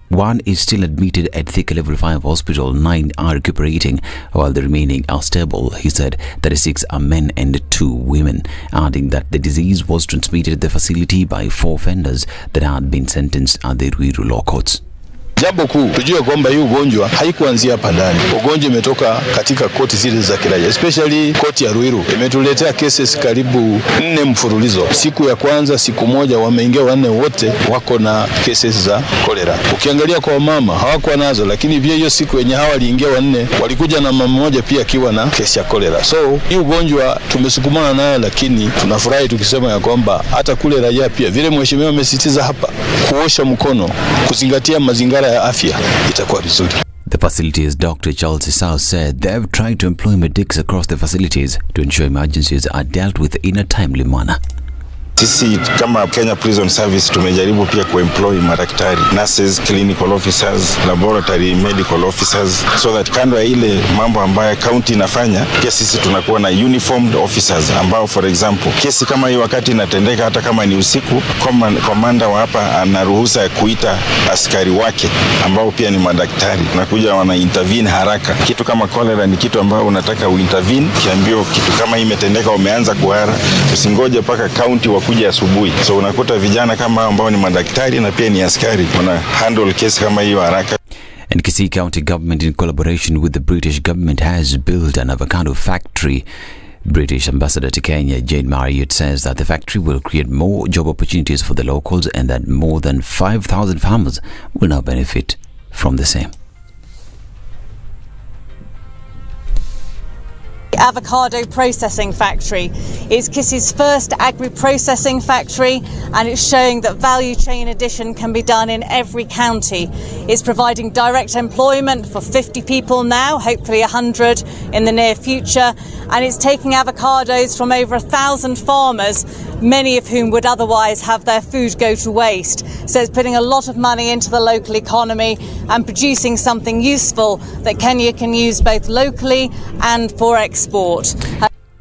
one is still admitted at Thika Level 5 Hospital, 9 are recuperating while the remaining are stable. He said 36 are men and 2 women, adding that the disease was transmitted at the facility by 4 offenders that had been sentenced at the Ruiru law courts. Jambo kuu tujue kwamba hii ugonjwa haikuanzia hapa ndani. Ugonjwa umetoka katika koti zile za kiraia, especially koti ya Ruiru. Imetuletea cases karibu 4 mfululizo. Siku ya kwanza, siku moja wameingia 4 wote wako na cases za cholera. Ukiangalia kwa mama hawakuwa nazo, lakini pia hiyo siku yenye hawa waliingia 4 walikuja na mama mmoja pia akiwa na kesi ya cholera. So hii ugonjwa tumesukumana nayo, lakini tunafurahi tukisema ya kwamba hata kule raia pia vile mheshimiwa amesisitiza hapa, kuosha mkono, kuzingatia mazingira ya afya itakuwa vizuri. The facility's Dr. Charles Isao said they have tried to employ medics across the facilities to ensure emergencies are dealt with in a timely manner. Sisi kama Kenya Prison Service tumejaribu pia kuemploy madaktari, nurses, clinical officers, laboratory medical officers, so that kando ya ile mambo ambayo county inafanya, pia sisi tunakuwa na uniformed officers ambao, for example, kesi kama hii wakati inatendeka hata kama ni usiku, komanda wa hapa anaruhusa ya kuita askari wake ambao pia ni madaktari, nakuja wana intervene haraka. Kitu kama cholera ni kitu ambao unataka uintervene, kiambio kitu kama hii imetendeka umeanza kuhara, usingoje mpaka county kuja asubuhi. So unakuta vijana kama ambao ni madaktari na pia ni askari wana handle case kama hiyo haraka. And Kisii County government in collaboration with the British government has built an avocado factory. British Ambassador to Kenya, Jane Marriott, says that the factory will create more job opportunities for the locals and that more than 5,000 farmers will now benefit from the same. avocado processing factory. It's Kissy's first agri-processing factory, and it's showing that value chain addition can be done in every county. It's providing direct employment for 50 people now, hopefully 100 in the near future, and it's taking avocados from over 1,000 farmers, many of whom would otherwise have their food go to waste. So it's putting a lot of money into the local economy and producing something useful that Kenya can use both locally and for export.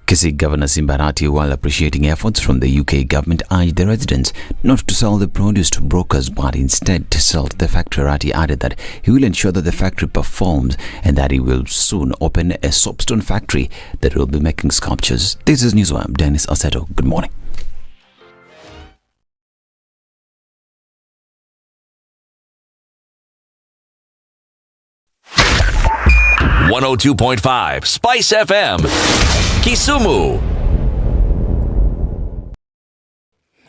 Kisii Governor Simbarati, while appreciating efforts from the UK government, urged the residents not to sell the produce to brokers but instead to sell to the factory. Rati added that he will ensure that the factory performs and that he will soon open a soapstone factory that will be making sculptures. This is Newswire. Dennis Aseto. Good morning. .5 Spice FM, Kisumu.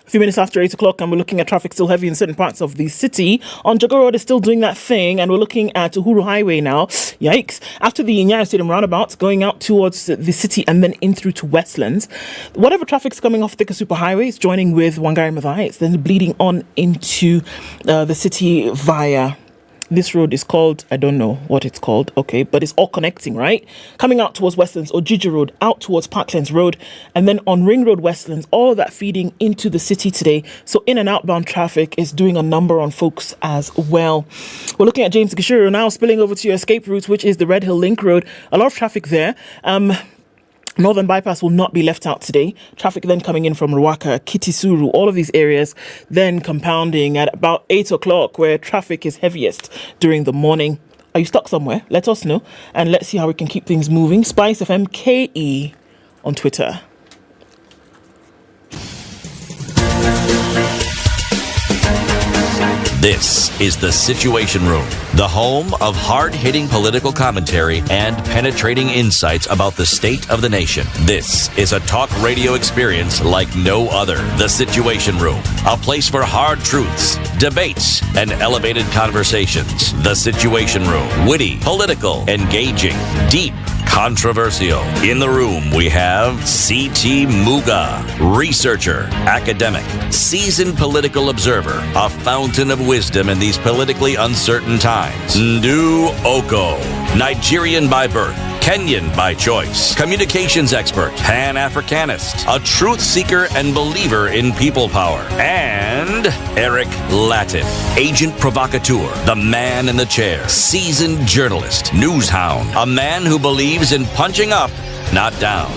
A few minutes after 8 o'clock, and we're looking at traffic still heavy in certain parts of the city. On Jogoo Road is still doing that thing, and we're looking at Uhuru Highway now. Yikes. After the Nyeri Stadium roundabout, going out towards the city and then in through to Westlands. Whatever traffic's coming off Thika Super Highway is joining with Wangari Maathai. It's then bleeding on into the city via... This road is called, I don't know what it's called, okay, but it's all connecting, right? Coming out towards Westlands, Ojiji Road, out towards Parklands Road, and then on Ring Road, Westlands, all of that feeding into the city today. So in and outbound traffic is doing a number on folks as well. We're looking at James Gishuru now, spilling over to your escape route, which is the Red Hill Link Road. A lot of traffic there. Northern Bypass will not be left out today. Traffic then coming in from Ruaka, Kitisuru, all of these areas, then compounding at about 8 o'clock where traffic is heaviest during the morning. Are you stuck somewhere? Let us know and let's see how we can keep things moving. Spice FM KE on Twitter. This is The Situation Room, the home of hard-hitting political commentary and penetrating insights about the state of the nation. This is a talk radio experience like no other. The Situation Room, a place for hard truths, debates, and elevated conversations. The Situation Room, witty, political, engaging, deep, controversial. In the room, we have C.T. Muga, researcher, academic, seasoned political observer, a fountain of wisdom in these politically uncertain times. Ndu Oko, Nigerian by birth, Kenyan by choice, communications expert, Pan-Africanist, a truth seeker and believer in people power, and Eric Latif, agent provocateur, the man in the chair, seasoned journalist, news hound, a man who believes in punching up, not down.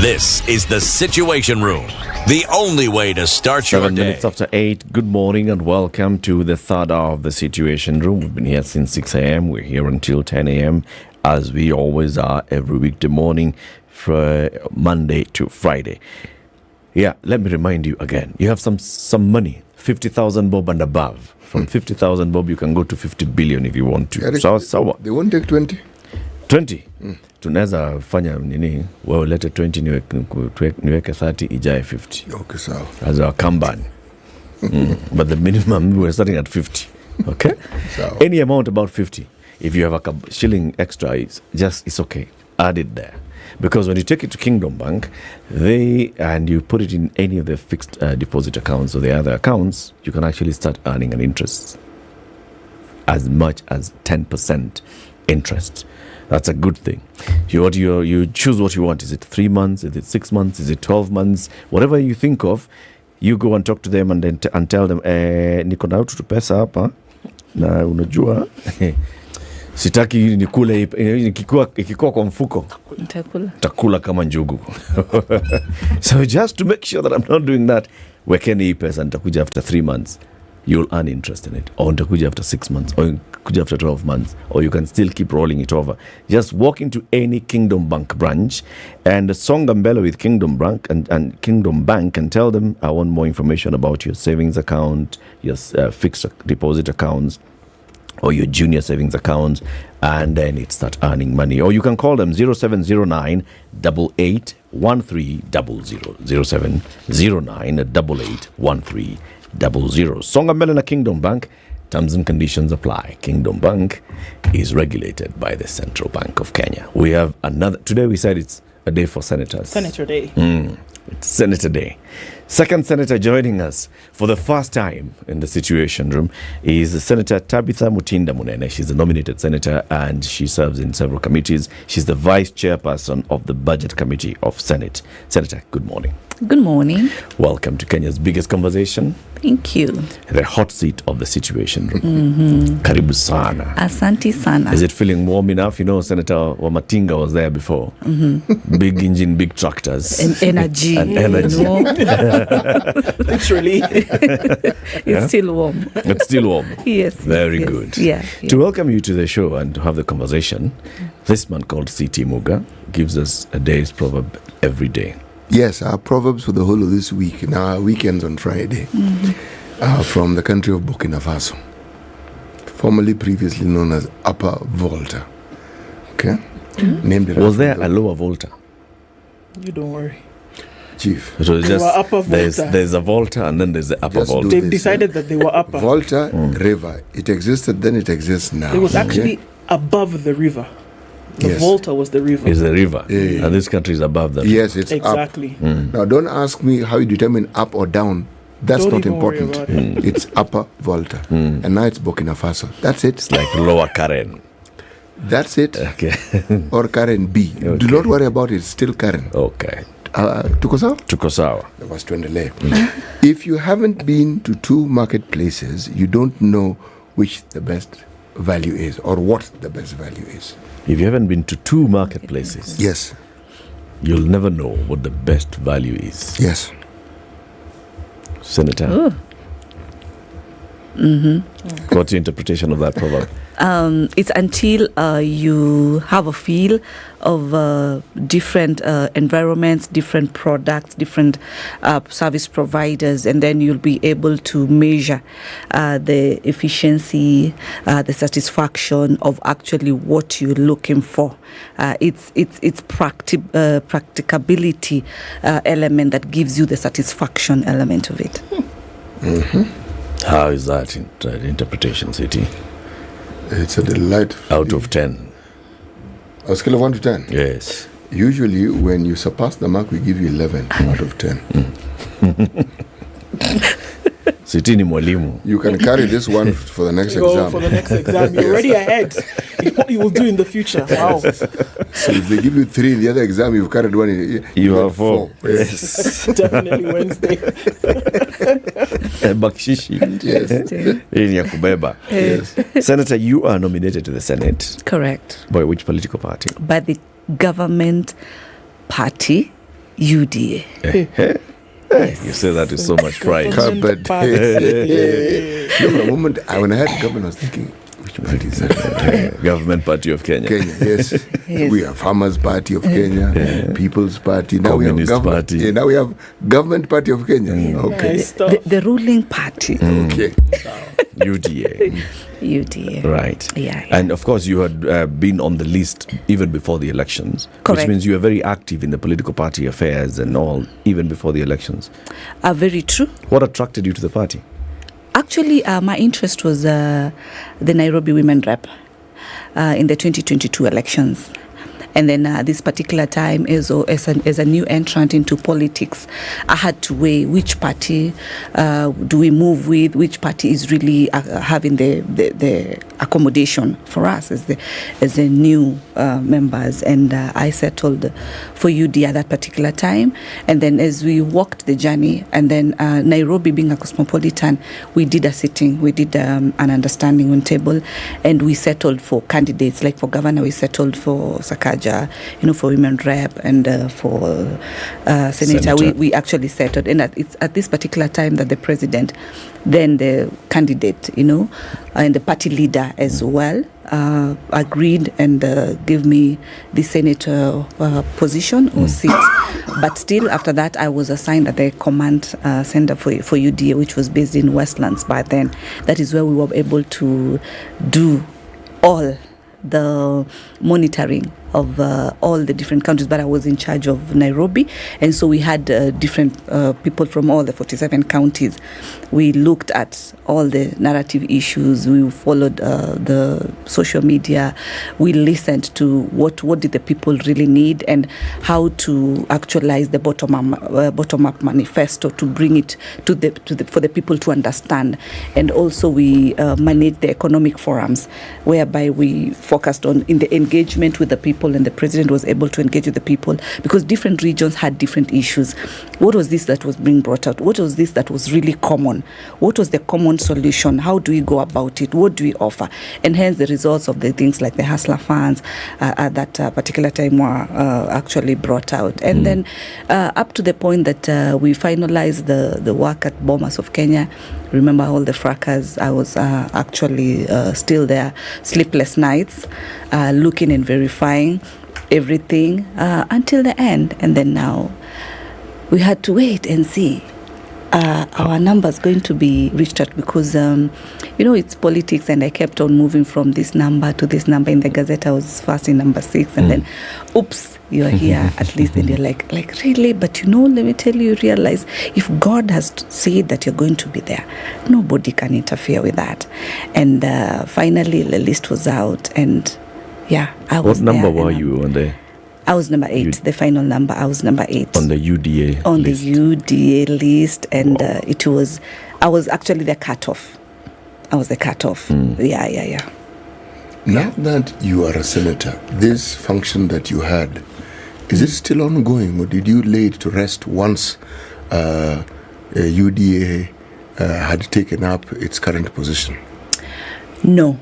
This is The Situation Room, the only way to start your 7 day. minutes after 8. Good morning and welcome to the third hour of The Situation Room. We've been here since 6 a.m. We're here until 10 a.m. as we always are every weekday morning from Monday to Friday. Yeah, let me remind you again. You have some money, 50,000 bob and above. From 50,000 bob, you can go to 50 billion if you want to. So they won't take 20. 20? Tunaweza fanya nini? Well, lete 20 niweke 30 ijae 50. Okay, sawa. As our Kanban. But the minimum, we're starting at 50. Okay? So. Any amount about 50. If you have a shilling extra, it's okay. Add it there. Because when you take it to Kingdom Bank, and you put it in any of the fixed deposit accounts or the other accounts, you can actually start earning an interest. As much as 10% interest. That's a good thing. You choose what you want. Is it 3 months? Is it 6 months? Is it 12 months? Whatever you think of, you go and talk to them and then tell them, niko na utu pesa hapa na unajua sitaki nikule ikikuwa kwa mfuko takula kama njugu. So just to make sure that I'm not doing that, wekeni hii pesa nitakuja after 3 months. You'll earn interest in it. Or nitakuja after 6 months. Or nitakuja after 12 months. Or you can still keep rolling it over. Just walk into any Kingdom Bank branch and songa mbele with Kingdom Bank and Kingdom Bank and tell them, I want more information about your savings account, your fixed deposit accounts, or your junior savings accounts, and then it start earning money. Or you can call them 0709 88 1300 0709 88 1300. Songa mbele na Kingdom Bank Terms and conditions apply. Kingdom Bank is regulated by the Central Bank of Kenya. We have another. Today we said it's a day for senators. Senator Day. It's Senator Day. Second senator joining us for the first time in the Situation Room is Senator Tabitha Munene. She's a nominated senator and she serves in several committees. She's the vice chairperson of the Budget Committee of Senate. Senator, good morning. Good morning. Welcome to Kenya's biggest conversation. Thank you. The hot seat of the Situation Room. Karibu sana. Asante sana. Is it feeling warm enough? You know, Senator Matangi was there before. Big engine, big tractors. And energy. And energy. Literally. It's still warm. It's still warm. Yes. Very yes. good. Yeah. To welcome you to the show and to have the conversation, this man called C.T. Muga gives us a day's proverb every day. Yes, our proverbs for the whole of this week, and our weekends on Friday, are from the country of Burkina Faso, formerly previously known as Upper Volta. Okay? Named it. Was there a lower Volta? You don't worry. Chief. It was They just were Upper Volta. there's a Volta and then there's the Upper Just Volta. They've decided that they were upper. Volta River. It existed then, it exists now. It was actually Okay? above the river. The Yes. Volta was the river. Is the river. Yeah. And this country is above that. Yes, it's Exactly. up. Now, don't ask me how you determine up or down. That's Don't not even worry important. about it. It's Upper Volta. And now it's Burkina Faso. That's it. It's like lower Karen. That's it. Okay. Or Karen B. Do not worry about it. It's still Karen. Okay. Tuko sawa? Tuko sawa. Basi tuendelee. If you haven't been to two marketplaces, you don't know which the best value is or what the best value is. If you haven't been to two marketplaces, Yes. you'll never know what the best value is. Yes. Senator, what's your interpretation of that proverb? It's until you have a feel of different environments, different products, different service providers, and then you'll be able to measure the efficiency, the satisfaction of actually what you're looking for. It's practicability element that gives you the satisfaction element of it. How is that interpretation, City? It's a delight. Out of 10. A scale of 1 to 10? Yes. Usually, when you surpass the mark, we give you 11 out of 10. City ni mwalimu. You can carry this one for the next Go exam. for the next exam. You're already ahead. What you will do in the future. Wow. So if they give you 3 in the other exam, you've carried 1. You have 4. Yes. Definitely Wednesday. Bakshishi. Yes. Hii ni ya kubeba. Yes. Senator, you are nominated to the Senate. Correct. By which political party? By the government party, UDA. You say that with so much pride. But for a moment, when I heard government, I was thinking, which party is that? Government Party of Kenya. Kenya, yes. We have Farmers Party of Kenya, People's Party. Now Communist we have Party. Yeah, now we have Government Party of Kenya. Okay. Nice stuff. The ruling party. Okay. UDA. UDA. Right. Yeah. And of course, you had been on the list even before the elections. Correct. Which means you were very active in the political party affairs and all, even before the elections. Very true. What attracted you to the party? Actually, my interest was the Nairobi women rep in the 2022 elections. And then this particular time, as a new entrant into politics, I had to weigh which party do we move with, which party is really having the accommodation for us as the new members. And I settled for UD at that particular time. And then as we walked the journey, and then Nairobi being a cosmopolitan, we did a sitting, we did an understanding on table, and we settled for candidates. Like for governor, we settled for Sakaja, for women rep, and for senator. We actually settled. And it's at this particular time that the president, then the candidate, and the party leader as well, agreed and gave me the senator position or seat. But still, after that, I was assigned at the command center for UDA, which was based in Westlands by then. That is where we were able to do all the monitoring all the different countries, but I was in charge of Nairobi, and so we had different people from all the 47 counties. We looked at all the narrative issues. We followed the social media. We listened to what did the people really need and how to actualize the bottom up manifesto to bring it for the people to understand. And also we managed the economic forums, whereby we focused on in the engagement with the people, and the president was able to engage with the people because different regions had different issues. What was this that was being brought out? What was this that was really common? What was the common solution? How do we go about it? What do we offer? And hence the results of the things like the hustler funds at that particular time were actually brought out. And then up to the point that we finalized the work at Bomas of Kenya. Remember all the fracas? I was actually still there, sleepless nights, looking and verifying everything until the end. And then now we had to wait and see our numbers going to be reached out because, it's politics, and I kept on moving from this number to this number. In the Gazette, I was first in number 6, and then, oops, you're here at least, and you're like really? But let me tell you, realize if God has said that you're going to be there, nobody can interfere with that. And finally, the list was out, and I was there. What number were you on there? I was number 8, the final number. I was number 8. On the UDA On list. the UDA list, and I was actually the cutoff. I was the cutoff. Yeah. Now that you are a senator, this function that you had, is it still ongoing, or did you lay it to rest once UDA had taken up its current position? No.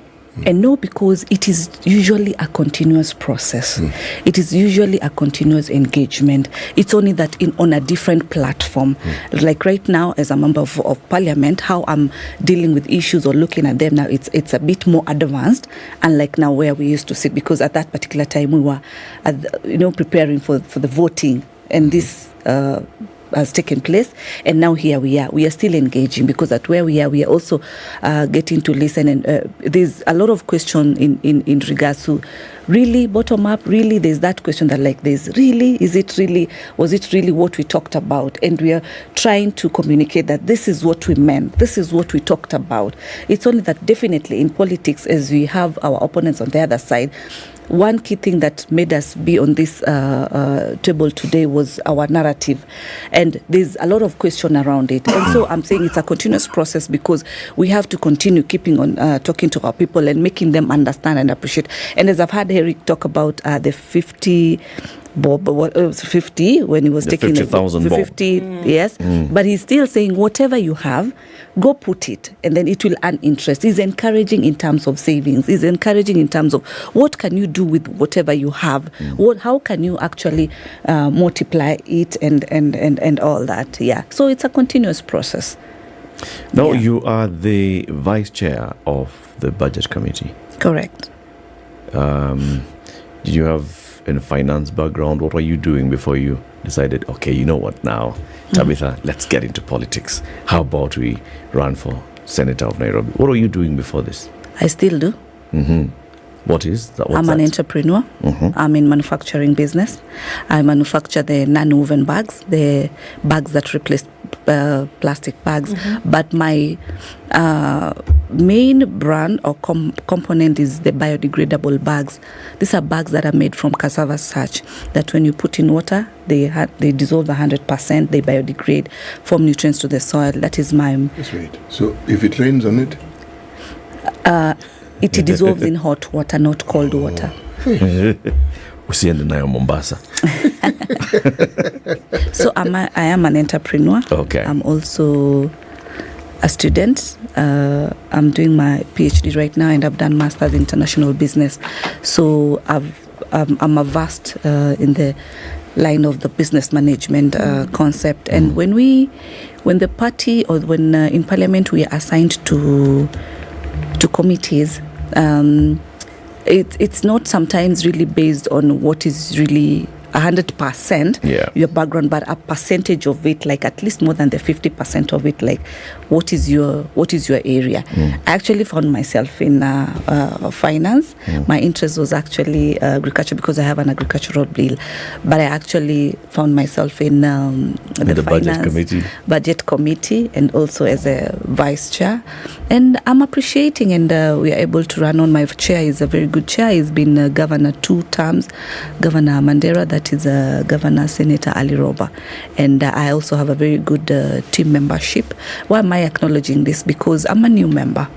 And no, because it is usually a continuous process. It is usually a continuous engagement. It's only that on a different platform. Like right now, as a member of parliament, how I'm dealing with issues or looking at them now, it's a bit more advanced, unlike now where we used to sit, because at that particular time we were preparing for the voting, and this has taken place, and now here we are still engaging, because at where we are also getting to listen, and there's a lot of question in regards to really bottom up. Really, there's that question that was it really what we talked about? And we are trying to communicate that this is what we meant, this is what we talked about. It's only that definitely in politics, as we have our opponents on the other side, one key thing that made us be on this table today was our narrative, and there's a lot of question around it. And so I'm saying it's a continuous process, because we have to continue keeping on talking to our people and making them understand and appreciate. And as I've had Eric talk about the 50 bob, what was 50 when he was taking 50,000 the bob. 50, yes, but he's still saying whatever you have, go put it, and then it will earn interest. He's encouraging in terms of savings. He's encouraging in terms of what can you do with whatever you have. How can you actually multiply it and all that. Yeah. So it's a continuous process. Now you are the vice chair of the budget committee. Correct. Did you have a finance background? What were you doing before you decided, okay, you know what now, Tabitha, let's get into politics? How about we run for Senator of Nairobi? What were you doing before this? I still do. What is that? I'm an entrepreneur. I'm in manufacturing business. I manufacture the non-woven bags, the bags that replace plastic bags. But my main brand or component is the biodegradable bags. These are bags that are made from cassava starch, that when you put in water, they dissolve 100%, they biodegrade, form nutrients to the soil. That is my... Just wait. So if it rains on it? It dissolves in hot water, not cold water. Usiende nayo Mombasa. So I am an entrepreneur. Okay. I'm also a student. I'm doing my PhD right now, and I've done Masters in International Business. So I'm a vast in the line of the business management concept. And when the party, or when in Parliament we are assigned to committees, it's not sometimes really based on what is really 100% your background, but a percentage of it, like at least more than the 50% of it, like what is your area. I actually found myself in finance. My interest was actually agriculture because I have an agricultural bill, but I actually found myself in the finance budget committee and also as a vice chair, and I'm appreciating, and we are able to run on. My chair is a very good chair. He's been governor 2 terms, Governor Mandera, that is Governor Senator Ali Roba, and I also have a very good team membership. Why am I acknowledging this? Because I'm a new member.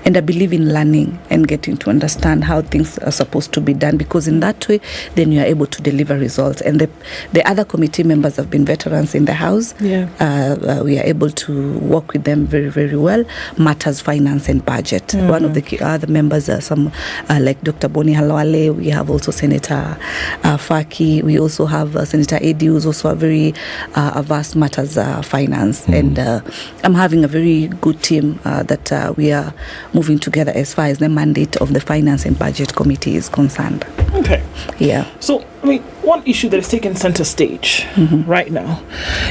And I believe in learning and getting to understand how things are supposed to be done, because in that way, then you are able to deliver results. And the other committee members have been veterans in the house. We are able to work with them very, very well. Matters finance and budget. One of the other members are some like Dr. Boni Halwale. We have also Senator Faki. We also have Senator Edi, who's also a very vast matters finance. And I'm having a very good team that we are moving together as far as the mandate of the Finance and Budget Committee is concerned. Okay. Yeah. So, I mean, one issue that is taking center stage right now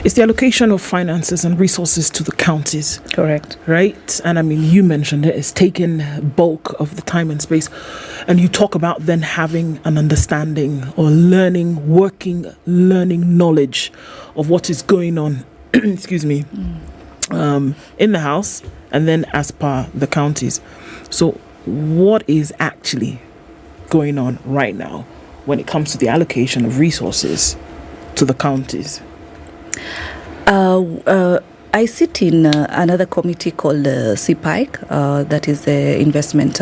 is the allocation of finances and resources to the counties. Correct. Right? And I mean, you mentioned it is taking bulk of the time and space. And you talk about then having an understanding or learning knowledge of what is going on, excuse me, in the house and then as per the counties. So what is actually going on right now when it comes to the allocation of resources to the counties? I sit in another committee called CPIC, that is the investment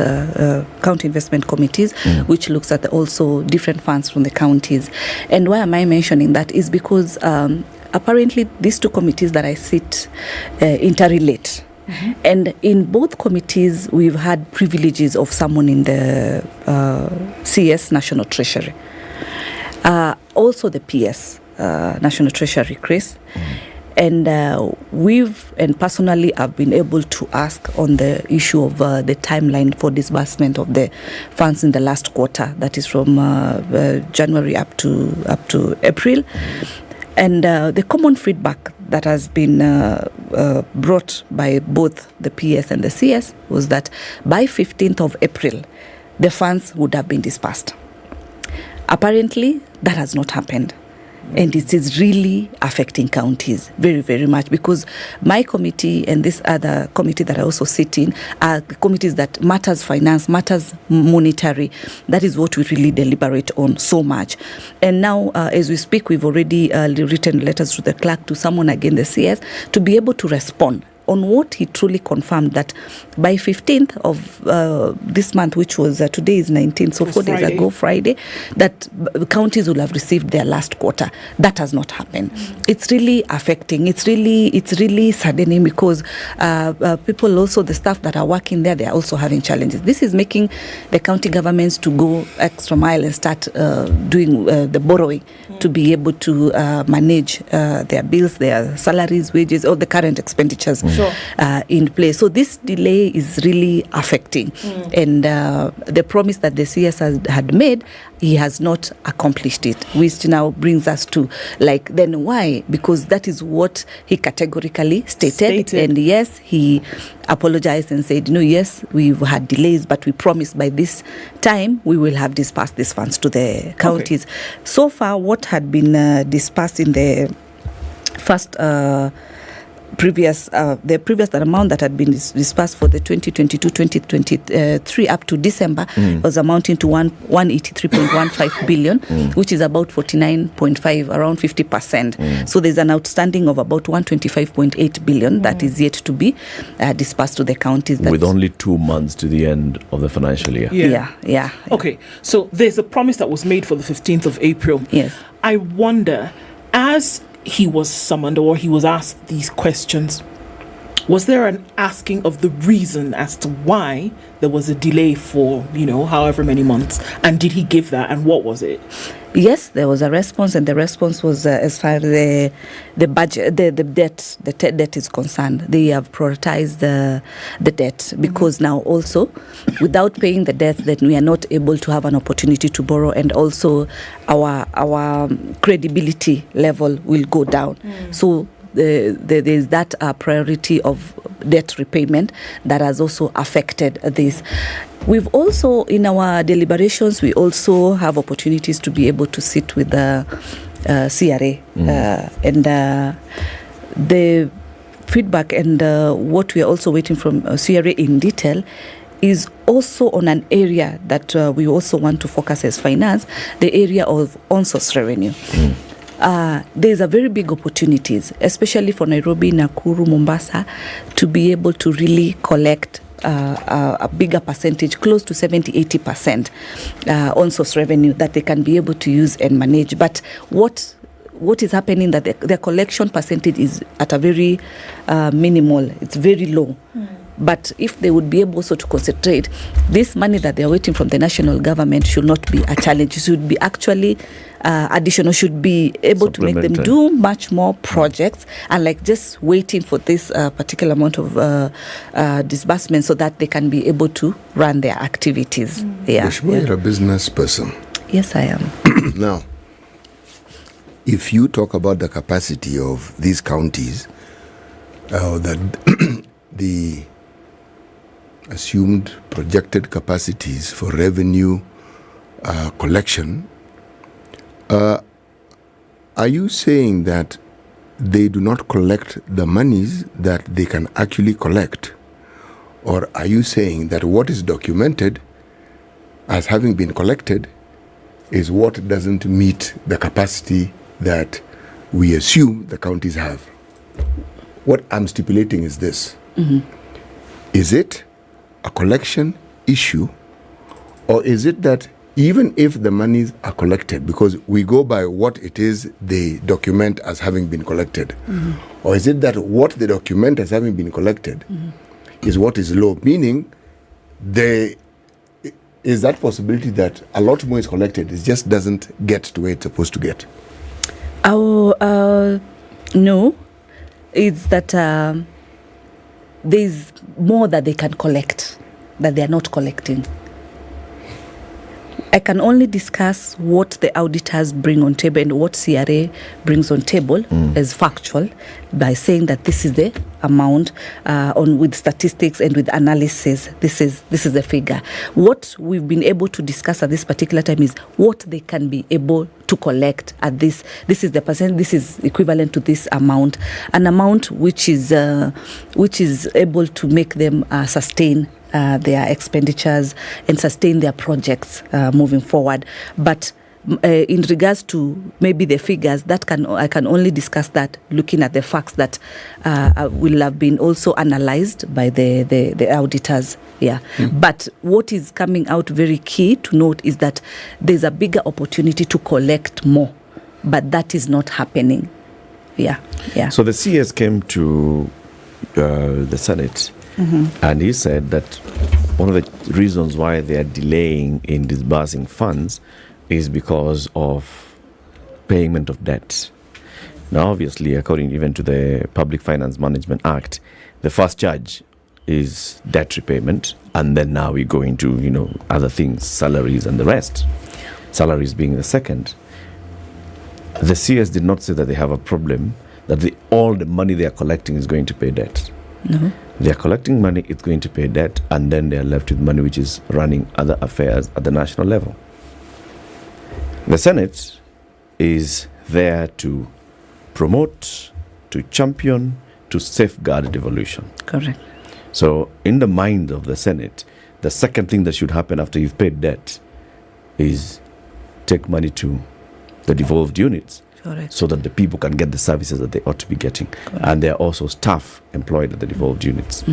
county investment committees, which looks at also different funds from the counties. And why am I mentioning that is because apparently these 2 committees that I sit interrelate. And in both committees, we've had privileges of someone in the CS National Treasury. Also the PS National Treasury, Chris. And personally, I've been able to ask on the issue of the timeline for disbursement of the funds in the last quarter, that is from January up to April. And the common feedback that has been brought by both the PS and the CS was that by 15th of April, the funds would have been dispersed. Apparently, that has not happened. And it is really affecting counties very, very much, because my committee and this other committee that I also sit in are committees that matters finance, matters monetary. That is what we really deliberate on so much. And now, as we speak, we've already written letters to the clerk, to someone again, the CS, to be able to respond on what he truly confirmed, that by 15th of this month, which was today is 19th, so 4 days ago, Friday, that counties will have received their last quarter. That has not happened. It's really affecting. It's really saddening, because people also, the staff that are working there, they are also having challenges. This is making the county governments to go extra mile and start doing the borrowing to be able to manage their bills, their salaries, wages, or the current expenditures in place. So this delay is really affecting. And the promise that the CS had made, he has not accomplished it, which now brings us to, like, then why? Because that is what he categorically stated. And yes, he apologized and said, no, yes, we've had delays, but we promised by this time we will have dispersed these funds to the counties. So far, what had been dispersed in the first the previous amount that had been dispersed for the 2022-2023 up to December was amounting to 183.15 billion, which is about 49.5, around 50%. So there's an outstanding of about 125.8 billion that is yet to be dispersed to the counties. With only 2 months to the end of the financial year. Yeah. Okay, so there's a promise that was made for the 15th of April. Yes. I wonder, as he was summoned or he was asked these questions, Was there an asking of the reason as to why there was a delay for, however many months? And did he give that? And what was it? Yes, there was a response, and the response was as far as the budget, the debt is concerned. They have prioritized the debt because now also, without paying the debt, that we are not able to have an opportunity to borrow, and also our credibility level will go down. So there is that priority of debt repayment that has also affected this. We've also, in our deliberations, we also have opportunities to be able to sit with the CRA and the feedback and what we are also waiting from CRA in detail is also on an area that we also want to focus as finance, the area of on-source revenue. There's a very big opportunities, especially for Nairobi, Nakuru, Mombasa, to be able to really collect a bigger percentage, close to 70-80% on-source revenue that they can be able to use and manage. But what is happening that the collection percentage is at a very minimal, it's very low. But if they would be able also to concentrate, this money that they are waiting from the national government should not be a challenge. It should be actually additional, should be able to make them do much more projects, and like just waiting for this particular amount of disbursement so that they can be able to run their activities. You're a business person. Yes, I am. Now, if you talk about the capacity of these counties, that the assumed projected capacities for revenue collection, are you saying that they do not collect the monies that they can actually collect? Or are you saying that what is documented as having been collected is what doesn't meet the capacity that we assume the counties have? What I'm stipulating is this. Is it a collection issue, or is it that even if the monies are collected, because we go by what it is they document as having been collected, or is it that what they document as having been collected is what is low, meaning there is that possibility that a lot more is collected, it just doesn't get to where it's supposed to get? No, it's that there's more that they can collect that they are not collecting. I can only discuss what the auditors bring on table and what CRA brings on table as factual by saying that this is the amount with statistics and with analysis. This is the figure. What we've been able to discuss at this particular time is what they can be able to collect at this. This is the percent. This is equivalent to this amount, an amount which is able to make them sustain their expenditures and sustain their projects moving forward. But in regards to maybe the figures, I can only discuss that looking at the facts that will have been also analyzed by the auditors. But what is coming out very key to note is that there's a bigger opportunity to collect more, but that is not happening. So the CS came to the Senate. And he said that one of the reasons why they are delaying in disbursing funds is because of payment of debt. Now, obviously, according even to the Public Finance Management Act, the first charge is debt repayment, and then now we go into, other things, salaries and the rest. Salaries being the second. The CS did not say that they have a problem, that all the money they are collecting is going to pay debt. No. They are collecting money, it's going to pay debt, and then they are left with money which is running other affairs at the national level. The Senate is there to promote, to champion, to safeguard devolution. Correct. So in the mind of the Senate, the second thing that should happen after you've paid debt is take money to the devolved units. Correct. So that the people can get the services that they ought to be getting. Correct. And there are also staff employed at the devolved units.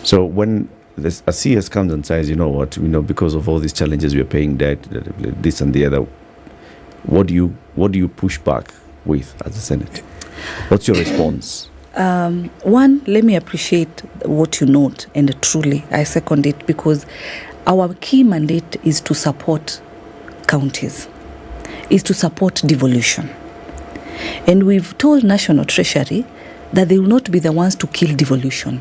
So when a CS comes and says, because of all these challenges, we are paying debt, this and the other, what do you push back with as a Senate? What's your response? One, let me appreciate what you note, and truly I second it, because our key mandate is to support counties, is to support devolution. And we've told National Treasury that they will not be the ones to kill devolution.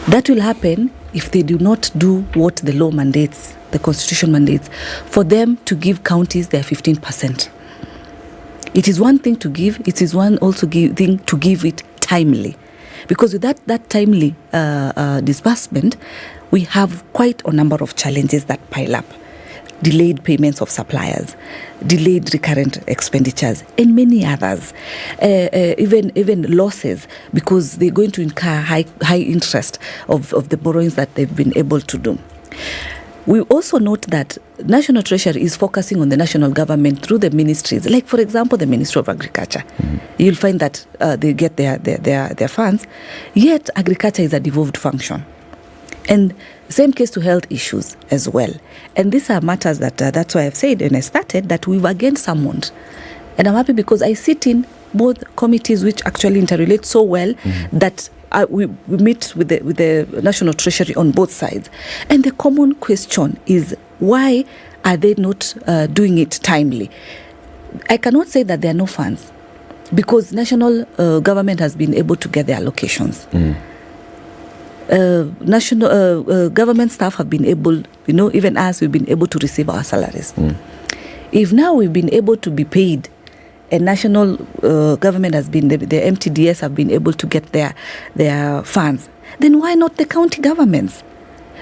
That will happen if they do not do what the law mandates, the constitution mandates, for them to give counties their 15%. It is one thing to give, it is one also thing to give it timely. Because with that timely disbursement, we have quite a number of challenges that pile up. Delayed payments of suppliers, delayed recurrent expenditures, and many others. Even losses, because they're going to incur high interest of the borrowings that they've been able to do. We also note that National Treasury is focusing on the national government through the ministries, like, for example, the Ministry of Agriculture. You'll find that they get their funds, yet agriculture is a devolved function. And same case to health issues as well. And these are matters that, that's why I've said when I started, that we've again summoned. And I'm happy because I sit in both committees which actually interrelate so well that we meet with the National Treasury on both sides. And the common question is, why are they not doing it timely? I cannot say that there are no funds, because national government has been able to get their allocations. National government staff have been able, even us, we've been able to receive our salaries. If now we've been able to be paid, and national government has been, the MTDS have been able to get their funds, then why not the county governments?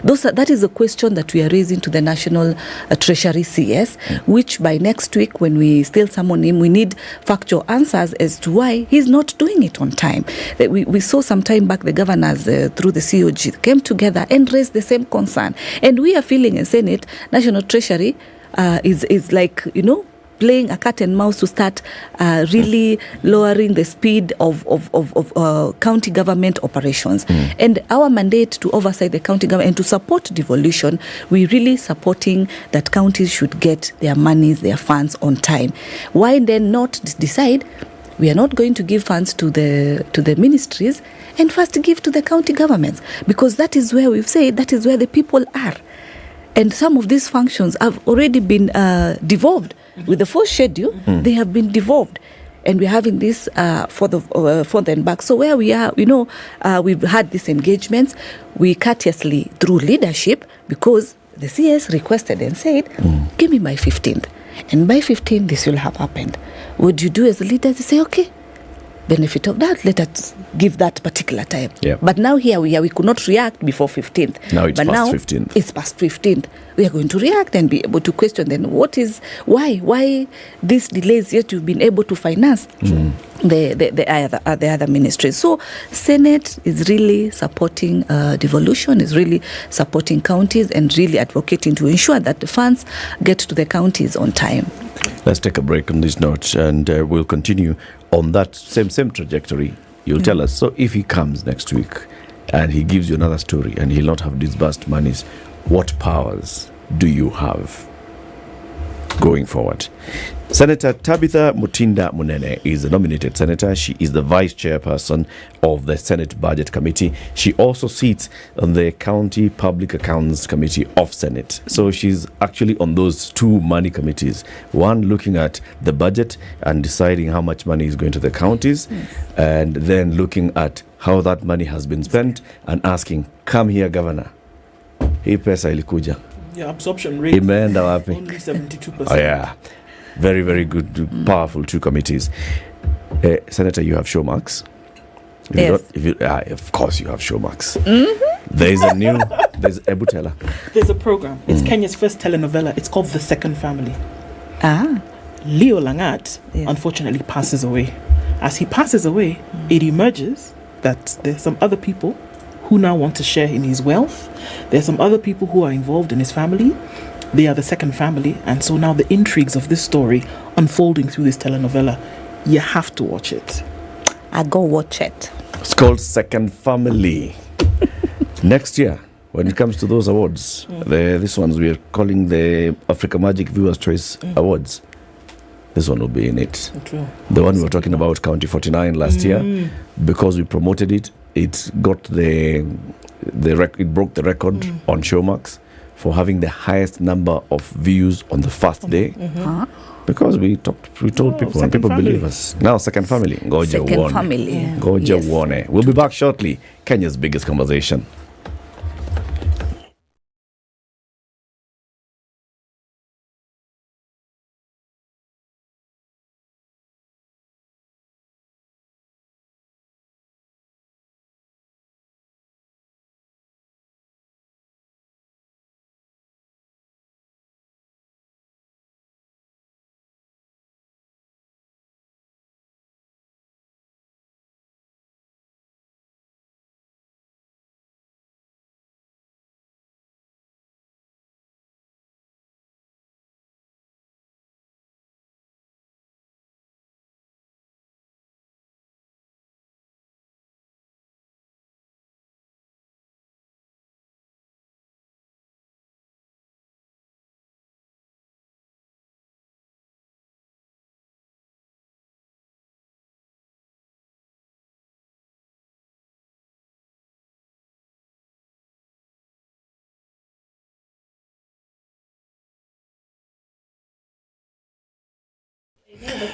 That is a question that we are raising to the National Treasury CS, which by next week, when we still summon him, we need factual answers as to why he's not doing it on time. We saw some time back the governors through the COG came together and raised the same concern. And we are feeling in Senate, National Treasury is like, playing a cat and mouse to start really lowering the speed of county government operations. And our mandate to oversight the county government and to support devolution, we're really supporting that counties should get their monies, their funds on time. Why then not decide we are not going to give funds to the ministries and first give to the county governments? Because that is where we've said that is where the people are. And some of these functions have already been devolved. With the first schedule, they have been devolved. And we're having this for them back. So where we are, we've had these engagements. We courteously, through leadership, because the CS requested and said, give me by 15th. And by 15th, this will have happened. What you do as a leader is say, okay, benefit of that, let us give that particular time. Yep. But now here we could not react before 15th. Now it's past 15th. It's past 15th. We are going to react and be able to question then why these delays, yet you've been able to finance the other ministries. So Senate is really supporting devolution, is really supporting counties and really advocating to ensure that the funds get to the counties on time. Let's take a break on this note, and we'll continue on that same trajectory. You'll tell us. So if he comes next week and he gives you another story and he'll not have disbursed monies, what powers do you have going forward? Senator Tabitha Mutinda Munene is a nominated senator. She is the vice chairperson of the Senate Budget Committee. She also sits on the County Public Accounts Committee of Senate. So she's actually on those two money committees. One looking at the budget and deciding how much money is going to the counties, and then looking at how that money has been spent and asking, come here, Governor, hii pesa ilikuja. Yeah, absorption rate Imeenda wapi? only 72%. Oh yeah, very, very good, powerful two committees. Senator, you have show marks. Yes. Of course you have show marks. There's Ebutela. There's a program. It's Kenya's first telenovela. It's called The Second Family. Ah. Leo Langat, unfortunately, passes away. As he passes away, it emerges that there's some other people who now want to share in his wealth. There's some other people who are involved in his family. They are the second family. And so now the intrigues of this story unfolding through this telenovela, you have to watch it. I go watch it. It's called Second Family. Next year, when it comes to those awards, this ones we are calling the Africa Magic Viewers' Choice Awards. this one will be in it. True. The one we were talking about, County 49 last year, because we promoted it, it got it broke the record on Showmax for having the highest number of views on the first day. Because we told people and people believe us. Now second family. Ngoja uone. Ngoja uone. We'll be back shortly. Kenya's biggest conversation.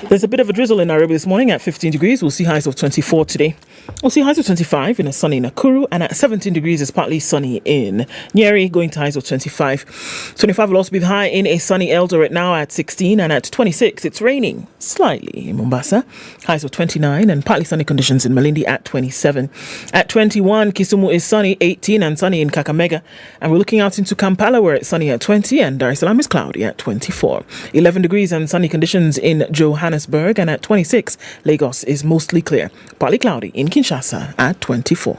There's a bit of a drizzle in Nairobi this morning at 15 degrees. We'll see highs of 24 today. We'll see highs of 25 in a sunny Nakuru, and at 17 degrees it's partly sunny in Nyeri, going to highs of 25. 25 will also be the high in a sunny Eldoret now at 16, and at 26 it's raining slightly in Mombasa. Highs of 29 and partly sunny conditions in Malindi at 27. At 21, Kisumu is sunny, 18 and sunny in Kakamega. And we're looking out into Kampala where it's sunny at 20 and Dar es Salaam is cloudy at 24. 11 degrees and sunny conditions in Johannesburg, and at 26, Lagos is mostly clear. Partly cloudy in Kinshasa at 24.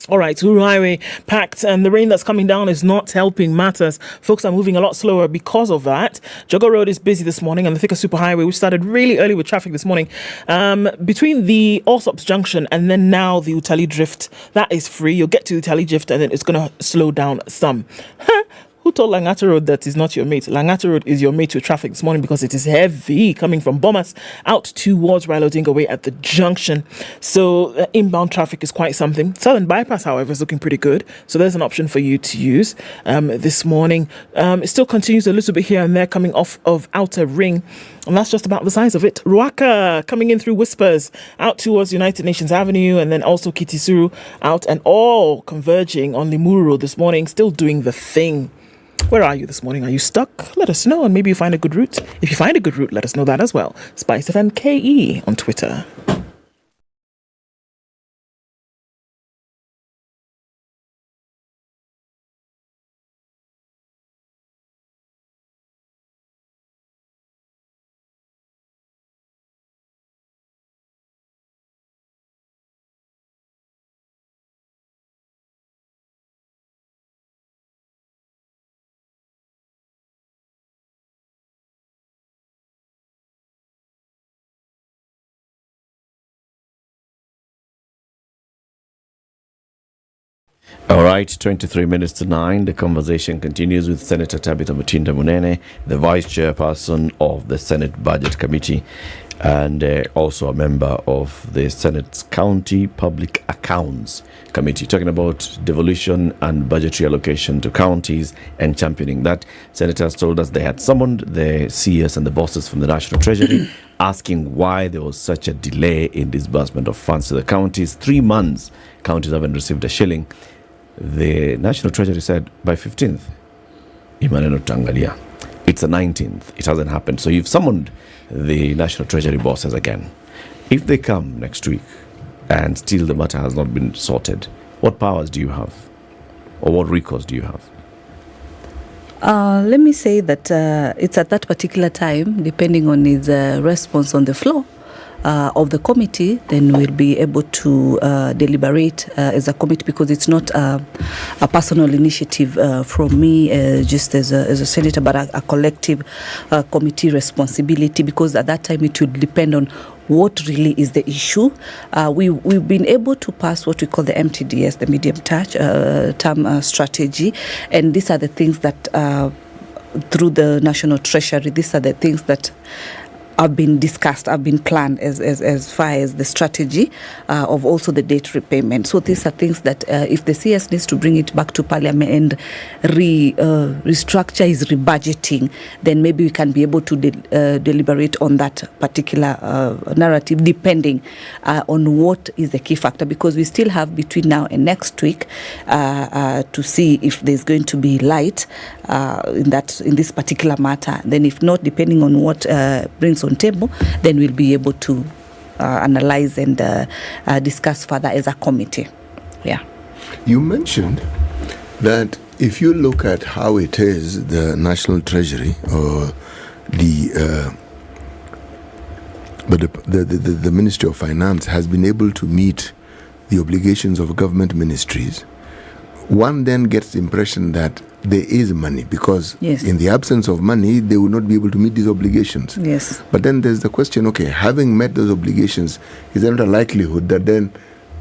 All right, Uhuru Highway packed, and the rain that's coming down is not helping matters. Folks are moving a lot slower because of that. Jogger Road is busy this morning, and the Thika Superhighway, which started really early with traffic this morning, between the Allsops Junction and then now the Utali Drift, that is free. You'll get to the Utali Drift, and then it's going to slow down some. Who told Langata Road that is not your mate? Langata Road is your mate with traffic this morning because it is heavy coming from Bomas out towards Raila Odinga Way at the junction. So inbound traffic is quite something. Southern Bypass, however, is looking pretty good. So there's an option for you to use this morning. It still continues a little bit here and there coming off of Outer Ring. And that's just about the size of it. Ruaka coming in through Whispers out towards United Nations Avenue, and then also Kitisuru out, and all converging on Limuru Road this morning, still doing the thing. Where are you this morning? Are you stuck? Let us know, and maybe you find a good route. If you find a good route, let us know that as well. Spice FM KE on Twitter. All right, 23 minutes to 9. The conversation continues with Senator Tabitha Munene, the Vice Chairperson of the Senate Budget Committee and also a member of the Senate's County Public Accounts Committee, talking about devolution and budgetary allocation to counties and championing that. Senators told us they had summoned the CS and the bosses from the National Treasury asking why there was such a delay in disbursement of funds to the counties. 3 months, counties haven't received a shilling. The National Treasury said by 15th, Imaneno Tangalia. It's the 19th. It hasn't happened. So you've summoned the National Treasury bosses again. If they come next week and still the matter has not been sorted, what powers do you have? Or what recourse do you have? Let me say that it's at that particular time, depending on his response on the floor, of the committee, then we'll be able to deliberate as a committee, because it's not a personal initiative from me just as a senator, but a collective committee responsibility, because at that time it will depend on what really is the issue. We've been able to pass what we call the MTDS, the medium-term strategy, and these are the things that through the National Treasury, these are the things that have been discussed, have been planned as far as the strategy of also the debt repayment. So these are things that if the CS needs to bring it back to Parliament and restructure his rebudgeting, then maybe we can be able to deliberate on that particular narrative, depending on what is the key factor, because we still have between now and next week to see if there's going to be light in this particular matter. Then if not, depending on what brings on table, then we'll be able to analyze and discuss further as a committee. Yeah. You mentioned that if you look at how it is, the National Treasury or the Ministry of Finance has been able to meet the obligations of government ministries, one then gets the impression that there is money, because in the absence of money, they will not be able to meet these obligations. Yes. But then there's the question, okay, having met those obligations, is there not a likelihood that then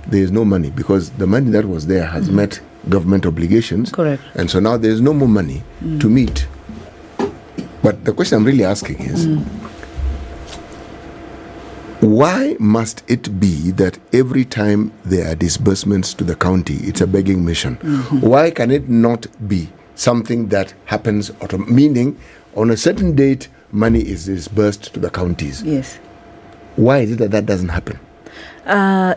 there is no money? Because the money that was there has met government obligations. Correct. And so now there's no more money to meet. But the question I'm really asking is, why must it be that every time there are disbursements to the county, it's a begging mission? Why can it not be something that happens, meaning on a certain date, money is disbursed to the counties? Yes. Why is it that doesn't happen?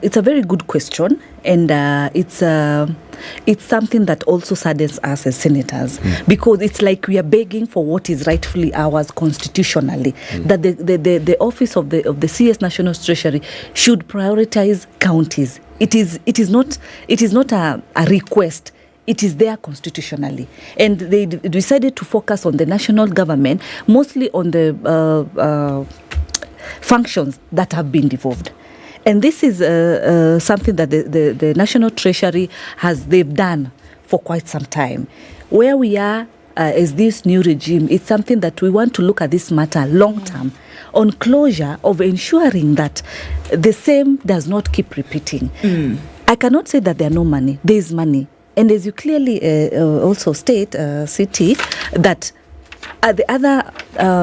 It's a very good question, and it's something that also saddens us as senators, because it's like we are begging for what is rightfully ours constitutionally. That the office of the CS National Treasury should prioritize counties. It is not a request. It is there constitutionally, and they decided to focus on the national government, mostly on the functions that have been devolved. And this is something that the National Treasury they've done for quite some time. Where we are as this new regime, it's something that we want to look at this matter long term, on closure of ensuring that the same does not keep repeating. I cannot say that there are no money. There is money. And as you clearly also state, CT, that the other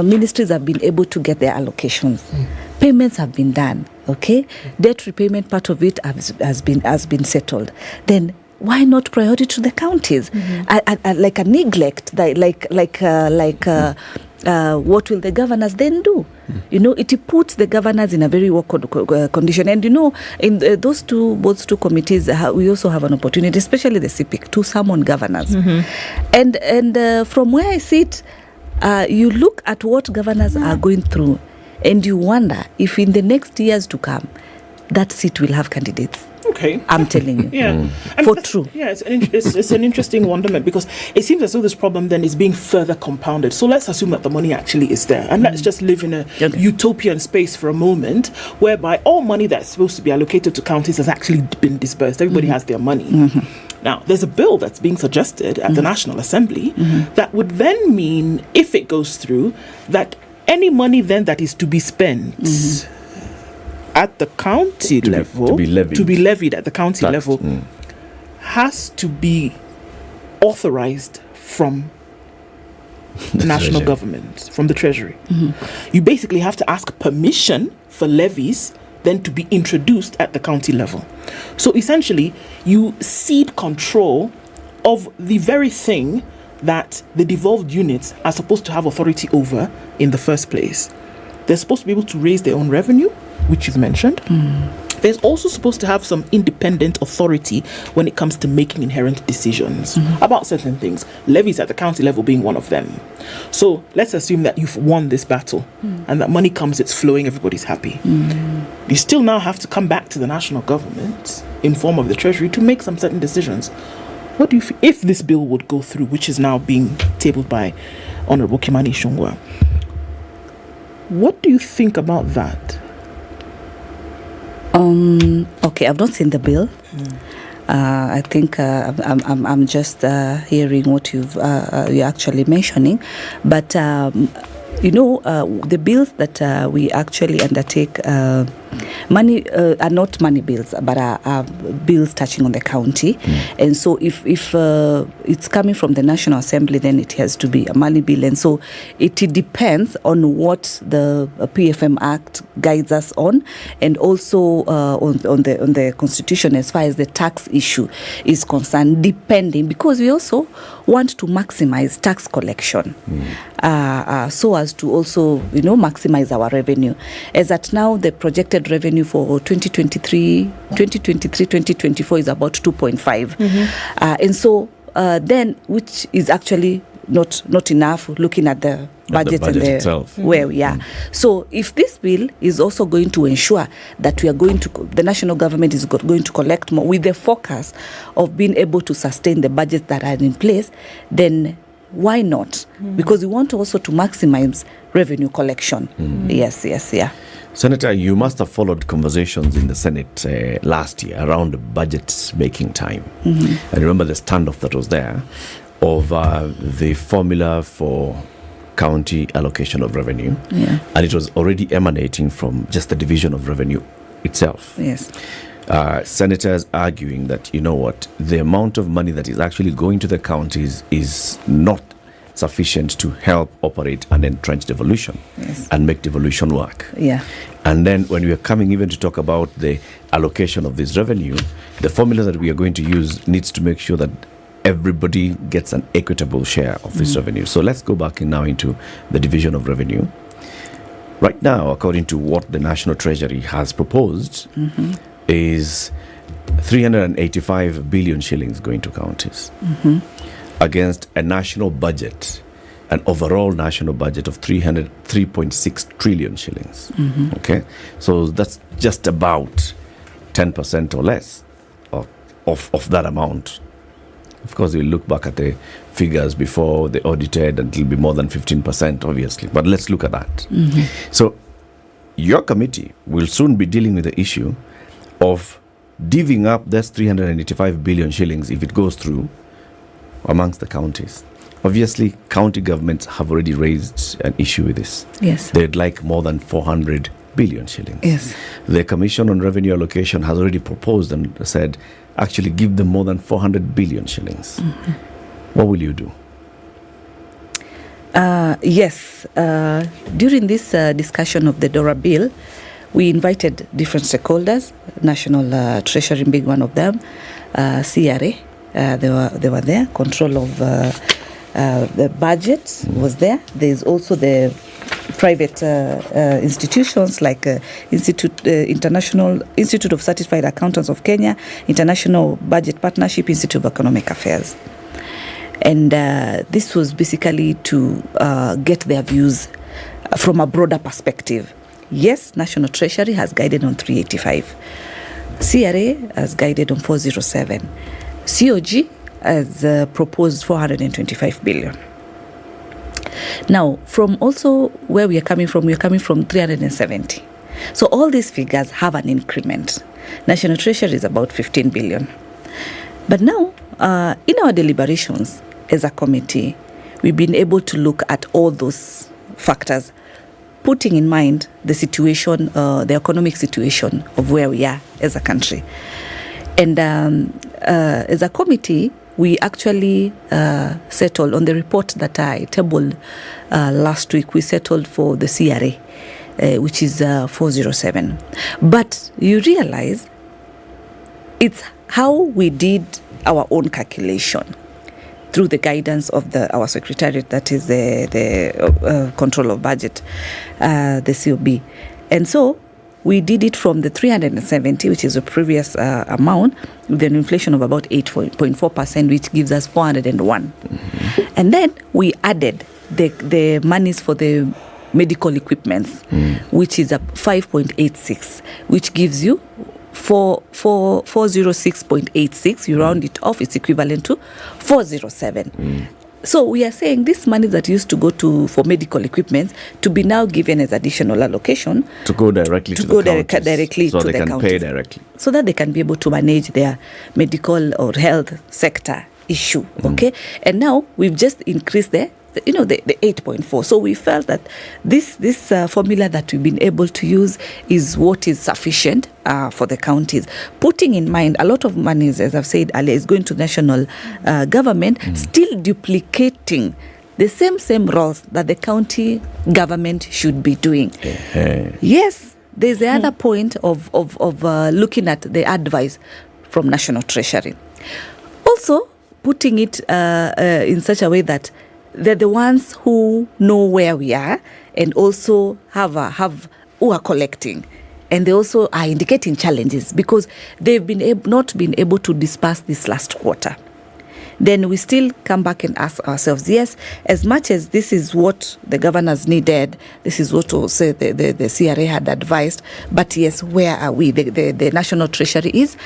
ministries have been able to get their allocations. Payments have been done, okay? Debt repayment, part of it has been settled. Then why not priority to the counties? Like a neglect, what will the governors then do? It puts the governors in a very awkward condition. And in both two committees, we also have an opportunity, especially the CPIC, to summon governors. And from where I sit, you look at what governors are going through, and you wonder if in the next years to come, that seat will have candidates. Okay. I'm telling you. Yeah. For true. Yeah, it's an interesting wonderment, because it seems as though this problem then is being further compounded. So let's assume that the money actually is there. And let's just live in a utopian space for a moment, whereby all money that's supposed to be allocated to counties has actually been disbursed. Everybody has their money. Now, there's a bill that's being suggested at the National Assembly that would then mean, if it goes through, that any money then that is to be spent at the county level, to be levied at the county level, has to be authorized from the national government, from the Treasury. You basically have to ask permission for levies then to be introduced at the county level. So essentially, you cede control of the very thing that the devolved units are supposed to have authority over in the first place. They're supposed to be able to raise their own revenue, which you've mentioned. There's also supposed to have some independent authority when it comes to making inherent decisions about certain things, levies at the county level being one of them. So let's assume that you've won this battle and that money comes, it's flowing, everybody's happy. You still now have to come back to the national government in form of the Treasury to make some certain decisions. What do you if this bill would go through, which is now being tabled by Honorable Kimani Ichung'wah, what do you think about that? Okay, I've not seen the bill. I think I'm just hearing what you're actually mentioning, but the bills that we actually undertake, money are not money bills, but are bills touching on the county. And so if it's coming from the National Assembly, then it has to be a money bill. And so it depends on what the PFM Act guides us on, and also on the Constitution as far as the tax issue is concerned, depending, because we also want to maximize tax collection, so as to also maximize our revenue. As at now, the projected revenue for 2023-2024 is about 2.5, and so then, which is actually not enough looking at the budget and itself. Where we are. So if this bill is also going to ensure that we are going to, the national government is going to collect more with the focus of being able to sustain the budgets that are in place, then why not? Because we want also to maximize revenue collection. Yes, yeah. Senator, you must have followed conversations in the Senate last year around the budget making time. I remember the standoff that was there over the formula for county allocation of revenue. And it was already emanating from just the division of revenue itself. Yes. Senators arguing that, the amount of money that is actually going to the counties is not sufficient to help operate and entrench devolution and make devolution work. Yeah. And then when we are coming even to talk about the allocation of this revenue, the formula that we are going to use needs to make sure that everybody gets an equitable share of this revenue. So let's go back now into the division of revenue. Right now, according to what the National Treasury has proposed, is 385 billion shillings going to counties against a national budget, an overall national budget of 3.6 trillion shillings. Okay, so that's just about 10% or less of that amount. Of course, we'll look back at the figures before they audited, and it'll be more than 15%, obviously. But let's look at that. So your committee will soon be dealing with the issue of divvying up this 385 billion shillings if it goes through amongst the counties. Obviously, county governments have already raised an issue with this. Yes. They'd like more than 400 billion shillings. Yes. The Commission on Revenue Allocation has already proposed and said, actually give them more than 400 billion shillings. What will you do? Yes. During this discussion of the DORA bill, we invited different stakeholders, National Treasury being one of them, CRA, they were there, control of the budget was there. There's also the private institutions like International Institute of Certified Accountants of Kenya, International Budget Partnership, Institute of Economic Affairs. And this was basically to get their views from a broader perspective. Yes, National Treasury has guided on 385. CRA has guided on 407. COG has proposed 425 billion. Now, from also where we are coming from 370. So all these figures have an increment. National Treasury is about 15 billion. But now, in our deliberations as a committee, we've been able to look at all those factors, putting in mind the situation, the economic situation of where we are as a country. And as a committee, we actually settled on the report that I tabled last week. We settled for the CRA, which is 407. But you realize it's how we did our own calculation through the guidance of our secretariat, that is the control of budget, the COB. And so we did it from the 370, which is the previous amount, with an inflation of about 8.4%, which gives us 401. And then we added the monies for the medical equipments, which is a 5.86, which gives you 406.86. You round it off, it's equivalent to 407. So we are saying this money that used to go for medical equipment to be now given as additional allocation to go directly to the counties, directly so to they the can counties, pay directly, so that they can be able to manage their medical or health sector issue. Okay, and now we've just increased the 8.4. So we felt that this formula that we've been able to use is what is sufficient for the counties. Putting in mind a lot of monies, as I've said earlier, is going to national government, still duplicating the same roles that the county government should be doing. Yes, there's the other point of looking at the advice from National Treasury. Also, putting it in such a way that they're the ones who know where we are and also who are collecting. And they also are indicating challenges because they've not been able to disperse this last quarter. Then we still come back and ask ourselves, yes, as much as this is what the governors needed, this is what also the CRA had advised, but yes, where are we? The National Treasury is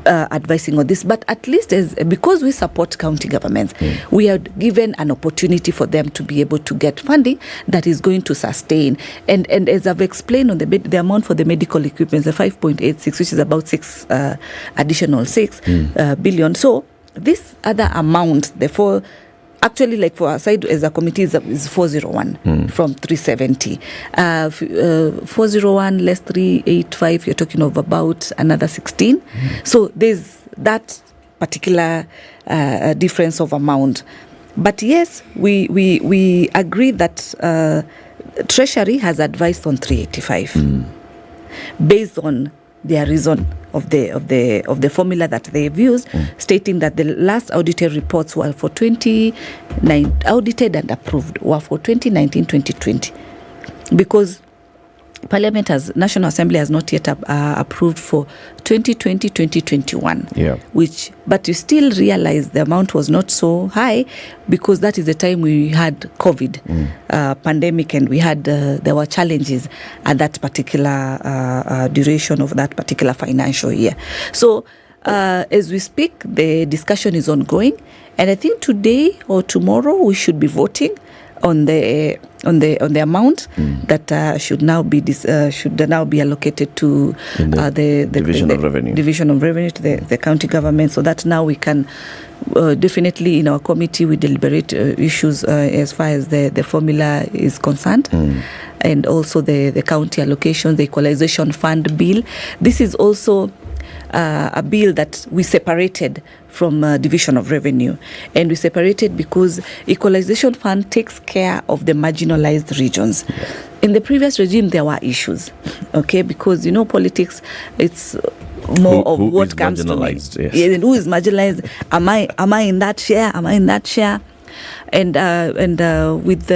advising on this, but at least because we support county governments, we are given an opportunity for them to be able to get funding that is going to sustain. And as I've explained on the amount for the medical equipment, the 5.86, which is about 6 billion. So this other amount, therefore, actually, like for our side as a committee, is 401 from 370. 401 less 385, you're talking of about another 16. So there's that particular difference of amount. But yes, we agree that Treasury has advised on 385 based on their reason of the formula that they've used, stating that the last audited reports were for audited and approved were for 2019-2020, because National Assembly has not yet approved for 2020-2021. Yeah. But you still realize the amount was not so high because that is the time we had COVID pandemic, and we had there were challenges at that particular duration of that particular financial year. So as we speak, the discussion is ongoing, and I think today or tomorrow we should be voting on the amount that should now be allocated to the Division of Revenue. Division of Revenue to the county government, so that now we can definitely in our committee we deliberate issues as far as the formula is concerned, and also the county allocation, the equalization fund bill. This is also a bill that we separated from Division of Revenue, and we separated because Equalization Fund takes care of the marginalized regions. In the previous regime, there were issues, okay, because politics, it's more of what comes to me. Yes. Yeah, and who is marginalized? Am I in that share? Am I in that share? And with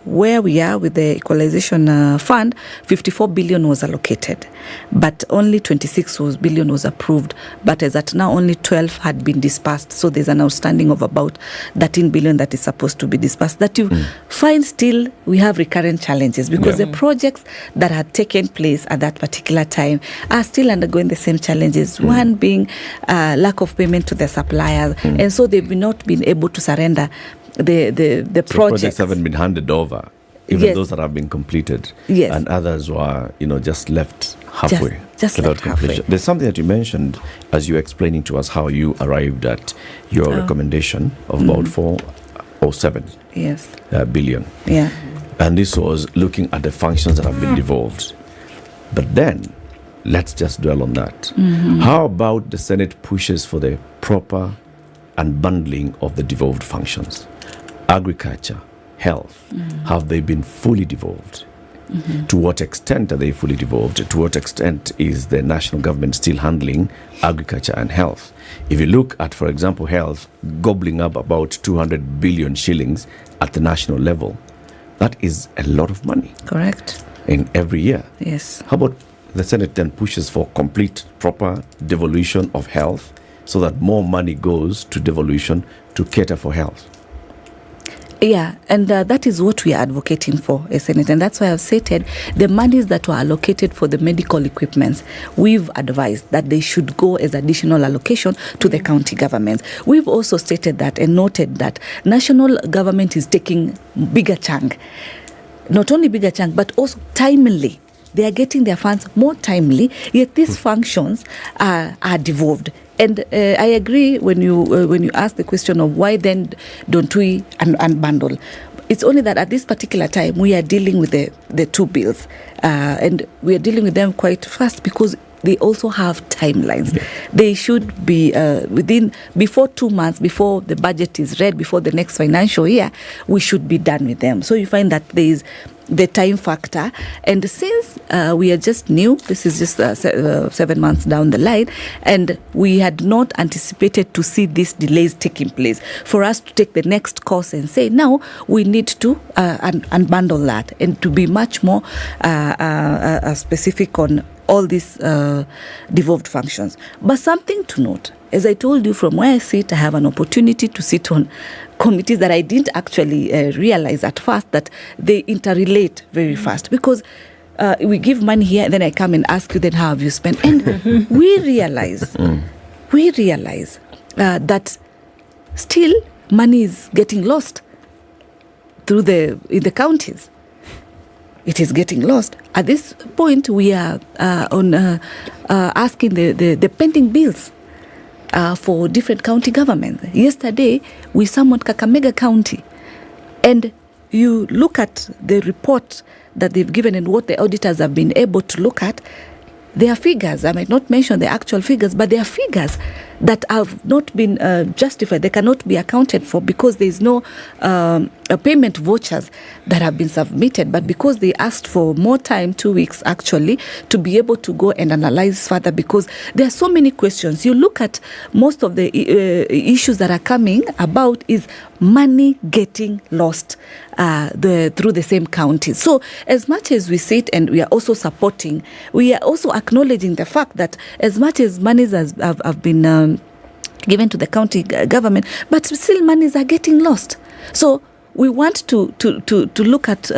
where we are with the equalization fund, 54 billion was allocated, but only 26 billion was approved. But as at now, only 12 had been dispersed. So there's an outstanding of about 13 billion that is supposed to be dispersed. That you find still we have recurrent challenges because the projects that had taken place at that particular time are still undergoing the same challenges. One being lack of payment to the suppliers, and so they've not been able to surrender the projects haven't been handed over, even those that have been completed, and others were just left halfway, just without completion. There's something that you mentioned as you were explaining to us how you arrived at your recommendation of about 407 billion. Yeah, and this was looking at the functions that have been devolved. But then let's just dwell on that. How about the Senate pushes for the proper unbundling of the devolved functions? Agriculture, health, have they been fully devolved? To what extent are they fully devolved? To what extent is the national government still handling agriculture and health? If you look at, for example, health, gobbling up about 200 billion shillings at the national level, that is a lot of money. Correct. In every year. Yes. How about the Senate then pushes for complete, proper devolution of health so that more money goes to devolution to cater for health? Yeah, and that is what we are advocating for, Senate, and that's why I've stated the monies that were allocated for the medical equipments, we've advised that they should go as additional allocation to the county governments. We've also stated that and noted that national government is taking bigger chunk, not only bigger chunk, but also timely. They are getting their funds more timely, yet these functions are devolved. And I agree when you ask the question of why then don't we unbundle. It's only that at this particular time we are dealing with the two bills, and we are dealing with them quite fast because they also have timelines. Yeah. They should be before 2 months, before the budget is read, before the next financial year, we should be done with them. So you find that there is the time factor, and since we are just new, this is just 7 months down the line, and we had not anticipated to see these delays taking place for us to take the next course and say now we need to unbundle that and to be much more specific on all these devolved functions. But something to note, as I told you, from where I sit, I have an opportunity to sit on committees that I didn't actually realize at first that they interrelate very fast, because we give money here and then I come and ask you, then how have you spent? And we realize that still money is getting lost in the counties. It is getting lost. At this point, we are asking the pending bills for different county governments. Yesterday, we summoned Kakamega County, and you look at the report that they've given and what the auditors have been able to look at. There are figures, I might not mention the actual figures, but there are figures that have not been justified. They cannot be accounted for because there is no payment vouchers that have been submitted, but because they asked for more time, 2 weeks actually, to be able to go and analyze further, because there are so many questions. You look at most of the issues that are coming about is money getting lost through the same counties. So as much as we sit and we are also supporting, we are also acknowledging the fact that as much as monies have been given to the county government, but still monies are getting lost. So we want to look at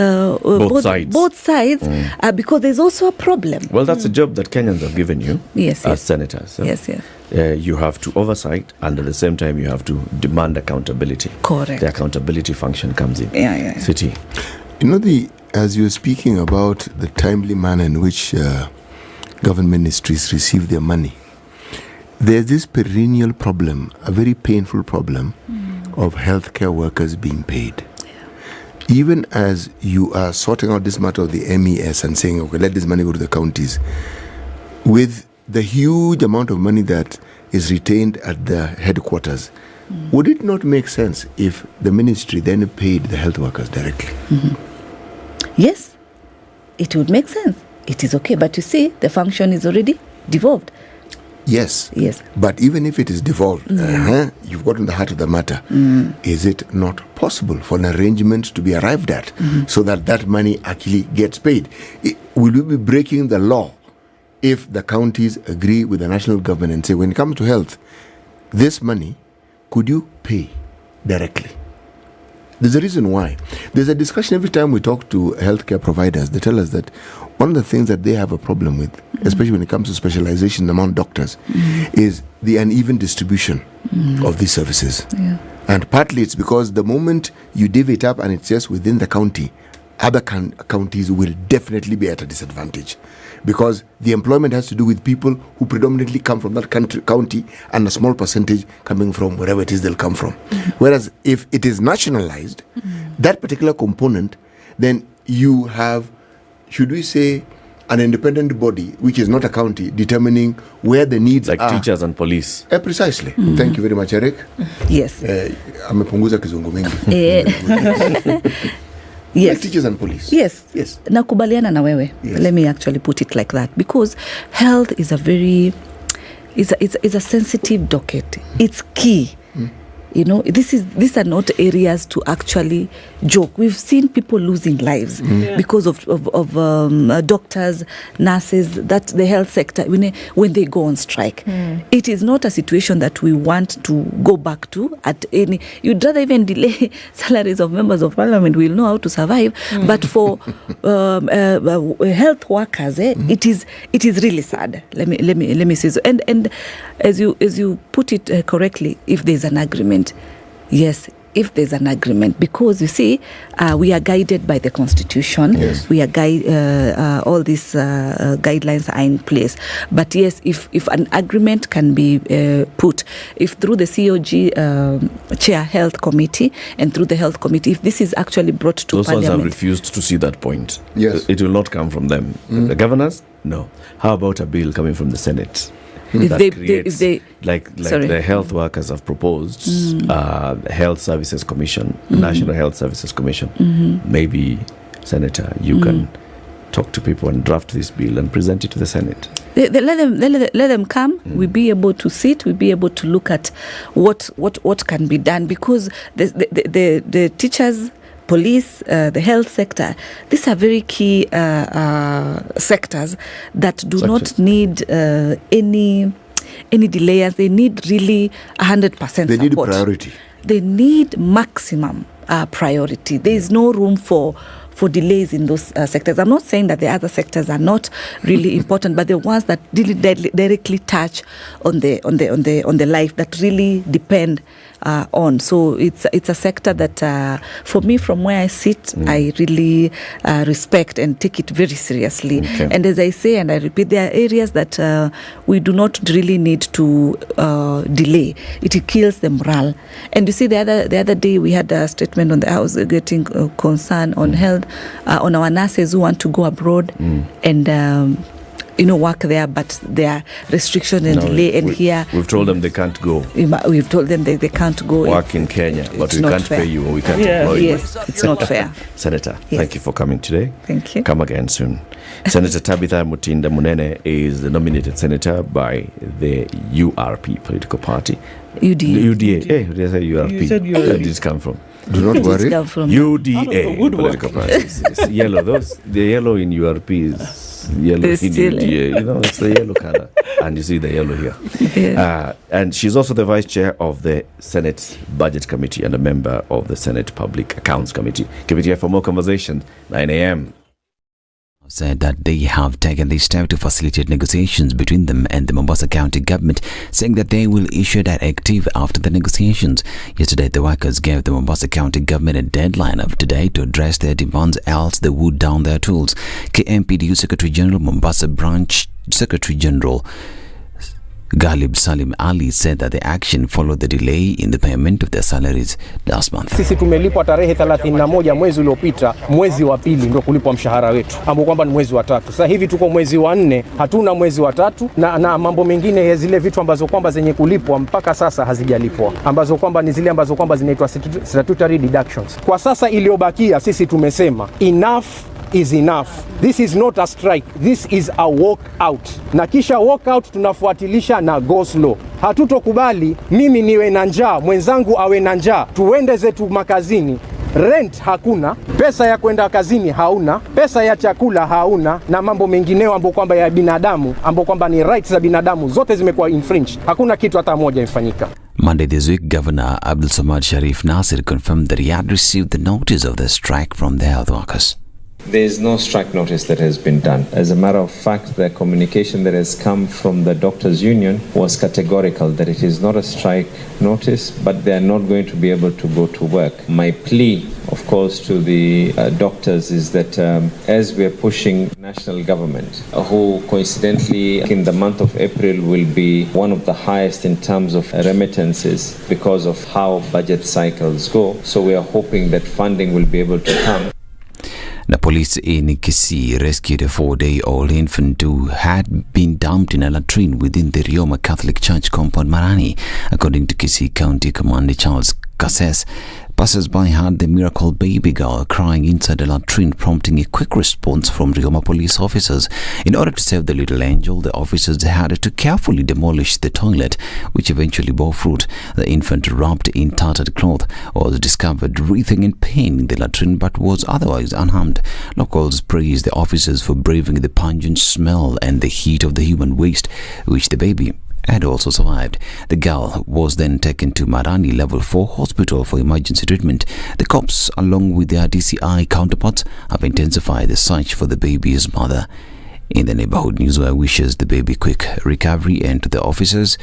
both sides because there's also a problem. Well, that's a job that Kenyans have given you as senators. So yes. You have to oversight, and at the same time you have to demand accountability. Correct. The accountability function comes in. Yeah. City. As you're speaking about the timely manner in which government ministries receive their money, there's this perennial problem, a very painful problem of healthcare workers being paid. Even as you are sorting out this matter of the MES and saying, okay, let this money go to the counties, with the huge amount of money that is retained at the headquarters, would it not make sense if the ministry then paid the health workers directly? Yes, it would make sense. It is okay, but you see, the function is already devolved. Yes. But even if it is devolved, you've gotten the heart of the matter. Is it not possible for an arrangement to be arrived at so that that money actually gets paid? Will we be breaking the law if the counties agree with the national government and say, when it comes to health, this money, could you pay directly? There's a reason why. There's a discussion every time we talk to healthcare providers. They tell us that one of the things that they have a problem with, especially when it comes to specialization among doctors, is the uneven distribution of these services. Yeah. And partly it's because the moment you divvy it up and it's just within the county, other counties will definitely be at a disadvantage, because the employment has to do with people who predominantly come from that county and a small percentage coming from wherever it is they'll come from. Whereas if it is nationalized, that particular component, then you have, should we say, an independent body, which is not a county, determining where the needs like are. Teachers and police. Precisely. Thank you very much, Eric. Yes. Amepunguza kizungu mingi. Yes. Like teachers and police. Yes. Nakubaliana na wewe. Yes. Let me actually put it like that, because health is a very, it's a sensitive docket. It's key. These are not areas to actually joke. We've seen people losing lives because of doctors, nurses, that the health sector, when they go on strike. It is not a situation that we want to go back to at any. You'd rather even delay salaries of members of parliament. We'll know how to survive. But for health workers, it is really sad. Let me say so. And as you put it correctly, if there's an agreement, yes. If there's an agreement, because you see, we are guided by the Constitution. Yes. We are all these guidelines are in place. But yes, if an agreement can be put, if through the COG Chair Health Committee and through the Health Committee, if this is actually brought to Those Parliament. ones have refused to see that point. Yes. It will not come from them. The governors? No. How about a bill coming from the Senate? If they like the health workers have proposed, Health Services Commission, National Health Services Commission. Maybe, Senator, you can talk to people and draft this bill and present it to the Senate. Let them come. We'll be able to sit. We'll be able to look at what can be done, because the teachers, police, the health sector, these are very key sectors that do not need any delays. They need really 100% support. They need priority. They need maximum priority. There is no room for delays in those sectors. I'm not saying that the other sectors are not really important, but the ones that really directly touch on the life that really depend on. So it's a sector that, for me, from where I sit, I really respect and take it very seriously. Okay. And as I say, and I repeat, there are areas that we do not really need to delay. It kills the morale. And you see, the other day we had a statement on the house getting concern on health, on our nurses who want to go abroad and work there, but there are restrictions and delay. And here we've told them they can't go. We've told them they can't go. Work in Kenya, but we can't pay you, or we can't employ you. Yes, it's not fair. Senator, thank you for coming today. Thank you. Come again soon. Senator Tabitha Mutinda Munene is the nominated senator by the URP political party. UDA. Hey, did I say URP? You said URP. Where did it come from? Do not worry. UDA political party. It's yellow. The yellow in URP is yellow in UDA. It's the yellow color, and you see the yellow here. Yeah. And she's also the vice chair of the Senate Budget Committee and a member of the Senate Public Accounts Committee. Keep it here for more conversation. 9 a.m. Said that they have taken this step to facilitate negotiations between them and the Mombasa County government, saying that they will issue that directive after the negotiations. Yesterday, the workers gave the Mombasa County government a deadline of today to address their demands, else they would down their tools. KMPDU Secretary General, Mombasa Branch Secretary General Ghalib Salim Ali said that the action followed the delay in the payment of their salaries last month. Sisi tumelipwa tarehe 31 mwezi uliopita, mwezi wa pili ndio kulipwa mshahara wetu, ambao kwamba ni mwezi wa tatu. Sasa hivi tuko mwezi wa 4, hatuna mwezi wa tatu, na mambo mengine ya zile vitu ambazo kwamba zenye kulipwa mpaka sasa hazijalipwa, ambazo kwamba ni zile ambazo kwamba zinaitwa statutory deductions. Kwa sasa iliyobakia sisi tumesema enough is enough. This is not a strike. This is a walk out. Na kisha walk out tunafuatilisha na go slow. Hatutokubali mimi niwe na njaa, mwenzangu awe na njaa, tuende zetu makazini. Rent hakuna, pesa ya kwenda kazini hauna, pesa ya chakula hauna, na mambo mengineo ambapo kwamba ya binadamu, ambapo kwamba ni rights za binadamu zote zimekuwa infringed. Hakuna kitu hata moja imefanyika. Monday this week, Governor Abdul Samad Sharif Nasir confirmed that he had received the notice of the strike from the health workers. There is no strike notice that has been done. As a matter of fact, the communication that has come from the doctors' union was categorical that it is not a strike notice, but they are not going to be able to go to work. My plea, of course, to the doctors is that as we are pushing national government, who coincidentally in the month of April will be one of the highest in terms of remittances because of how budget cycles go. So we are hoping that funding will be able to come. The police in Kisii rescued a 4-day-old infant who had been dumped in a latrine within the Rioma Catholic Church compound Marani. According to Kisii County Commander Charles Kasses, Passers-by heard the miracle baby girl crying inside a latrine, prompting a quick response from Rioma police officers. In order to save the little angel, the officers had to carefully demolish the toilet, which eventually bore fruit. The infant, wrapped in tattered cloth, was discovered writhing in pain in the latrine but was otherwise unharmed. Locals praised the officers for braving the pungent smell and the heat of the human waste, which the baby had also survived. The girl was then taken to Marani Level 4 Hospital for emergency treatment. The cops, along with their DCI counterparts, have intensified the search for the baby's mother. In the neighborhood, Newswire wishes the baby quick recovery, and to the officers,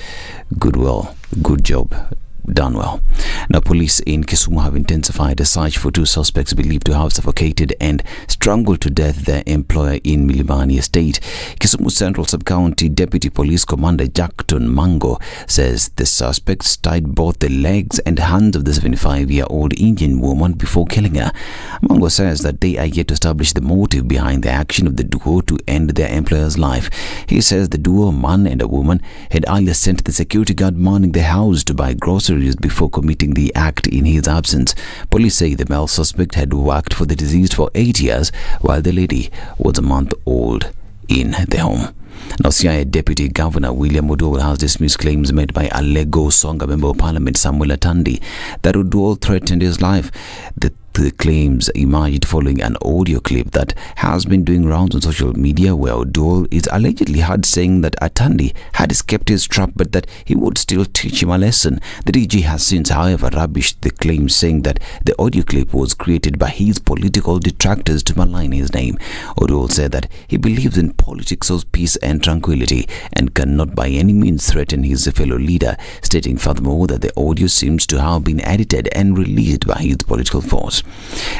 good job. Done well. Now, police in Kisumu have intensified a search for two suspects believed to have suffocated and strangled to death their employer in Milimani Estate. Kisumu Central Sub-County Deputy Police Commander Jackton Mango says the suspects tied both the legs and hands of the 75-year-old Indian woman before killing her. Mango says that they are yet to establish the motive behind the action of the duo to end their employer's life. He says the duo, a man and a woman, had earlier sent the security guard manning the house to buy groceries before committing the act in his absence. Police say the male suspect had worked for the deceased for 8 years, while the lady was a month old in the home. Now, CIA Deputy Governor William Oduol has dismissed claims made by a Lego Songa Member of Parliament Samuel Atandi that Oduol threatened his life. The claims emerged following an audio clip that has been doing rounds on social media, where Oduol is allegedly heard saying that Atandi had escaped his trap but that he would still teach him a lesson. The DG has since, however, rubbished the claim, saying that the audio clip was created by his political detractors to malign his name. Oduol said that he believes in politics of peace and tranquility and cannot by any means threaten his fellow leader, stating furthermore that the audio seems to have been edited and released by his political force.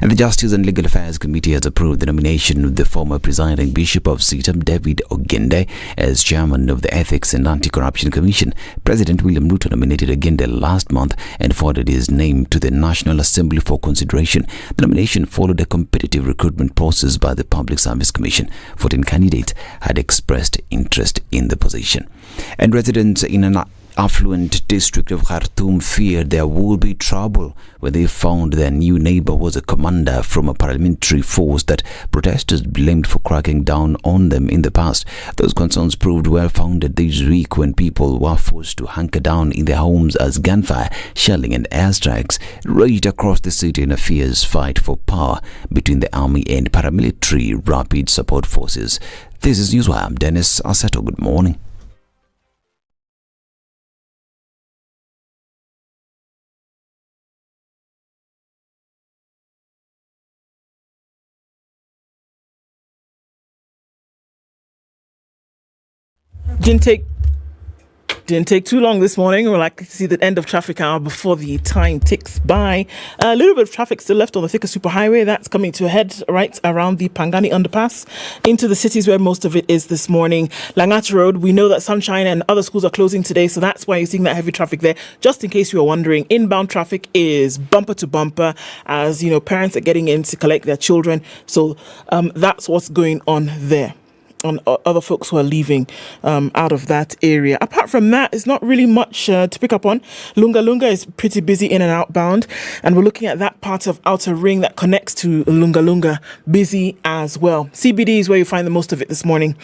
And the Justice and Legal Affairs Committee has approved the nomination of the former presiding Bishop of Sitam, David Ogende, as chairman of the Ethics and Anti-Corruption Commission. President William Ruto nominated Ogende last month and forwarded his name to the National Assembly for consideration. The nomination followed a competitive recruitment process by the Public Service Commission. 14 candidates had expressed interest in the position. And residents in an affluent district of Khartoum feared there would be trouble when they found their new neighbor was a commander from a paramilitary force that protesters blamed for cracking down on them in the past. Those concerns proved well-founded this week when people were forced to hunker down in their homes as gunfire, shelling and airstrikes raged across the city in a fierce fight for power between the army and paramilitary rapid support forces. This is Newswire. I'm Dennis Aseto. Good morning. Didn't take too long this morning. We're likely to see the end of traffic hour before the time ticks by. A little bit of traffic still left on the Thika Superhighway. That's coming to a head right around the Pangani underpass into the cities where most of it is this morning. Langata Road, we know that Sunshine and other schools are closing today, so that's why you're seeing that heavy traffic there. Just in case you were wondering, inbound traffic is bumper to bumper as, you know, parents are getting in to collect their children. So that's what's going on there. On other folks who are leaving out of that area. Apart from that, it's not really much to pick up on. Lunga Lunga is pretty busy in and outbound, and we're looking at that part of Outer Ring that connects to Lunga Lunga, busy as well. CBD is where you find the most of it this morning.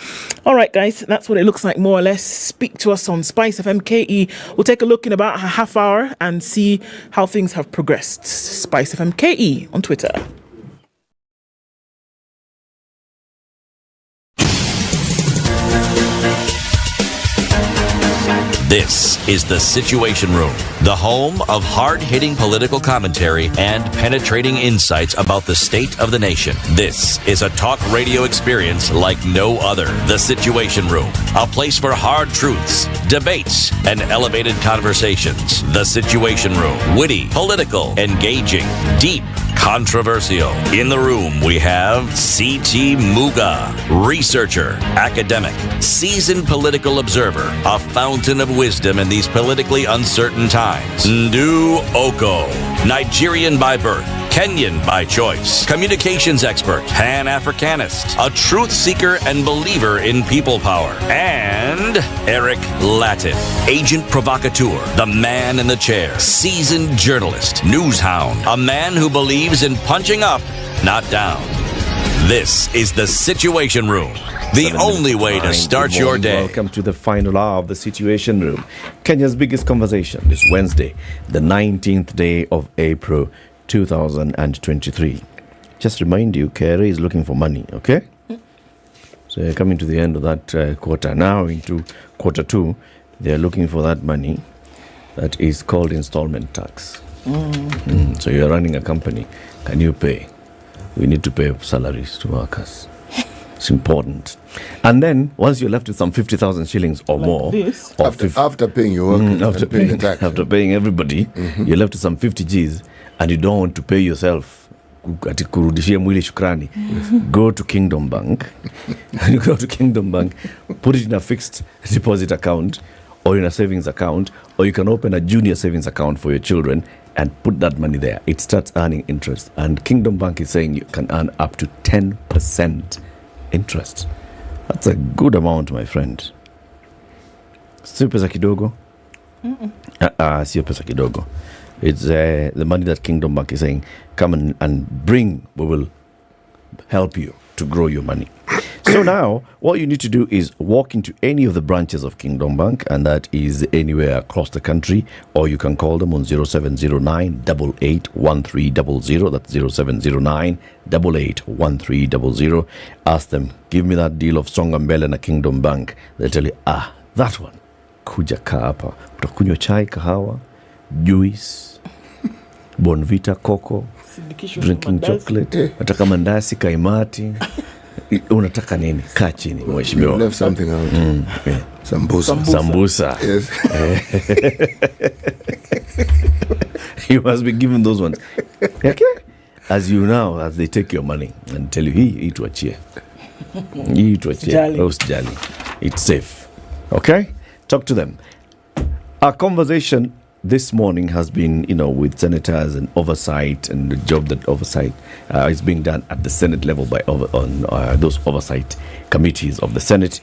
All right, guys, that's what it looks like more or less. Speak to us on Spice FM KE. We'll take a look in about a half hour and see how things have progressed. Spice FM KE on Twitter. This is The Situation Room, the home of hard-hitting political commentary and penetrating insights about the state of the nation. This is a talk radio experience like no other. The Situation Room, a place for hard truths, debates, and elevated conversations. The Situation Room, witty, political, engaging, deep, controversial. In the room, we have C.T. Muga, researcher, academic, seasoned political observer, a fountain of wisdom in these politically uncertain times. Ndu Oko, Nigerian by birth, Kenyan by choice, communications expert, Pan-Africanist, a truth seeker and believer in people power, and Eric Latif, agent provocateur, the man in the chair, seasoned journalist, news hound, a man who believes in punching up, not down. This is the Situation Room, the only way to start your day. Welcome to the final hour of the Situation Room. Kenya's biggest conversation this Wednesday, the 19th day of April 2023. Just remind you, KRA is looking for money, okay? So you're coming to the end of that quarter. Now into quarter two, they're looking for that money that is called installment tax. So you're running a company. Can you pay? We need to pay salaries to workers. It's important. And then once you're left with some 50,000 shillings or like more, or after paying your workers, after paying the tax, after paying everybody, you're left with some 50 G's, and you don't want to pay yourself. Ati kurudishia mwili shukrani. Go to Kingdom Bank. And you go to Kingdom Bank, put it in a fixed deposit account or in a savings account, or you can open a junior savings account for your children and put that money there. It starts earning interest. And Kingdom Bank is saying you can earn up to 10% interest. That's a good amount, my friend. Sio pesa kidogo? Sio pesa kidogo. It's the money that Kingdom Bank is saying, come and bring, we will help you to grow your money. So now, what you need to do is walk into any of the branches of Kingdom Bank, and that is anywhere across the country, or you can call them on 0709 881300. That's 0709 881300. Ask them, give me that deal of Songa Mbele na Kingdom Bank. They'll tell you, that one. Kuja kaa hapa. Utakunywa chai, kahawa, juice, Bonvita, cocoa, drinking chocolate, nataka mandasi, kaimati. Unataka nini? Kaa chini, mheshimiwa. You left something out. Yeah. Sambusa. Yes. You must be given those ones. Okay? As they take your money and tell you, hii tuachie. Hii tuachie. Usijali. It's safe. Okay? Talk to them. Our conversation this morning has been, with senators and oversight, and the job that oversight is being done at the Senate level by those oversight committees of the Senate.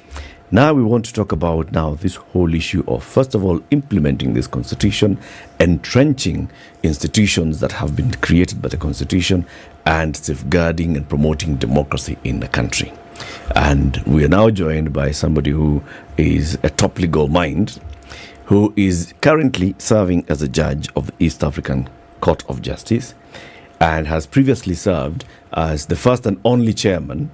Now we want to talk about this whole issue of, first of all, implementing this constitution, entrenching institutions that have been created by the constitution, and safeguarding and promoting democracy in the country. And we are now joined by somebody who is a top legal mind, who is currently serving as a judge of the East African Court of Justice, and has previously served as the first and only chairman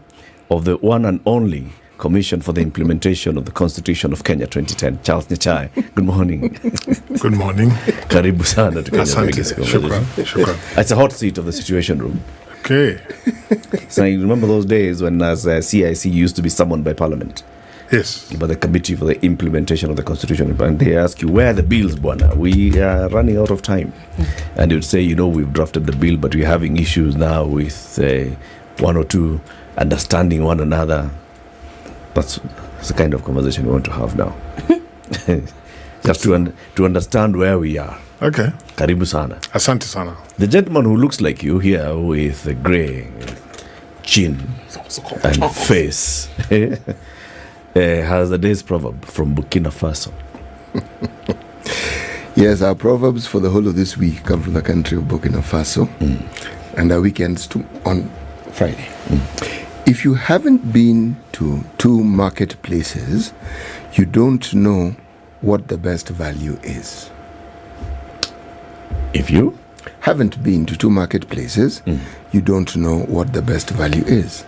of the one and only Commission for the Implementation of the Constitution of Kenya 2010. Charles Nyachai, good morning. Good morning. Karibu sana to Kenya's biggest conversation. Shukran. It's a hot seat of the Situation Room. Okay. So you remember those days when as CIC used to be summoned by Parliament? Yes. By the Committee for the Implementation of the Constitution. And they ask you, where are the bills, Bwana? We are running out of time. And you'd say, we've drafted the bill, but we're having issues now with one or two understanding one another. That's the kind of conversation we want to have now. Just to understand where we are. Okay. Karibu sana. Asante sana. The gentleman who looks like you here with a grey chin and face has a day's proverb from Burkina Faso. Yes, our proverbs for the whole of this week come from the country of Burkina Faso, and our weekends on Friday. If you haven't been to two marketplaces, you don't know what the best value is. If you haven't been to two marketplaces, you don't know what the best value is.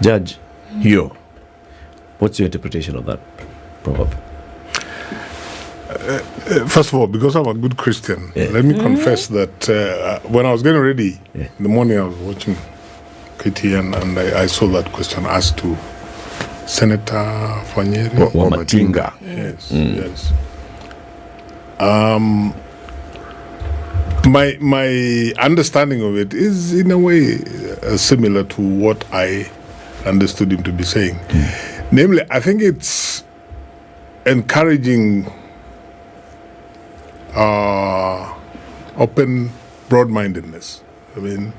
Judge, what's your interpretation of that proverb? First of all, because I'm a good Christian, let me confess that when I was getting ready in the morning, I was watching KTN and I saw that question asked to Senator Matangi. Yes. My understanding of it is in a way similar to what I understood him to be saying. Namely, I think it's encouraging open broad-mindedness. I mean,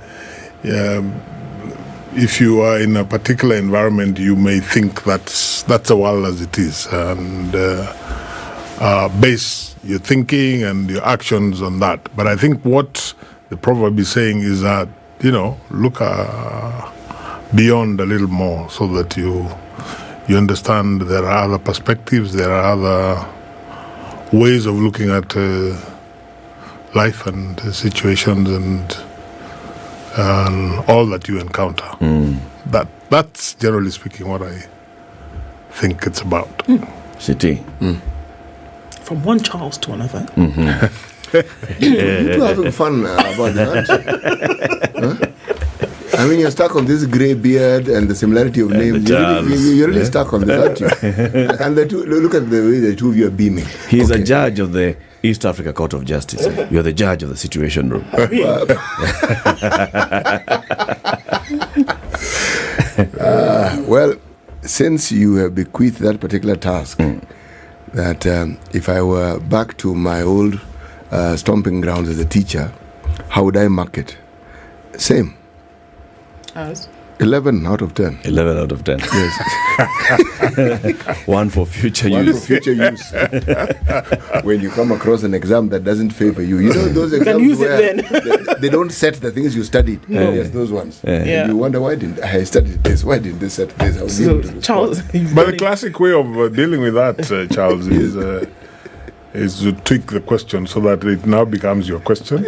if you are in a particular environment, you may think that's the world as it is, and base your thinking and your actions on that. But I think what the proverb is saying is that, look beyond a little more, so that you understand there are other perspectives, there are other ways of looking at life and situations and all that you encounter. That's generally speaking what I think it's about. City. From one Charles to another. You're having fun about that. Huh? I mean, you're stuck on this grey beard and the similarity of names. You're really stuck on this, aren't you? And look at the way the two of you are beaming. He's a judge of the East Africa Court of Justice. You're the judge of the Situation Room. Well, since you have bequeathed that particular task, that if I were back to my old stomping grounds as a teacher, how would I mark it? Same. As? 11 out of 10. 11 out of 10. Yes. One for future use. One for future use. When you come across an exam that doesn't favor you, those exams where they don't set the things you studied. Yes, those ones. And you wonder, why didn't I studied this? Why didn't they set this? Charles, but the classic way of dealing with that, Charles, is to tweak the question so that it now becomes your question.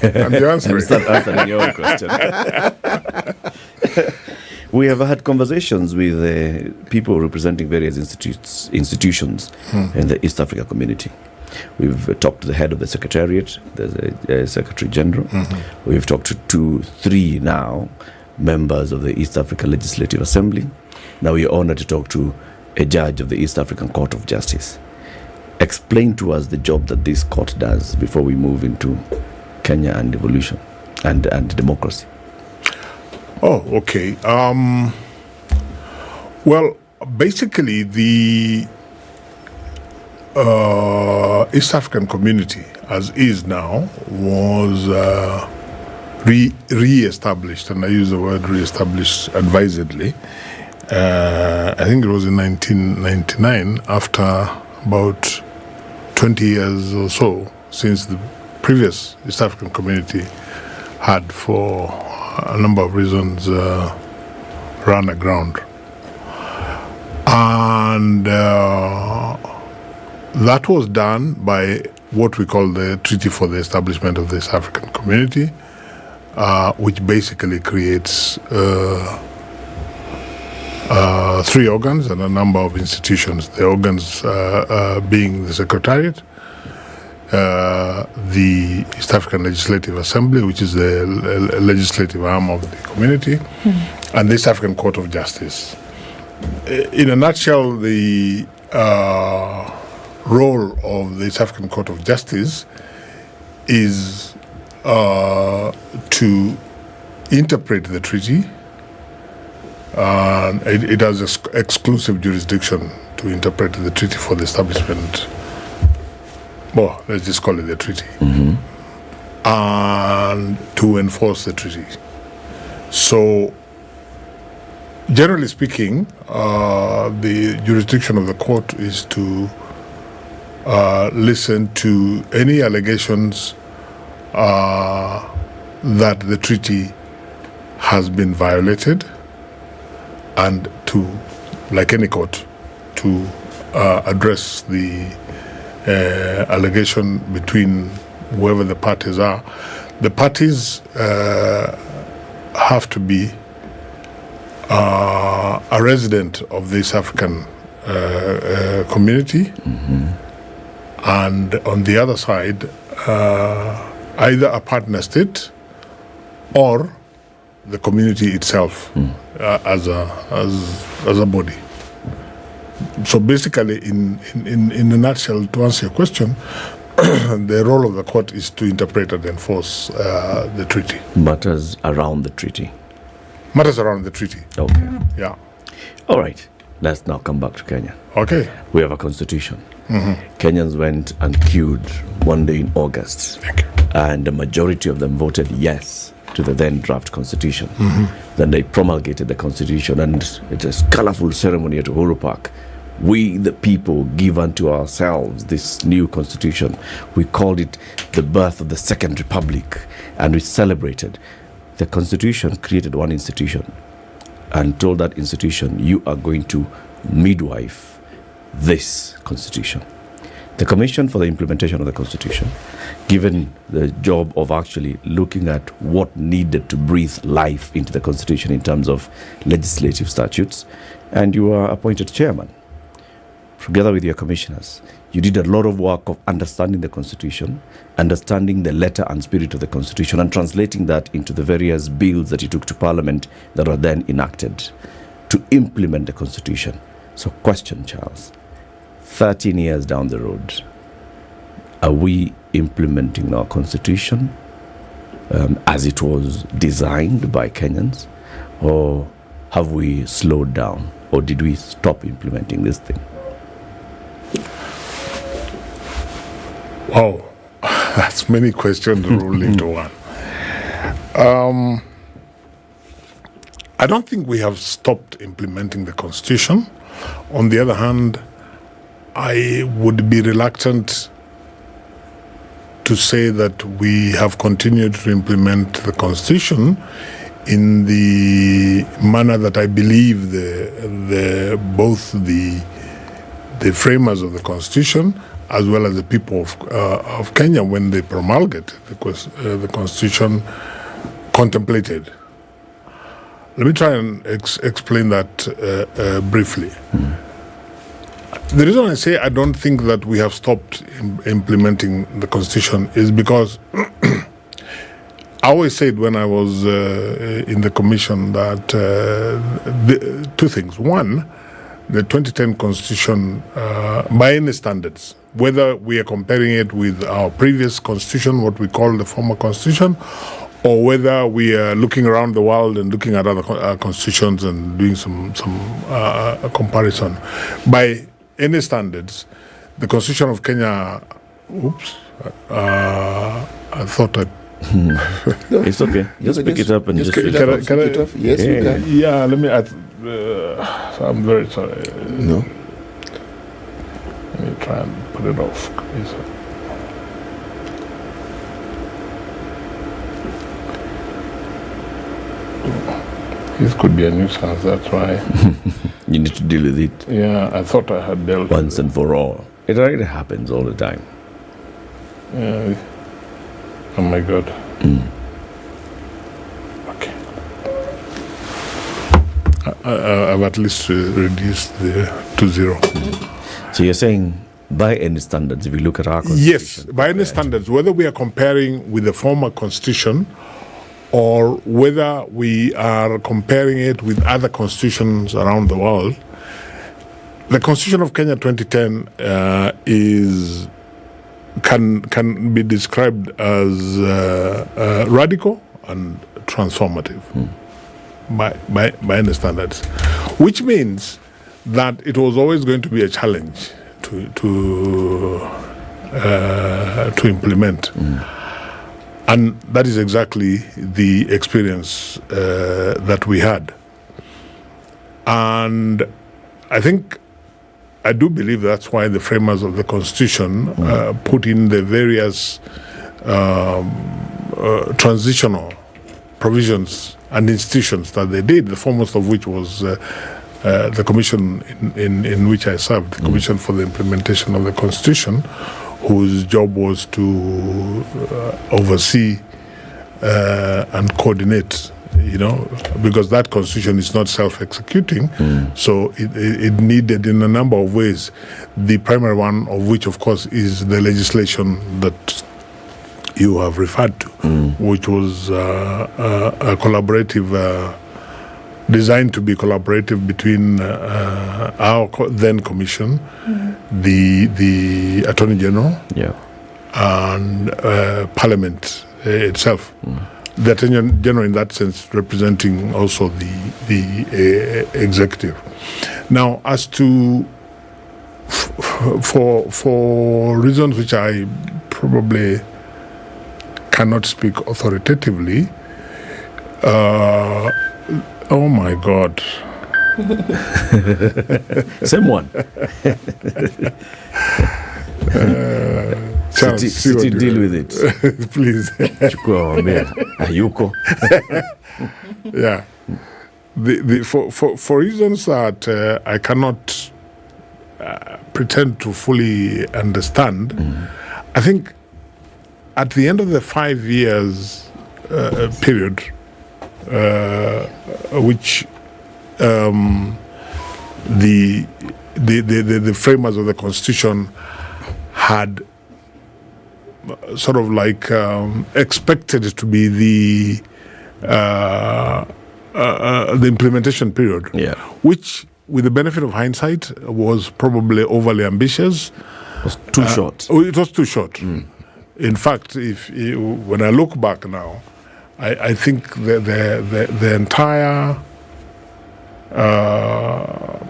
And the answer is start answering your own question. We have had conversations with people representing various institutions in the East Africa community. We've talked to the head of the Secretariat, the Secretary General. We've talked to 3 now members of the East Africa Legislative Assembly. Now we are honored to talk to a judge of the East African Court of Justice. Explain to us the job that this court does before we move into Kenya and evolution and democracy. Oh, okay. Well, basically, the East African community, as is now, was re-established, and I use the word re-established advisedly. I think it was in 1999, after about 20 years or so since the previous East African community had, for a number of reasons, run aground. And that was done by what we call the Treaty for the Establishment of the East African Community, which basically creates 3 organs and a number of institutions. The organs being the Secretariat, the East African Legislative Assembly, which is the legislative arm of the community, and the East African Court of Justice. In a nutshell, the role of the East African Court of Justice is to interpret the treaty. It has exclusive jurisdiction to interpret the treaty for the establishment. Well, let's just call it the treaty. And to enforce the treaty. So, generally speaking, the jurisdiction of the court is to listen to any allegations that the treaty has been violated, and to, like any court, to address the allegation between whoever the parties are. The parties have to be a resident of this African community, and on the other side, either a partner state or the community itself as a body. So basically, in a nutshell, to answer your question, the role of the court is to interpret and enforce the treaty. Matters around the treaty. Matters around the treaty. Okay. Yeah. All right. Let's now come back to Kenya. Okay. We have a constitution. Kenyans went and queued one day in August. Thank you. and the majority of them voted yes to the then draft constitution. Mhm. Then they promulgated the constitution, and it is colorful ceremony at Uhuru Park. We, the people, give unto ourselves this new constitution. We called it the birth of the Second Republic, and we celebrated. The constitution created one institution and told that institution, you are going to midwife this constitution. The Commission for the Implementation of the Constitution, given the job of actually looking at what needed to breathe life into the Constitution in terms of legislative statutes, and you are appointed chairman. Together with your commissioners, you did a lot of work of understanding the Constitution, understanding the letter and spirit of the Constitution, and translating that into the various bills that you took to Parliament that were then enacted to implement the Constitution. So question, Charles, 13 years down the road, are we implementing our Constitution as it was designed by Kenyans, or have we slowed down, or did we stop implementing this thing? Wow, that's many questions rolled into one. I don't think we have stopped implementing the Constitution. On the other hand, I would be reluctant to say that we have continued to implement the Constitution in the manner that I believe both the framers of the Constitution as well as the people of Kenya, when they promulgated the Constitution, contemplated. Let me try and explain that briefly. The reason I say I don't think that we have stopped implementing the Constitution is because I always said when I was in the Commission that two things. One, the 2010 Constitution, by any standards, whether we are comparing it with our previous Constitution, what we call the former Constitution, or whether we are looking around the world and looking at other constitutions and doing some comparison. By any standards, the Constitution of Kenya, I thought I... It's okay. Just pick it up and just... Can I? Yes, you can. Yeah, let me... I'm very sorry. No. Let me try and put it off. This could be a nuisance, that's why. You need to deal with it. Yeah, I thought I had dealt once and for all. It already happens all the time. Yeah. Oh my God. Okay. I've at least reduced to 0. So you're saying, by any standards, if you look at our Constitution... Yes, by any standards, whether we are comparing with the former Constitution or whether we are comparing it with other constitutions around the world, the Constitution of Kenya 2010 can be described as radical and transformative by any standards, which means that it was always going to be a challenge to implement. And that is exactly the experience that we had. And I do believe that's why the framers of the Constitution put in the various transitional provisions and institutions that they did, the foremost of which was the commission in which I served, the Commission for the Implementation of the Constitution, whose job was to oversee and coordinate, because that constitution is not self-executing, so it needed in a number of ways, the primary one of which, of course, is the legislation that you have referred to, which was a collaborative, designed to be collaborative between our then commission, the Attorney General, and Parliament itself. The Attorney General, in that sense, representing also the executive. Now, as to for reasons which I probably cannot speak authoritatively. Oh my God. Same one. Charles, City deal with it. Please. Ayuko. Yeah. For reasons that I cannot pretend to fully understand, I think at the end of the 5 years period, which the framers of the Constitution had sort of like expected to be the implementation period, which, with the benefit of hindsight, was probably overly ambitious. It was too short. It was too short. In fact, when I look back now, I think the entire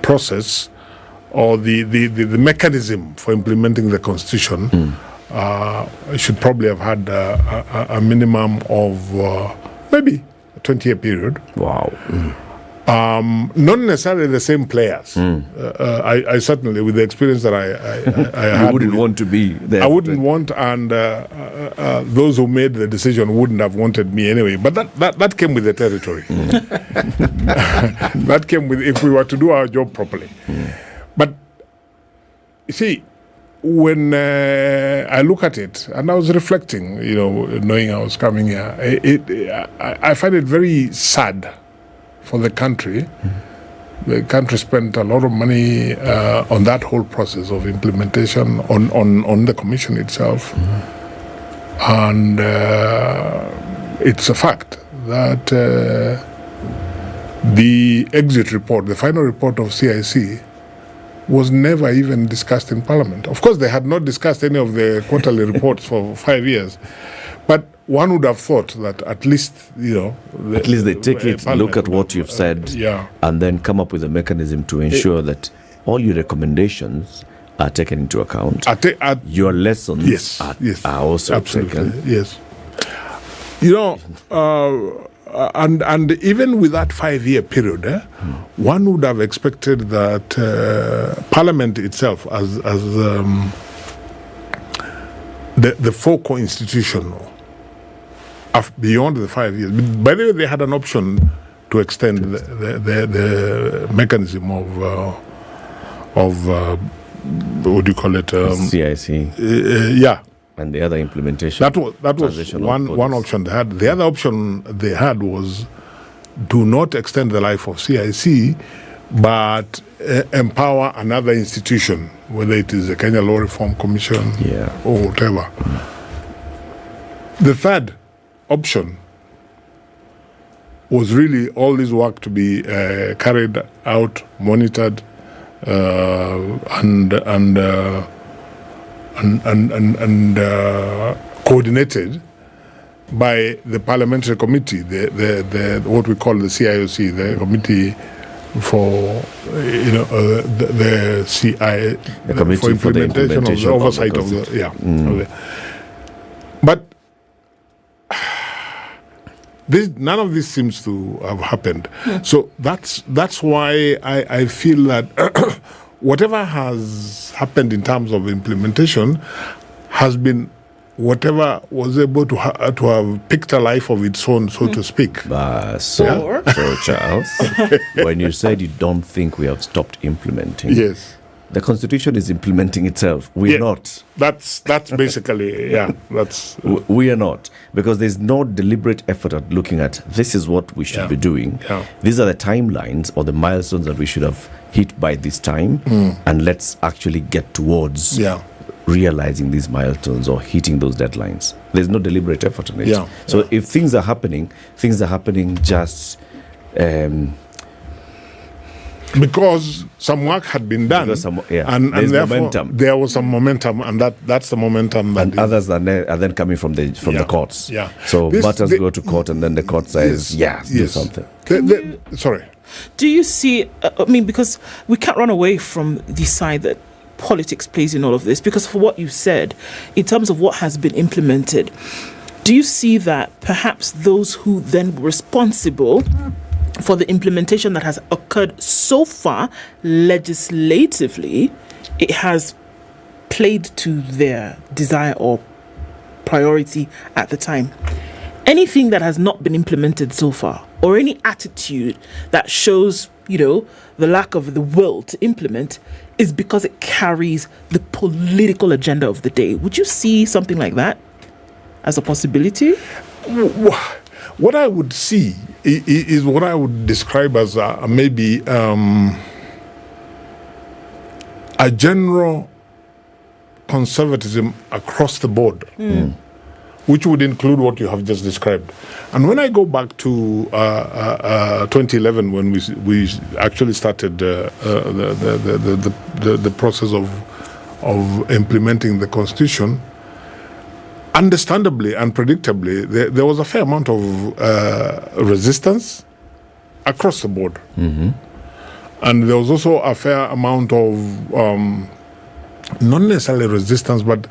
process or the mechanism for implementing the Constitution should probably have had a minimum of maybe a 20-year period. Wow. Not necessarily the same players. I certainly, with the experience that I had, you wouldn't want to be there. I wouldn't want, and those who made the decision wouldn't have wanted me anyway. But that came with the territory. That came with, if we were to do our job properly. But you see, when I look at it, and I was reflecting, knowing I was coming here, I find it very sad for the country. The country spent a lot of money on that whole process of implementation on the commission itself. And it's a fact that the exit report, the final report of CIC, was never even discussed in Parliament. Of course, they had not discussed any of the quarterly reports for 5 years. But one would have thought that at least, at least they take it, look at what you've said, and then come up with a mechanism to ensure that all your recommendations are taken into account. Your lessons are also absolutely taken. Yes. And even with that 5-year period, one would have expected that Parliament itself, as the focal institution, beyond the 5 years. By the way, they had an option to extend the mechanism of what do you call it? CIC. Yeah. And the other implementation. That was one option they had. The other option they had was do not extend the life of CIC, but empower another institution, whether it is the Kenya Law Reform Commission or whatever. The third option was really all this work to be carried out, monitored, and coordinated by the parliamentary committee, the what we call the CIOC, the committee for the CI, the committee for the implementation of the oversight of the But none of this seems to have happened. So that's why I feel that whatever has happened in terms of implementation has been whatever was able to have picked a life of its own, so to speak. So Charles, when you said you don't think we have stopped implementing, yes, the Constitution is implementing itself. We're not. That's basically, that's... We are not, because there's no deliberate effort at looking at this is what we should be doing. These are the timelines or the milestones that we should have hit by this time, and let's actually get towards realizing these milestones or hitting those deadlines. There's no deliberate effort in it. So if things are happening just... because some work had been done, and therefore momentum. There was some momentum, and that's the momentum. And others are then coming from the courts. So matters go to court, and then the court says, do something. Sorry. Do you see? Because we can't run away from the side that politics plays in all of this. Because for what you said, in terms of what has been implemented, do you see that perhaps those who then were responsible for the implementation that has occurred so far legislatively, it has played to their desire or priority at the time? Anything that has not been implemented so far, or any attitude that shows, the lack of the will to implement, is because it carries the political agenda of the day. Would you see something like that as a possibility? What I would see is what I would describe as maybe a general conservatism across the board, which would include what you have just described. And when I go back to 2011, when we actually started the process of implementing the Constitution, understandably and predictably, there was a fair amount of resistance across the board. And there was also a fair amount of, not necessarily resistance, but,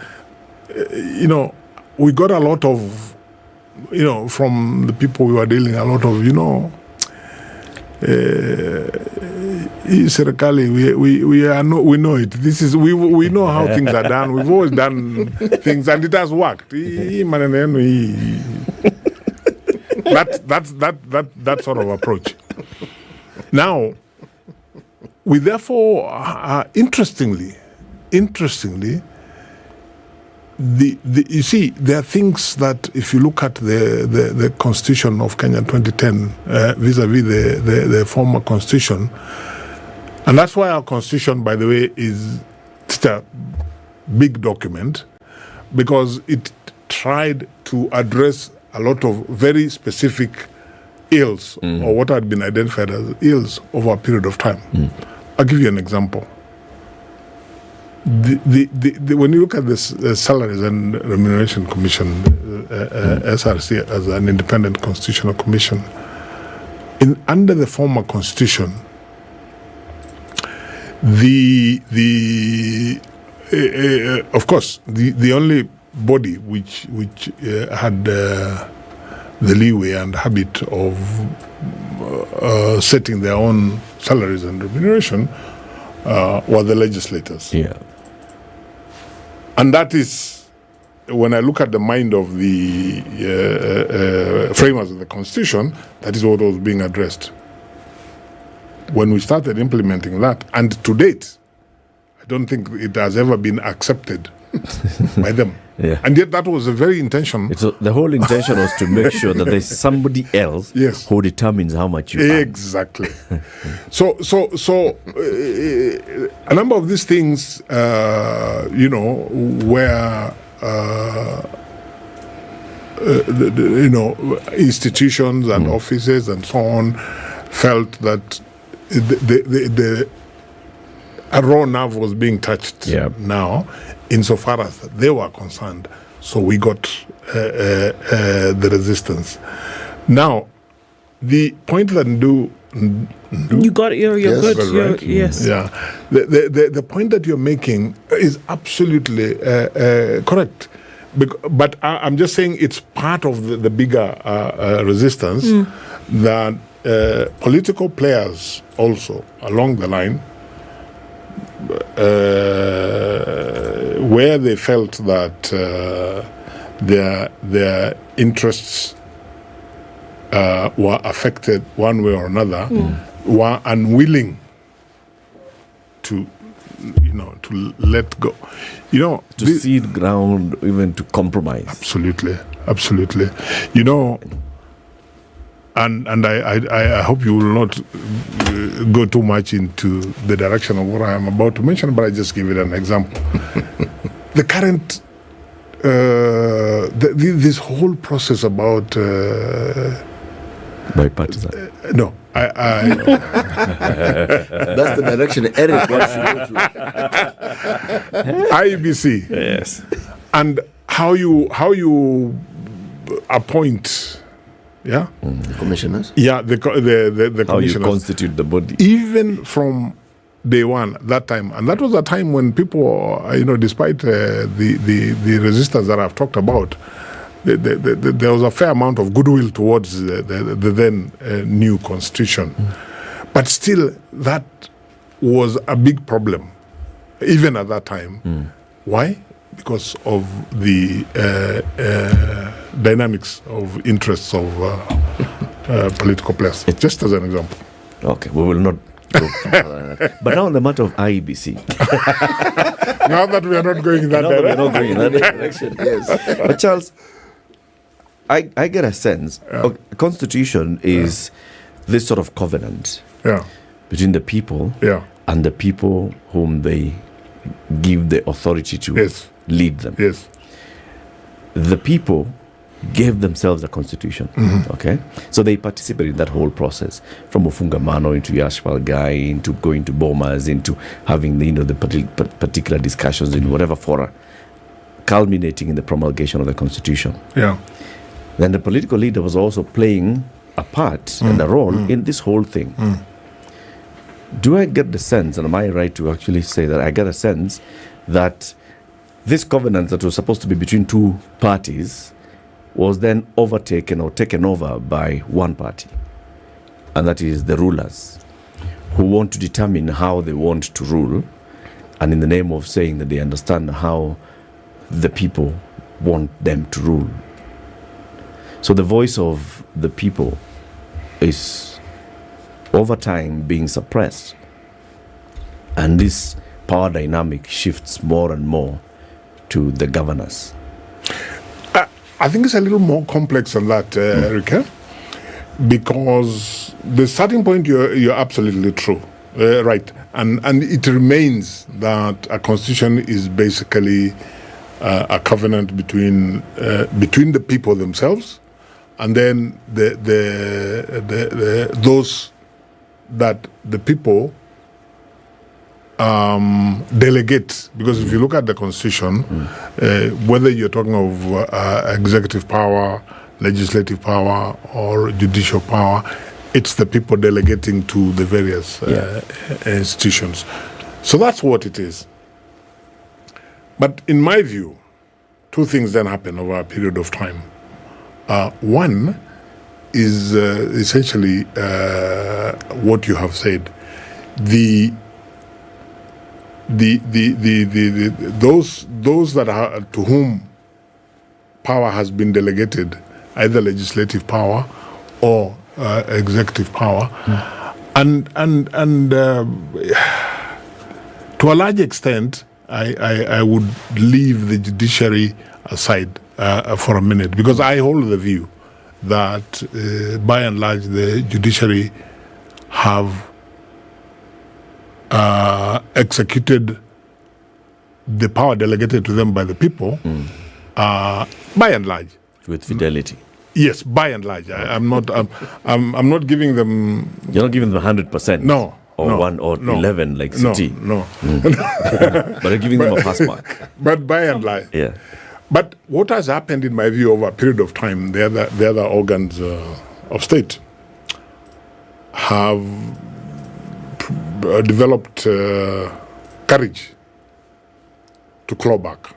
we got a lot of, from the people we were dealing, a lot of, Serikali, we know it. This is we know how things are done. We've always done things, and it has worked. That sort of approach. Now, we therefore, interestingly, you see, there are things that if you look at the Constitution of Kenya 2010 vis-a-vis the former Constitution, and that's why our Constitution, by the way, is a big document, because it tried to address a lot of very specific ills, or what had been identified as ills over a period of time. I'll give you an example. When you look at this Salaries and Remuneration Commission, SRC, as an independent constitutional commission, under the former constitution, of course, the only body which had the leeway and habit of setting their own salaries and remuneration were the legislators. Yeah. And that is, when I look at the mind of the framers of the Constitution, that is what was being addressed. When we started implementing that, and to date, I don't think it has ever been accepted by them. Yeah. And yet that was a very intention. The whole intention was to make sure that there's somebody else who determines how much you earn. Exactly. So a number of these things, where institutions and offices and so on felt that a raw nerve was being touched now, insofar as they were concerned. So we got the resistance. Now, the point that you got you're good. Right? Yes. Yeah. The point that you're making is absolutely correct. But I'm just saying it's part of the bigger resistance that political players also along the line, where they felt that their interests were affected one way or another, were unwilling to let go, to cede ground, even to compromise. Absolutely. And I hope you will not go too much into the direction of what I am about to mention, but I just give it an example. The current, this whole process about bipartisan. No, that's the direction Eric wants to go to. IEBC. Yes. And how you appoint. Yeah, the commissioners. Yeah, the commissioners. How you constitute the body. Even from day one, that time, and that was a time when people, despite the resistance that I've talked about, there was a fair amount of goodwill towards the then new constitution. But still, that was a big problem, even at that time. Why? Because of the dynamics of interests of political players. Just as an example. Okay, we will not go further. But now on the matter of IEBC. Now that we are not going in that direction. Yes. But Charles, I get a sense, constitution is this sort of covenant between the people and the people whom they give the authority to lead them. Yes. The people gave themselves a constitution. Okay, so they participated in that whole process, from Ufungamano into Yashwal Guy, into going to Bomas, into having the particular discussions in whatever fora, culminating in the promulgation of the constitution. Yeah. Then the political leader was also playing a part and a role in this whole thing. Do I get the sense, and am I right to actually say that I get a sense that this covenant that was supposed to be between two parties was then overtaken or taken over by one party, and that is the rulers, who want to determine how they want to rule, and in the name of saying that they understand how the people want them to rule. So the voice of the people is over time being suppressed, and this power dynamic shifts more and more to the governors. I think it's a little more complex than that, Rika, because the starting point, you're absolutely true, right, and it remains that a constitution is basically a covenant between the people themselves, and then those that the people delegate, because if you look at the constitution, whether you're talking of executive power, legislative power, or judicial power, it's the people delegating to the various institutions. So that's what it is. But in my view, two things then happen over a period of time. One is essentially what you have said. Those that are to whom power has been delegated, either legislative power or executive power, and to a large extent, I would leave the judiciary aside for a minute, because I hold the view that by and large the judiciary have executed the power delegated to them by the people, by and large, with fidelity. Yes, by and large. I'm not giving them. You're not giving them 100%. No. Or no, 1 or no, 11 like City. No. But you're giving them a pass mark. But by and large. Yeah. But what has happened, in my view, over a period of time, the other organs of state have developed courage to claw back.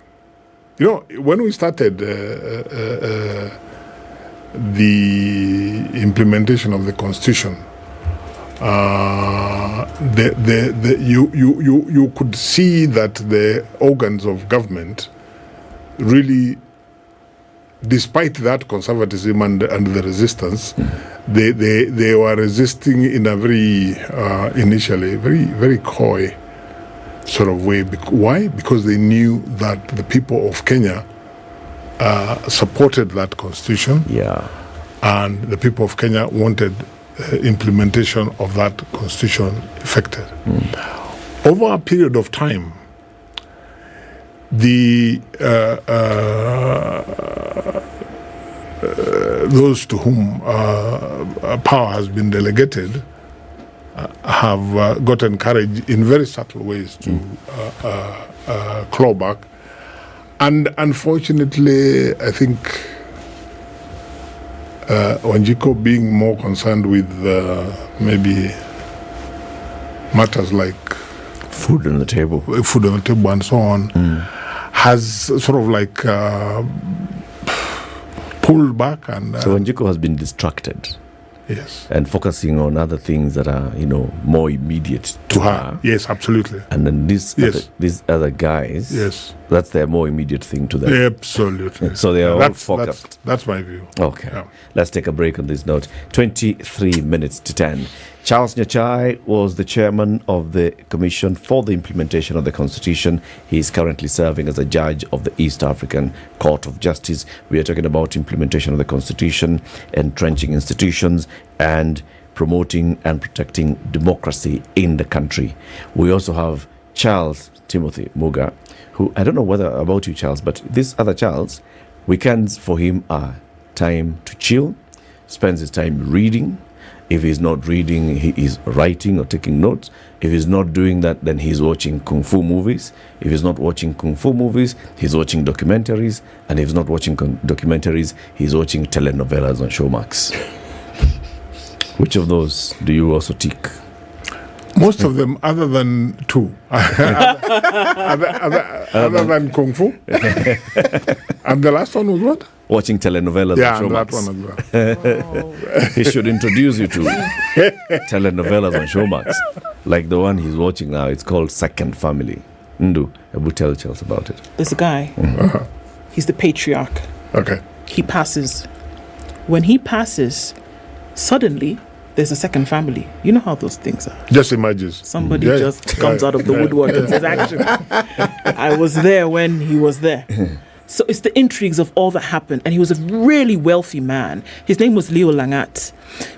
You know, when we started the implementation of the Constitution, you could see that the organs of government really, despite that conservatism and the resistance, they were resisting in a very initially very coy sort of way. Why? Because they knew that the people of Kenya supported that constitution, and the people of Kenya wanted implementation of that constitution effected. Over a period of time, those to whom power has been delegated have gotten courage in very subtle ways to claw back. And unfortunately, I think Wanjiko being more concerned with maybe matters like food on the table and so on, has sort of like pulled back. And so Wanjiku has been distracted. Yes. And focusing on other things that are, more immediate to her. Yes, absolutely. And then these other guys, yes, that's their more immediate thing to them. Absolutely. So they are all focused. That's my view. Okay. Yeah. Let's take a break on this note. 23 minutes to 10. Charles Nyachai was the chairman of the Commission for the Implementation of the Constitution. He is currently serving as a judge of the East African Court of Justice. We are talking about implementation of the Constitution, entrenching institutions, and promoting and protecting democracy in the country. We also have Charles Timothy Muga, who, I don't know whether about you, Charles, but this other Charles, weekends for him are time to chill, spends his time reading. If he's not reading, he is writing or taking notes. If he's not doing that, then he's watching kung fu movies. If he's not watching kung fu movies, he's watching documentaries. And if he's not watching documentaries, he's watching telenovelas on Showmax. Which of those do you also tick? Most of them, other than two. other than kung fu. And the last one was what? Watching telenovelas on Showmax. Yeah, that one as well. He should introduce you to telenovelas on Showmax. Like the one he's watching now, it's called Second Family. Ndu, Abu, tell us about it. There's a guy. He's the patriarch. Okay. He passes. When he passes, suddenly there's a second family. You know how those things are. Just emerges. Somebody just comes out of the woodwork and says, actually, I was there when he was there. So it's the intrigues of all that happened. And he was a really wealthy man. His name was Leo Langat.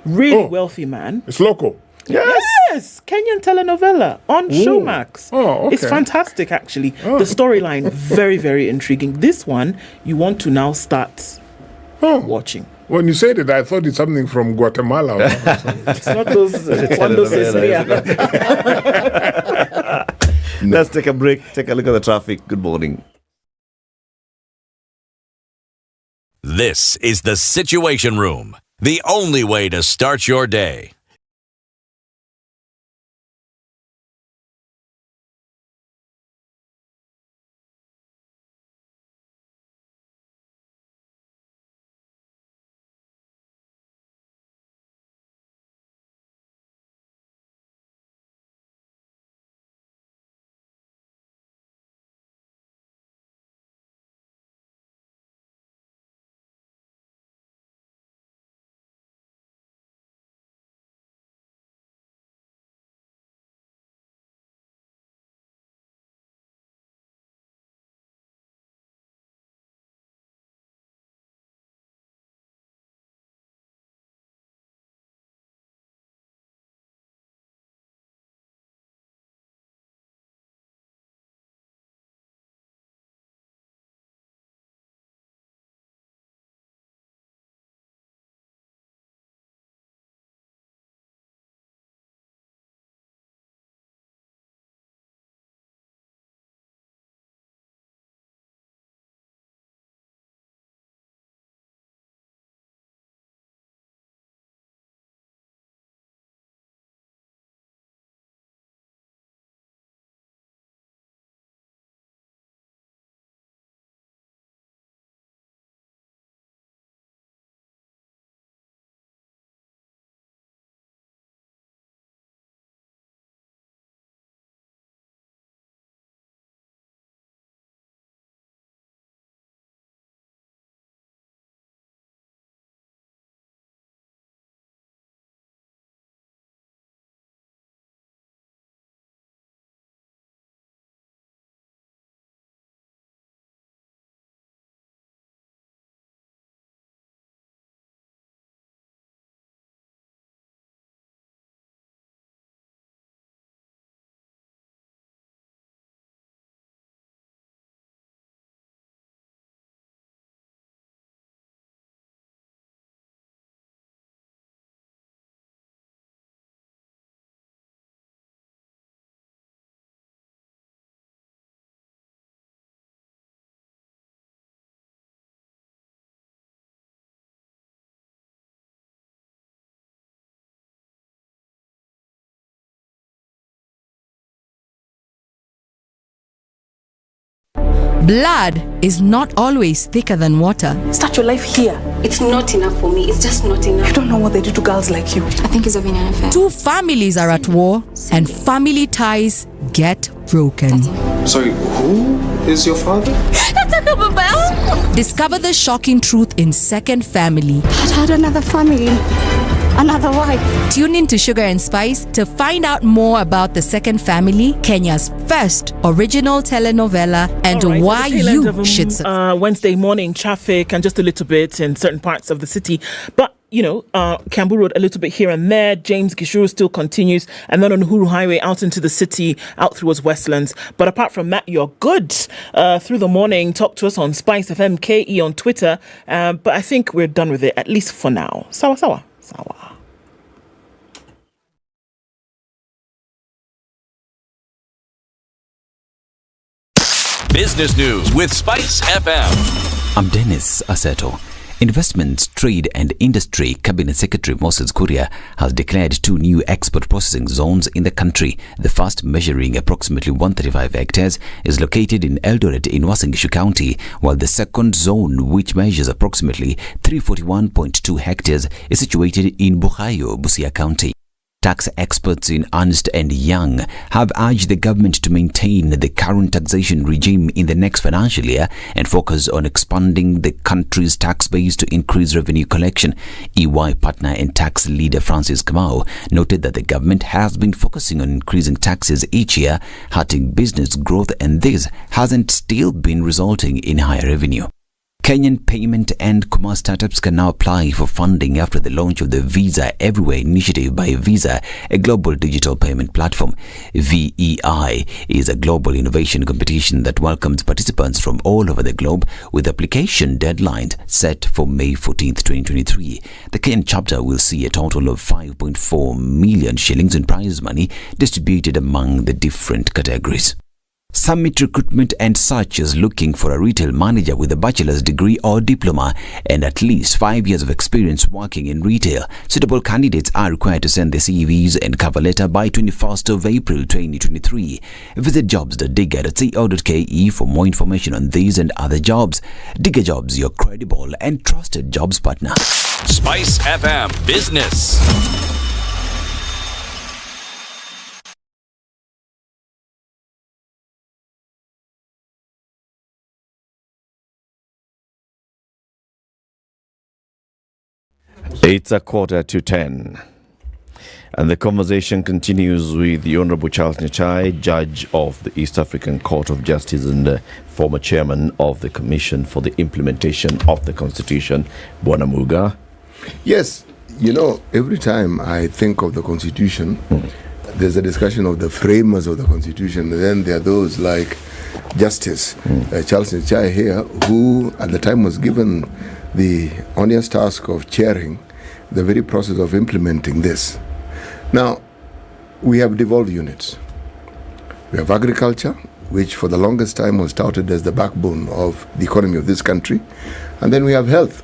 Really wealthy man. It's local. Yes, Kenyan telenovela on Showmax. Oh, okay. It's fantastic, actually. The storyline, very, very intriguing. This one, you want to now start watching. When you said it, I thought it's something from Guatemala. Or something. It's not those cuando se espía. Let's take a break. Take a look at the traffic. Good morning. This is the Situation Room, the only way to start your day. Blood is not always thicker than water. Start your life here. It's not enough for me. It's just not enough. You don't know what they do to girls like you. I think it's been unfair. Two families are at war and family ties get broken. Sorry, who is your father? Discover the shocking truth in Second Family. I had another family. Another wife. Tune in to Sugar and Spice to find out more about The Second Family, Kenya's first original telenovela, and why you should subscribe. Wednesday morning traffic and just a little bit in certain parts of the city. But, Kiambu Road a little bit here and there. James Gishuru still continues. And then on Uhuru Highway out into the city, out towards Westlands. But apart from that, you're good through the morning. Talk to us on Spice FM KE on Twitter. But I think we're done with it, at least for now. Sawa. Business News with Spice FM. I'm Dennis Aseto. Investments, Trade and Industry Cabinet Secretary Moses Kuria has declared 2 new export processing zones in the country. The first, measuring approximately 135 hectares, is located in Eldoret in Uasin Gishu County, while the second zone, which measures approximately 341.2 hectares, is situated in Buhayo, Busia County. Tax experts in Ernst & Young have urged the government to maintain the current taxation regime in the next financial year and focus on expanding the country's tax base to increase revenue collection. EY partner and tax leader Francis Kamau noted that the government has been focusing on increasing taxes each year, hurting business growth, and this hasn't still been resulting in higher revenue. Kenyan payment and commerce startups can now apply for funding after the launch of the Visa Everywhere initiative by Visa, a global digital payment platform. VEI is a global innovation competition that welcomes participants from all over the globe, with application deadlines set for May 14th, 2023. The Kenyan chapter will see a total of 5.4 million shillings in prize money distributed among the different categories. Summit Recruitment and Search is looking for a retail manager with a bachelor's degree or diploma and at least 5 years of experience working in retail. Suitable candidates are required to send their CVs and cover letter by 21st of April 2023. Visit jobs.digger.co.ke for more information on these and other jobs. Digger Jobs, your credible and trusted jobs partner. Spice FM Business. It's 9:45, and the conversation continues with the Honorable Charles Nyachai, Judge of the East African Court of Justice and former Chairman of the Commission for the Implementation of the Constitution, Bwana Muga. Yes, every time I think of the Constitution, there's a discussion of the framers of the Constitution, and then there are those like Justice Charles Nyachai here, who at the time was given the onerous task of chairing the very process of implementing this. Now, we have devolved units. We have agriculture, which for the longest time was touted as the backbone of the economy of this country. And then we have health.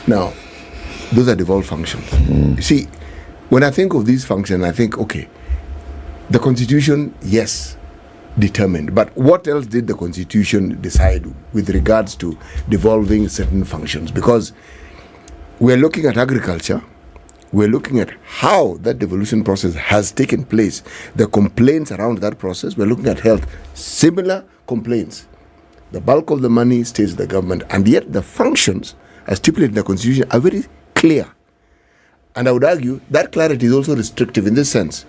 Now, those are devolved functions. You see, when I think of these functions, I think, okay, the Constitution, yes, determined. But what else did the Constitution decide with regards to devolving certain functions? Because we're looking at agriculture, we're looking at how that devolution process has taken place, the complaints around that process. We're looking at health, similar complaints. The bulk of the money stays with the government, and yet the functions, as stipulated in the Constitution, are very clear. And I would argue that clarity is also restrictive in this sense.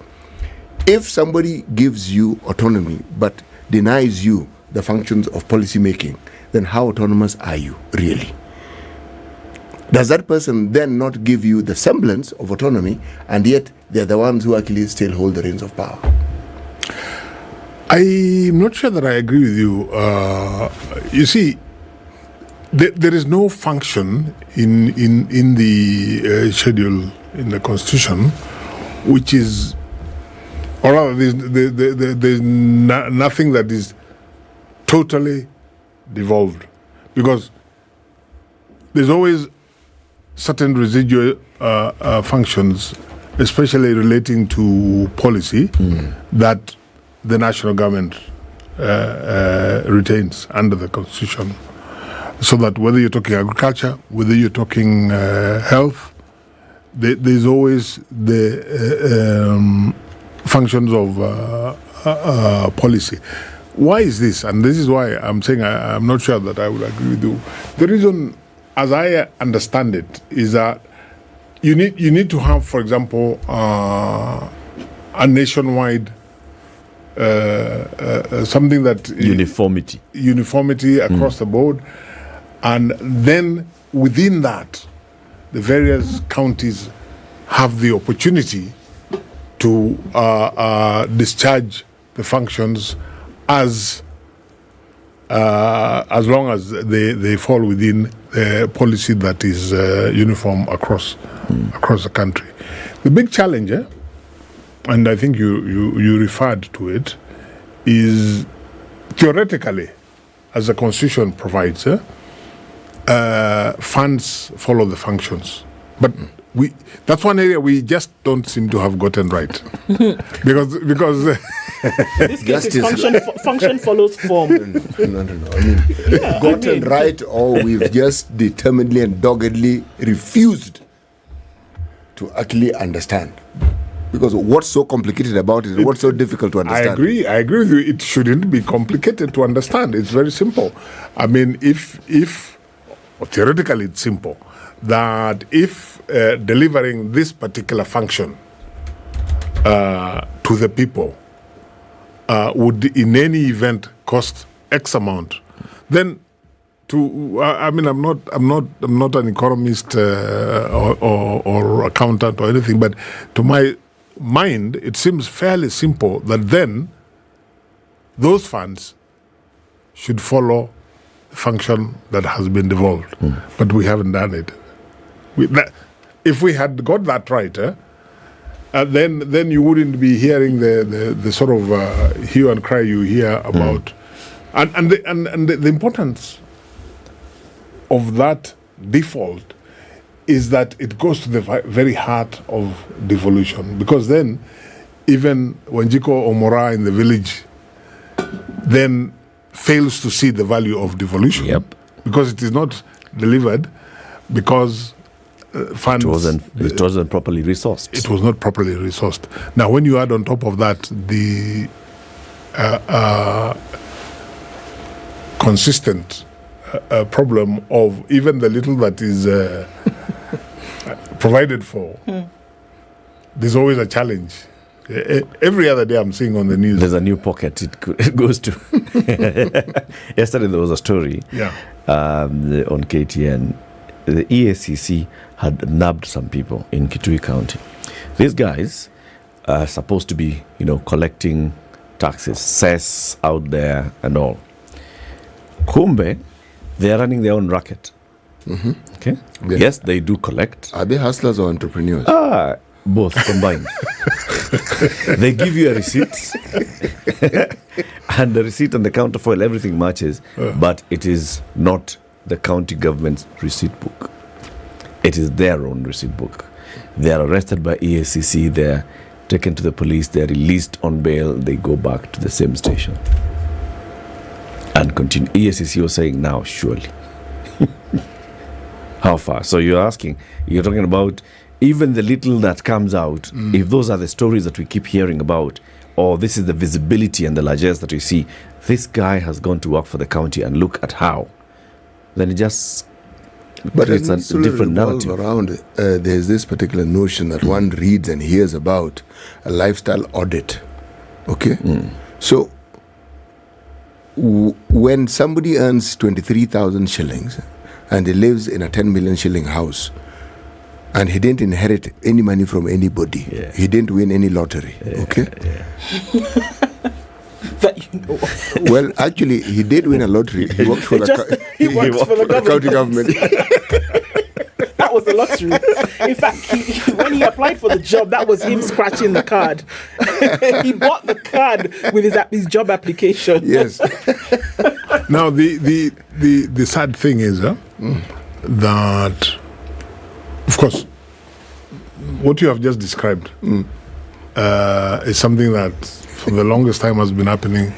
If somebody gives you autonomy but denies you the functions of policy making, then how autonomous are you really? Does that person then not give you the semblance of autonomy, and yet they're the ones who actually still hold the reins of power? I'm not sure that I agree with you. You see, there is no function in the schedule in the Constitution which is, or rather, there's nothing that is totally devolved, because there's always certain residual functions, especially relating to policy, that the national government retains under the Constitution. So that whether you're talking agriculture, whether you're talking health, there's always the functions of policy. Why is this? And this is why I'm saying I'm not sure that I would agree with you. The reason, as I understand it, is that you need to have, for example, a nationwide something that uniformity across the board, and then within that, the various counties have the opportunity to discharge the functions as long as they fall within the policy that is uniform across the country. The big challenge, and I think you referred to it, is theoretically, as the Constitution provides, funds follow the functions. But that's one area we just don't seem to have gotten right. because in this case, function follows form. No. Gotten right, or we've just determinedly and doggedly refused to actually understand. Because what's so complicated about it? What's so difficult to understand? I agree with you. It shouldn't be complicated to understand. It's very simple. I mean, if theoretically it's simple, that if delivering this particular function to the people would in any event cost X amount, then I'm not an economist or accountant or anything, but to my mind, it seems fairly simple that then those funds should follow the function that has been devolved. But we haven't done it. If we had got that right, then you wouldn't be hearing the sort of hue and cry you hear about, and the importance of that default is that it goes to the very heart of devolution, because then even Wanjiko Omora in the village then fails to see the value of devolution, because it is not delivered because funds it wasn't properly resourced. It was not properly resourced. Now, when you add on top of that the consistent problem of even the little that is provided for, there's always a challenge. Every other day I'm seeing on the news, there's a new pocket it goes to. Yesterday there was a story on KTN. The EACC had nabbed some people in Kitui County. These guys are supposed to be, collecting taxes, cess out there and all. Kumbe, they are running their own racket. Okay. Yeah. Yes, they do collect. Are they hustlers or entrepreneurs? Both combined. They give you a receipt, and the receipt and the counterfoil, everything matches, but it is not the county government's receipt book. It is their own receipt book. They are arrested by EACC, they're taken to the police, they're released on bail, they go back to the same station and continue. EACC was saying, now surely. How far? So you're talking about even the little that comes out, if those are the stories that we keep hearing about, or this is the visibility and the largesse that we see, this guy has gone to work for the county and look at how, then it just creates a different narrative. Around, there's this particular notion that one reads and hears about a lifestyle audit. Okay? So, when somebody earns 23,000 shillings and he lives in a 10 million shilling house, and he didn't inherit any money from anybody. He didn't win any lottery. Okay? Well, actually, he did win a lottery. He worked for the county government. That was the lottery. In fact, when he applied for the job, that was him scratching the card. He bought the card with his job application. Yes. Now, the sad thing is that, of course, what you have just described is something that for the longest time has been happening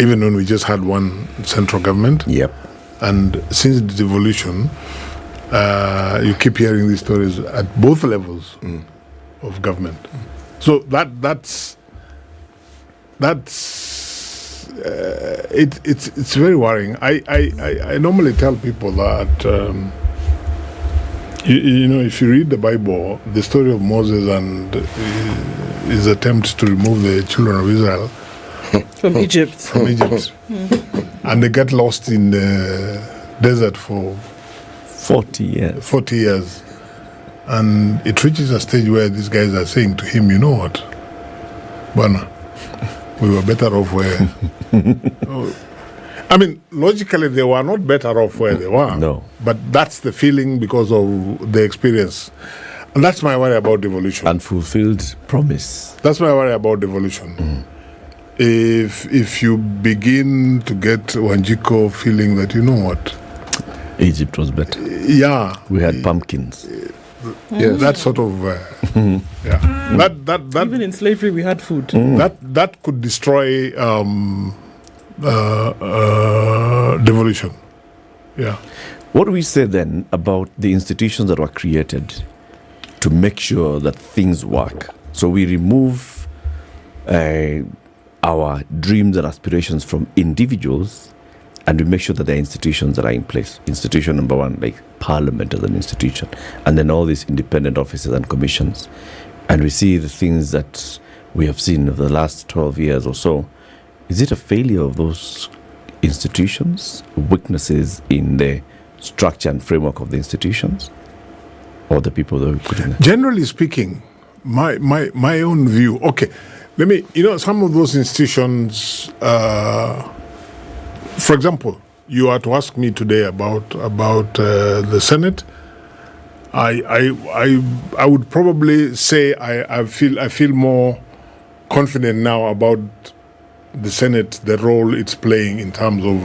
even when we just had one central government. Yep. And since the devolution, you keep hearing these stories at both levels of government. So that's it's very worrying. I normally tell people that you know, if you read the Bible, the story of Moses and his attempt to remove the children of Israel from Egypt, and they get lost in the desert for 40 years. 40 years. And it reaches a stage where these guys are saying to him, you know what, Bwana, we were better off where... I mean, logically, they were not better off where they were. No. But that's the feeling because of the experience. And that's my worry about devolution. Unfulfilled promise. That's my worry about devolution. If you begin to get Wanjiko feeling that, you know what, Egypt was better. Yeah. We had pumpkins. Yeah, that sort of yeah. That even in slavery we had food. That could destroy devolution. Yeah. What do we say then about the institutions that were created to make sure that things work? So we remove our dreams and aspirations from individuals, and we make sure that there are institutions that are in place. Institution number one, like Parliament as an institution, and then all these independent offices and commissions. And we see the things that we have seen over the last 12 years or so. Is it a failure of those institutions, weaknesses in the structure and framework of the institutions, or the people that we put in there? Generally speaking, my own view, okay, let me, you know, some of those institutions, for example, you are to ask me today about the Senate. I would probably say I feel more confident now about the Senate, the role it's playing in terms of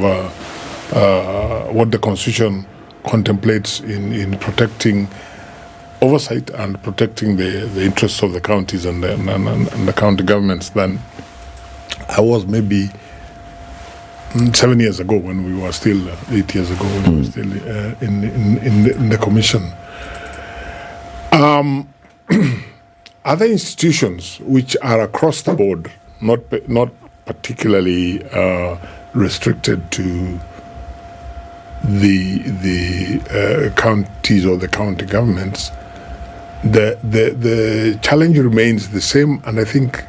what the Constitution contemplates in protecting oversight and protecting the interests of the counties and the county governments than I was maybe 7 years ago when we were still 8 years ago when we were still in the commission. Other institutions which are across the board, not particularly restricted to the counties or the county governments, the challenge remains the same, and I think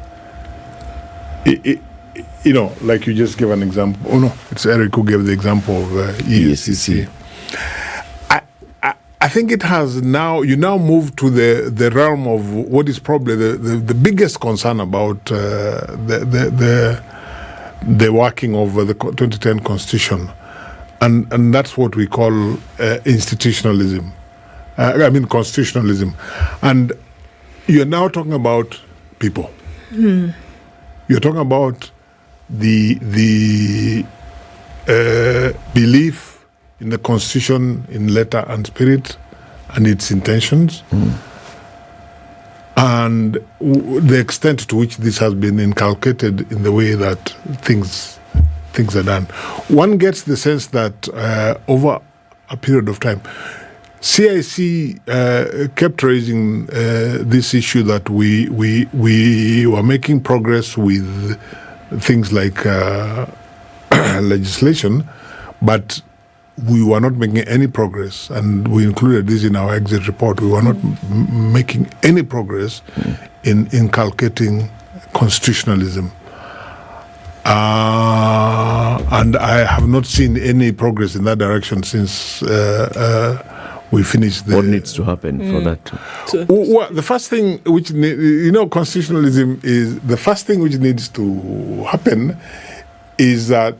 you know, like you just gave an example. Oh no, it's Eric who gave the example of EACC. I think it has now. You now move to the realm of what is probably the biggest concern about the working of the 2010 Constitution, and that's what we call institutionalism. I mean constitutionalism, and you're now talking about people. You're talking about the belief in the Constitution in letter and spirit and its intentions, and the extent to which this has been inculcated in the way that things are done. One gets the sense that over a period of time, CIC kept raising this issue that we were making progress with things like legislation, but we were not making any progress, and we included this in our exit report. We were not making any progress in inculcating constitutionalism. And I have not seen any progress in that direction since we finished the... What needs to happen for that? Well, the first thing which, constitutionalism is... The first thing which needs to happen is that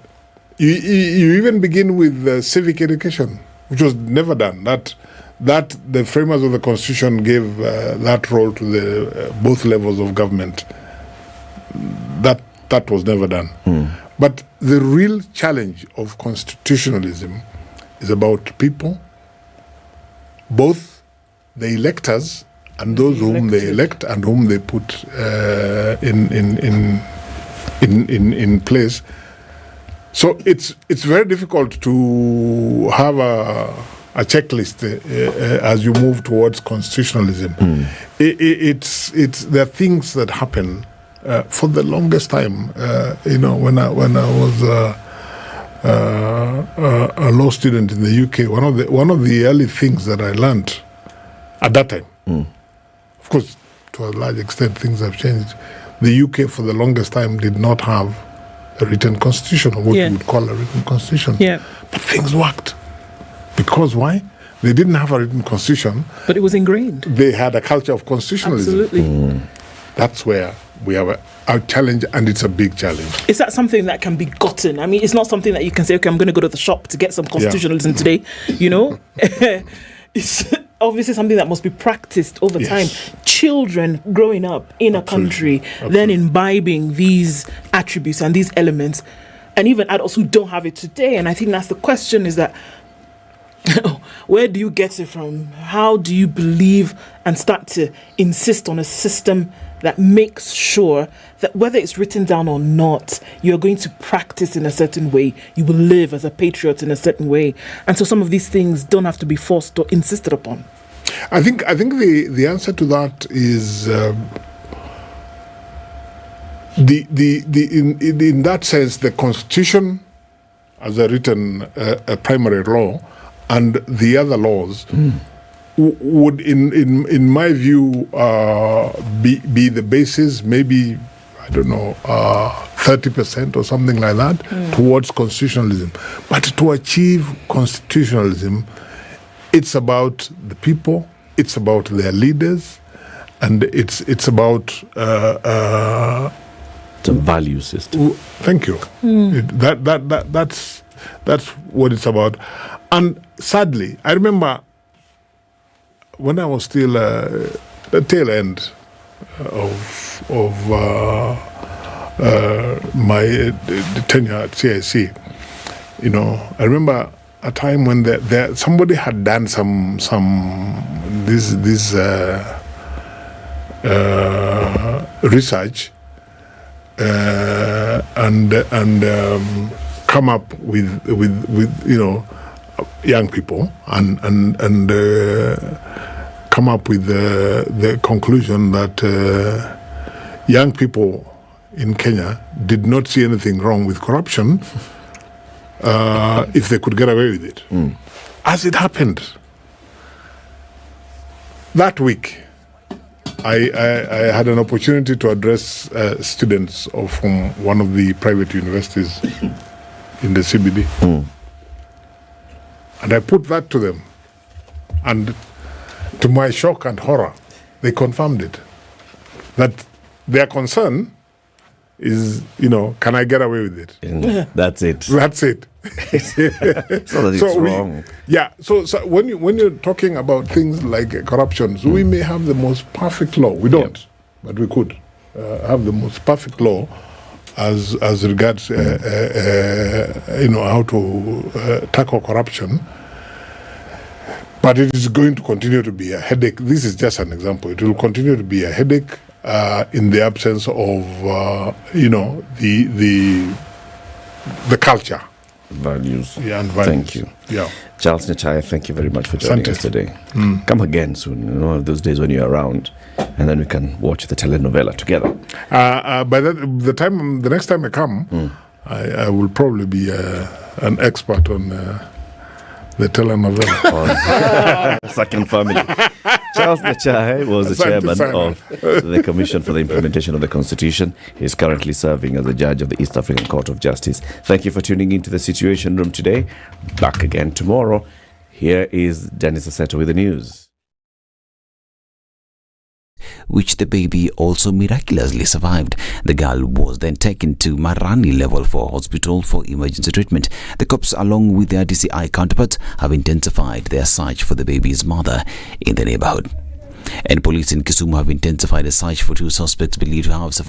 you even begin with civic education, which was never done. That the framers of the Constitution gave that role to the both levels of government. That was never done. But the real challenge of constitutionalism is about people, both the electors and those whom they elect and whom they put in place, So it's very difficult to have a checklist as you move towards constitutionalism. It's there are things that happen for the longest time. When I was a law student in the UK, one of the early things that I learned at that time, of course, to a large extent, things have changed. The UK, for the longest time, did not have a written constitution, or what you would call a written constitution. Yeah. But things worked. Because why? They didn't have a written constitution. But it was ingrained. They had a culture of constitutionalism. Absolutely. That's where we have a challenge, and it's a big challenge. Is that something that can be gotten? I mean, it's not something that you can say, okay, I'm going to go to the shop to get some constitutionalism today, It's obviously something that must be practiced over time. Children growing up in a country, then imbibing these attributes and these elements, and even adults who don't have it today. And I think that's the question, is that where do you get it from? How do you believe and start to insist on a system that makes sure that whether it's written down or not, you're going to practice in a certain way, you will live as a patriot in a certain way, and so some of these things don't have to be forced or insisted upon? I think the answer to that is in that sense, the Constitution as a written primary law and the other laws would, in my view, be the basis, maybe, I don't know, 30% or something like that, towards constitutionalism. But to achieve constitutionalism, it's about the people, it's about their leaders, and it's about it's a value system. Thank you. That's what it's about. And sadly, I remember when I was still the tail end of my tenure at CIC, I remember a time when somebody had done some research and come up with young people and come up with the conclusion that young people in Kenya did not see anything wrong with corruption if they could get away with it. As it happened, that week, I had an opportunity to address students from one of the private universities in the CBD. And I put that to them. And to my shock and horror, they confirmed it. That their concern is, can I get away with it? That's it. That's it. So that it's wrong. So when you're talking about things like corruption, we may have the most perfect law. We don't, but we could have the most perfect law as regards how to tackle corruption. But it is going to continue to be a headache. This is just an example. It will continue to be a headache in the absence of the culture. Values. Yeah, and values. Thank you. Yeah. Charles Nyachai, thank you very much for joining us today. Come again soon, one of those days when you're around, and then we can watch the telenovela together. By the next time I come, I will probably be an expert on the telenovela. Second Family. Charles Nyachai was the chairman of the Commission for the Implementation of the Constitution. He is currently serving as a judge of the East African Court of Justice. Thank you for tuning into the Situation Room today. Back again tomorrow. Here is Dennis Aseto with the news. Which the baby also miraculously survived. The girl was then taken to Marani Level 4 Hospital for emergency treatment. The cops, along with their DCI counterparts, have intensified their search for the baby's mother in the neighborhood. And police in Kisumu have intensified a search for two suspects believed to have suffered